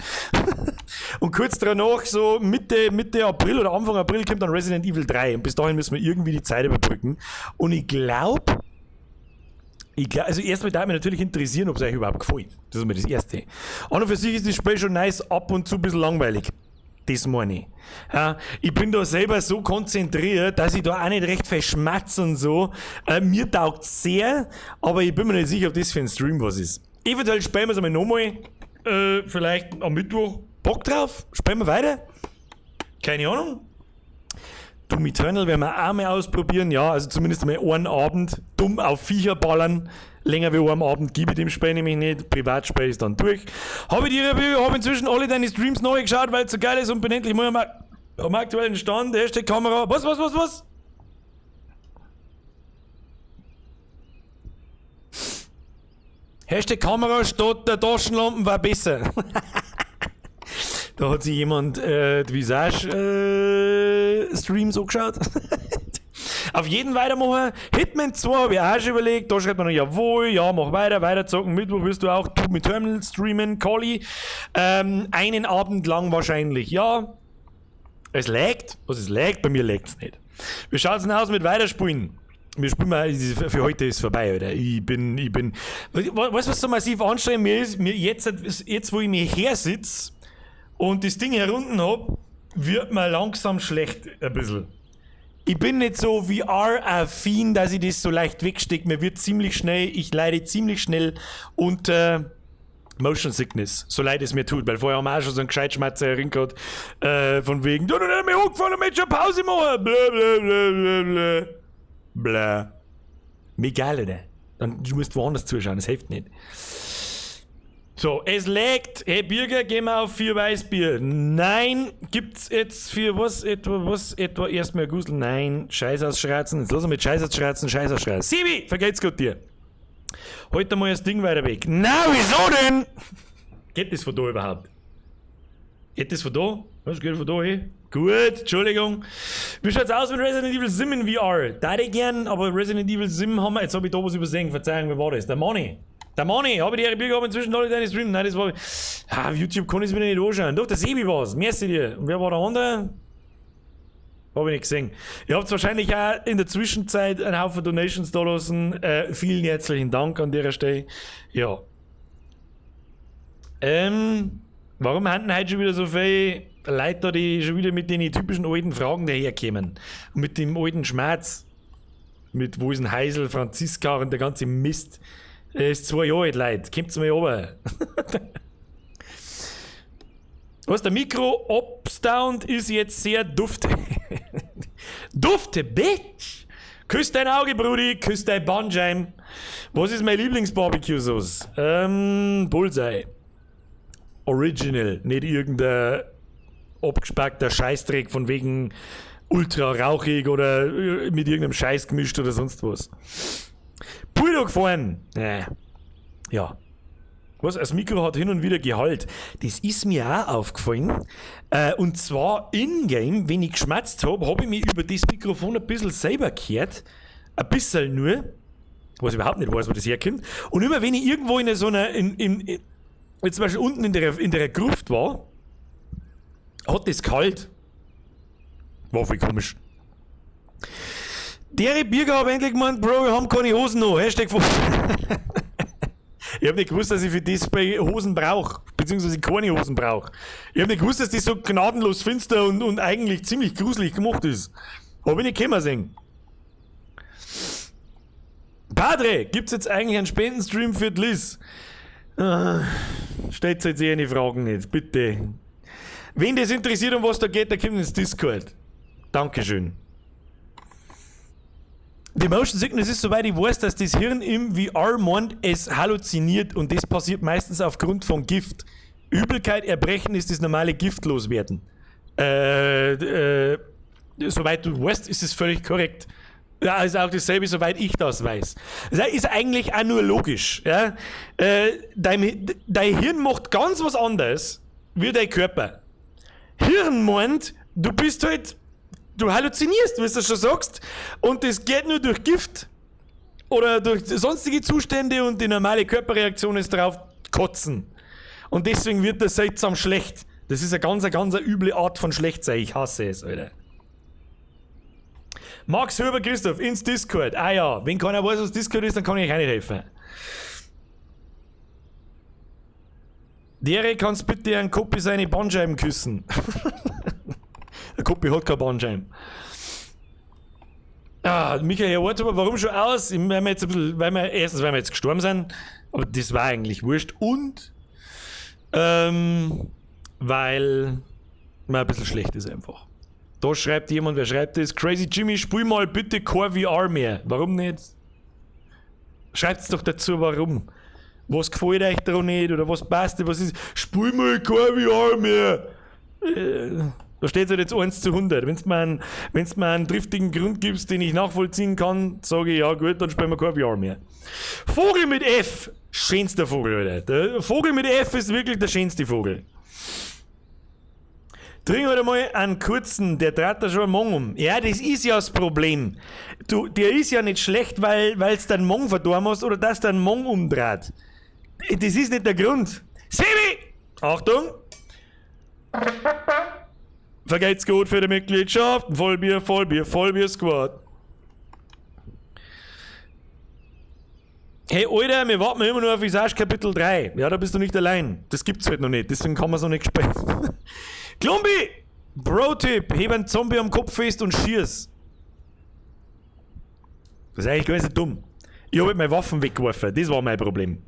Und kurz danach, so Mitte April oder Anfang April, kommt dann Resident Evil 3 und bis dahin müssen wir irgendwie die Zeit überbrücken. Und ich glaube, also erstmal darf mich natürlich interessieren, ob es euch überhaupt gefällt. Das ist mir das Erste. An und für sich ist das Spiel schon nice, ab und zu ein bisschen langweilig. Das meine ich. Ja, ich bin da selber so konzentriert, dass ich da auch nicht recht verschmatze und so. Mir taugt sehr, aber ich bin mir nicht sicher, ob das für ein Stream was ist. Eventuell spielen wir es einmal nochmal. Vielleicht am Mittwoch. Bock drauf? Spielen wir weiter? Keine Ahnung. Doom Eternal werden wir auch mal ausprobieren. Ja, also zumindest mal einen Abend. Dumm auf Viecher ballern. Länger wie einen Abend gebe ich dem Spiel nämlich nicht. Privatspiel ist dann durch. Habe inzwischen alle deine Streams neu geschaut, weil es so geil ist und bin endlich mal am aktuellen Stand. Hashtag Kamera. Was? Hashtag Kamera statt der Taschenlampen war besser. Da hat sich jemand die Visage-Streams angeschaut. Auf jeden weitermachen. Hitman 2 habe ich auch schon überlegt. Da schreibt man noch, jawohl, ja, mach weiter zocken. Mittwoch wirst du auch Doom Eternal streamen, Collie. Einen Abend lang wahrscheinlich, ja. Es laggt. Was ist laggt? Bei mir laggt es nicht. Wie schaut es denn aus mit Weiterspielen? Wir spielen mal, für heute ist vorbei, Alter. Ich bin, weißt du, was so massiv anstrengend mir ist? Jetzt wo ich mir her sitze und das Ding herunten hab, wird mir langsam schlecht ein bisschen. Ich bin nicht so VR-affin, dass ich das so leicht wegstecke. Mir wird ziemlich schnell, ich leide ziemlich schnell unter Motion Sickness, so leid es mir tut, weil vorher haben wir auch schon so einen Gescheitschmatzer erinnert, von wegen, du hast mir hochgefahren und möchtest eine Pause machen. Bla. Mir egal, oder? Dann du musst woanders zuschauen, das hilft nicht. So, es laggt. Hey Birger, gehen wir auf 4 Weißbier. Nein, gibt's jetzt für was etwa erstmal Gusel? Nein, Scheiß ausschratzen. Jetzt lass uns mit Scheiß ausschratzen. Sibi, vergeht's gut dir. Heute mal das Ding weiter weg. Na, wieso denn? Geht das von da überhaupt? Geht das von da? Was geht von da, hey? Gut, Entschuldigung. Wie schaut's aus mit Resident Evil Sim in VR? Da hätte ich gern, aber Resident Evil Sim haben wir. Jetzt habe ich da was übersehen. Verzeihung, wer war das? Der Money, habe ich die Birger gehabt inzwischen alle deine Streams? Nein, das war. Auf YouTube kann ich es mir nicht anschauen. Doch, der Sebi war's. Merci dir. Und wer war der andere? Habe ich nicht gesehen. Ihr habt wahrscheinlich auch in der Zwischenzeit einen Haufen Donations da lassen. Vielen herzlichen Dank an der Stelle. Ja. Warum haben heute schon wieder so viele Leute da, die schon wieder mit den typischen alten Fragen daherkommen? Und mit dem alten Schmerz. Mit wo ist ein Heisel, Franziska und der ganze Mist. Er ist 2 Jahre alt, Leute. Kommt's mal runter. Was, der Mikro-Obstound ist jetzt sehr dufte. Dufte, Bitch! Küss dein Auge, Brudi, küss dein Bandscheiben. Was ist meine Lieblings-Barbecue-Sauce? Bullseye. Original, nicht irgendein abgespackter Scheißdreck von wegen ultra rauchig oder mit irgendeinem Scheiß gemischt oder sonst was. Bulldog fahren. Ja. Was, das Mikro hat hin und wieder Gehalt. Das ist mir auch aufgefallen. Und zwar in-game, wenn ich geschmatzt habe ich mich über das Mikrofon ein bisschen selber gehört. Ein bisschen nur. Was ich überhaupt nicht weiß, wo das herkommt. Und immer wenn ich irgendwo in so einer, jetzt zum Beispiel unten in der Gruft war, hat das kalt. War voll komisch. Der Birger hat endlich gemeint, Bro, wir haben keine Hosen noch. Hashtag Ich hab nicht gewusst, dass ich für das Spiel Hosen brauche, beziehungsweise keine Hosen brauche. Ich hab nicht gewusst, dass das so gnadenlos finster und eigentlich ziemlich gruselig gemacht ist. Hab ich nicht kommen sehen. Padre, gibt's jetzt eigentlich einen Spendenstream für die Liz? Stellt jetzt eher die Fragen nicht, bitte. Wen das interessiert, um was da geht, der kommt ins Discord. Dankeschön. Die Motion Sickness ist, soweit ich weiß, dass das Hirn im VR meint, es halluziniert und das passiert meistens aufgrund von Gift. Übelkeit, Erbrechen ist das normale Giftloswerden. Soweit du weißt, ist es völlig korrekt. Ja, ist auch dasselbe, soweit ich das weiß. Das ist eigentlich auch nur logisch. Ja? Dein Hirn macht ganz was anderes wie dein Körper. Hirn meint, du bist halt, du halluzinierst, wie du schon sagst, und das geht nur durch Gift oder durch sonstige Zustände und die normale Körperreaktion ist darauf kotzen. Und deswegen wird das seltsam schlecht. Das ist eine ganz üble Art von Schlechtsein. Ich hasse es, Alter. Max Höber Christoph ins Discord. Ah ja, wenn keiner weiß, was Discord ist, dann kann ich euch auch nicht helfen. Derek, kannst bitte einen Koppi seine Bandscheiben küssen? Der Koppi hat keine Bandscheiben. Ah, Michael, warte mal, warum schon aus? Weil wir jetzt ein bisschen, erstens, weil wir jetzt gestorben sind, aber das war eigentlich wurscht. Und weil man ein bisschen schlecht ist einfach. Da schreibt jemand, wer schreibt das? Crazy Jimmy, spiel mal bitte kein VR mehr. Warum nicht? Schreibt's doch dazu, warum. Was gefällt euch da nicht oder was passt, was ist. Spiel mal kein VR mehr. Da steht halt jetzt 1:100. Wenn du mir einen triftigen Grund gibst, den ich nachvollziehen kann, sage ich, ja gut, dann spielen wir kein VR mehr. Vogel mit F. Schönster Vogel, Alter. Der Vogel mit F ist wirklich der schönste Vogel. Trink halt einmal einen kurzen, der dreht da schon einen Mong um. Ja, das ist ja das Problem. Der ist ja nicht schlecht, weil du deinen Mong verdorben hast oder dass dein Mong umdreht. Das ist nicht der Grund. Sebi! Achtung! Vergeht's gut für die Mitgliedschaft. Vollbier, Vollbier, Vollbier Squad. Hey, Alter, wir warten immer nur auf Visage Kapitel 3. Ja, da bist du nicht allein. Das gibt's halt noch nicht, deswegen kann man so nicht spielen. Klumbi! Bro-Tipp, heb einen Zombie am Kopf fest und schieß. Das ist eigentlich gar nicht dumm. Ich hab halt meine Waffen weggeworfen, das war mein Problem.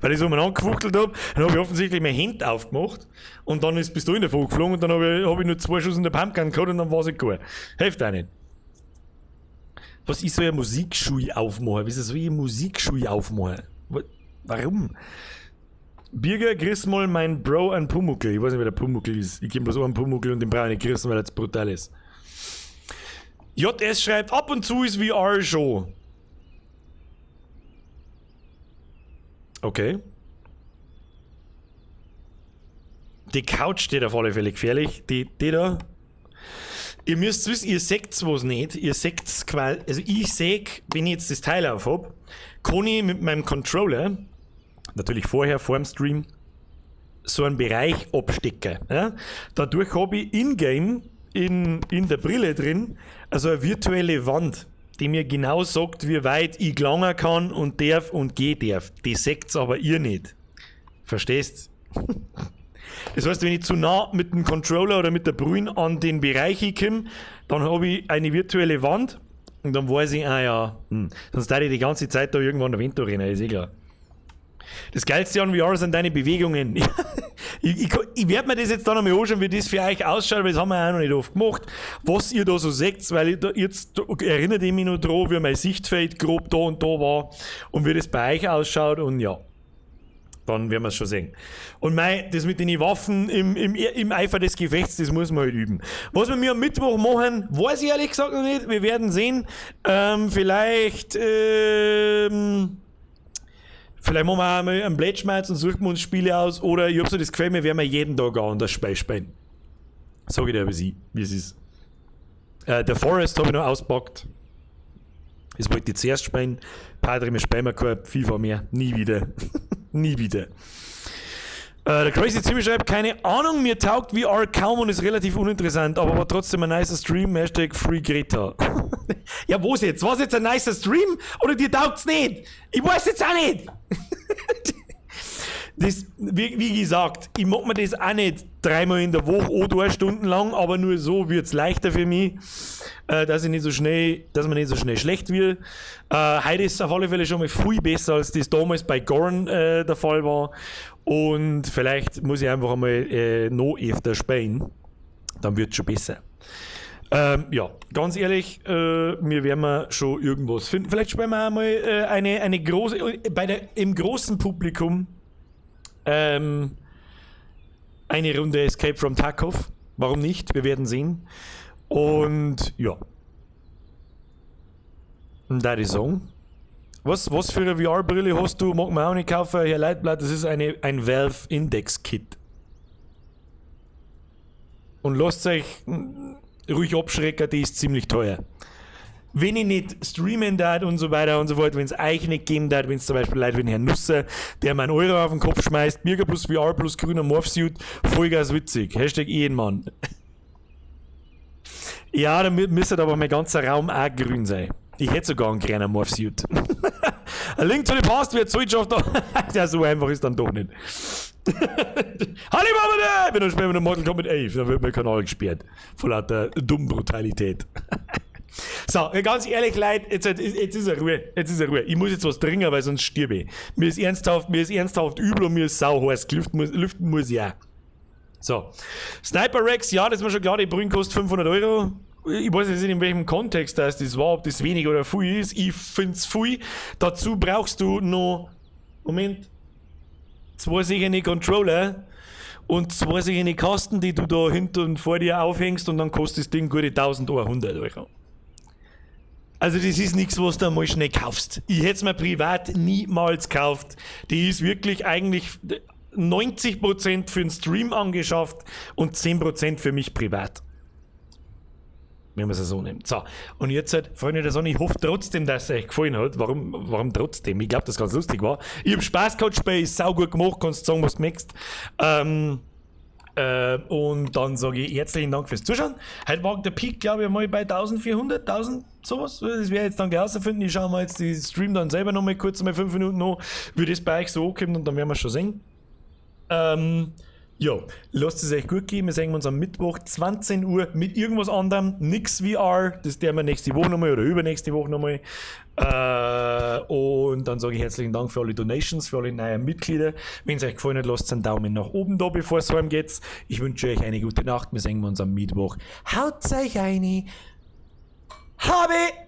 Weil ich so mal angefuchtelt hab, dann hab ich offensichtlich mein Hemd aufgemacht und dann ist die Pistole davon geflogen und dann hab ich nur 2 Schuss in der Pumpgun gehabt und dann war's halt gut. Hilft auch nicht. Was ist so eine Musikschule aufmachen? Wieso soll ich eine Musikschule aufmachen? Warum? Birger, grüß mal mein Bro an Pumuckl. Ich weiß nicht, wer der Pumuckl ist. Ich kenne bloß einen Pumuckl und den brauche ich nicht grüßen, weil er jetzt brutal ist. JS schreibt, ab und zu ist VR schon. Okay. Die Couch steht auf alle Fälle gefährlich. Die da. Ihr müsst wissen, ihr seht's was nicht. Ihr seht's quasi. Also ich sehe, wenn ich jetzt das Teil auf hab, kann ich mit meinem Controller, natürlich vorher, vor dem Stream, so einen Bereich abstecken. Ja? Dadurch habe ich in-game, in der Brille drin, also eine virtuelle Wand, die mir genau sagt, wie weit ich gelangen kann und darf und gehen darf. Die seht's aber ihr nicht. Verstehst? Das heißt, wenn ich zu nah mit dem Controller oder mit der Brühe an den Bereich komme, dann habe ich eine virtuelle Wand und dann weiß ich, sonst darf ich die ganze Zeit da irgendwann der Wind rennen, ist eh klar. Das Geilste an VR sind deine Bewegungen. Ich werde mir das jetzt dann einmal anschauen, wie das für euch ausschaut, weil das haben wir auch noch nicht oft gemacht, was ihr da so seht, weil jetzt erinnert ich mich noch dran, wie mein Sichtfeld grob da und da war und wie das bei euch ausschaut und ja, dann werden wir es schon sehen. Und das mit den Waffen im Eifer des Gefechts, das muss man halt üben. Was wir am Mittwoch machen, weiß ich ehrlich gesagt noch nicht, wir werden sehen. Vielleicht machen wir auch mal einen Blättschmerz und suchen wir uns Spiele aus. Oder ich habe so das Gefühl, wir werden jeden Tag auch das Spiel spielen. Sag ich dir, wie es ist. Der Forest habe ich noch auspackt. Das wollte ich zuerst spielen. Padre, wir spielen kein FIFA mehr. Nie wieder. Nie wieder. Der Crazy Timmy schreibt, keine Ahnung, mir taugt VR kaum und ist relativ uninteressant, aber war trotzdem ein nicer Stream, Hashtag FreeGreta. Ja, was jetzt? Was jetzt ein nicer Stream? Oder dir taugt's nicht? Ich weiß jetzt auch nicht. Das, wie gesagt, ich mag mir das auch nicht 3-mal in der Woche oder 2 Stunden lang, aber nur so wird's leichter für mich, dass man nicht so schnell schlecht wird. Heute ist es auf alle Fälle schon mal viel besser, als das damals bei Gorn der Fall war. Und vielleicht muss ich einfach einmal noch öfter spielen. Dann wird es schon besser. Ja, ganz ehrlich, wir werden schon irgendwas finden. Vielleicht spielen wir einmal eine große, im großen Publikum eine Runde Escape from Tarkov. Warum nicht? Wir werden sehen. Und ja. Und da die Song. Was für eine VR-Brille hast du? Mag man auch nicht kaufen, Herr Leitblatt. Das ist ein Valve Index Kit. Und lasst euch ruhig abschrecken, die ist ziemlich teuer. Wenn ich nicht streamen darf und so weiter und so fort, wenn es euch nicht geben darf, wenn es zum Beispiel Leute wie Herrn Nusser, der mir einen Euro auf den Kopf schmeißt, Birger plus VR plus grüner Morphsuit, Vollgas witzig. Hashtag Ehrenmann. Ja, dann müsste aber mein ganzer Raum auch grün sein. Ich hätte sogar einen kleinen Morphsuit. Ein Link zu dem Past wird Zollschaft da. Ja, so einfach ist dann doch nicht. Halli Mama, wenn du später mit dem Mortal Kombat 11, dann wird mein Kanal gesperrt. Vor lauter dummen Brutalität. So, ganz ehrlich, Leute, jetzt ist er Ruhe. Jetzt ist er Ruhe. Ich muss jetzt was trinken, weil sonst stirbe ich. Mir ist ernsthaft übel und mir ist sauheiß. Lüften muss ich auch. So. Sniper Rex, ja, das ist mir schon klar, die Brühen kostet 500 €. Ich weiß jetzt nicht, in welchem Kontext das war, ob das wenig oder viel ist. Ich find's viel. Dazu brauchst du noch, Moment, 2 sichere Controller und 2 sichere Kasten, die du da hinter und vor dir aufhängst und dann kostet das Ding gute 1100 €. Also das ist nichts, was du mal schnell kaufst. Ich hätte es mir privat niemals gekauft. Die ist wirklich eigentlich 90% für den Stream angeschafft und 10% für mich privat. Wenn man es so nimmt. So, und jetzt halt, Freunde der Sonne, ich hoffe trotzdem, dass es euch gefallen hat. Warum trotzdem? Ich glaube, dass es ganz lustig war. Ich habe Spaß gehabt, Spiel ist saugut gemacht, kannst du sagen, was du möchtest. Und dann sage ich herzlichen Dank fürs Zuschauen. Heute war der Peak, glaube ich, mal bei 1400, 1000, sowas. Das werde ich jetzt dann gleich herausfinden. Ich schaue mal jetzt die Stream dann selber noch mal kurz, mal 5 Minuten noch, wie das bei euch so ankommt und dann werden wir schon sehen. Ja, lasst es euch gut gehen. Wir sehen uns am Mittwoch 20 Uhr mit irgendwas anderem. Nix VR. Das werden wir nächste Woche nochmal oder übernächste Woche nochmal. Und dann sage ich herzlichen Dank für alle Donations, für alle neuen Mitglieder. Wenn es euch gefallen hat, lasst einen Daumen nach oben da, bevor es heim geht. Ich wünsche euch eine gute Nacht. Wir sehen uns am Mittwoch. Haut euch rein. Habe!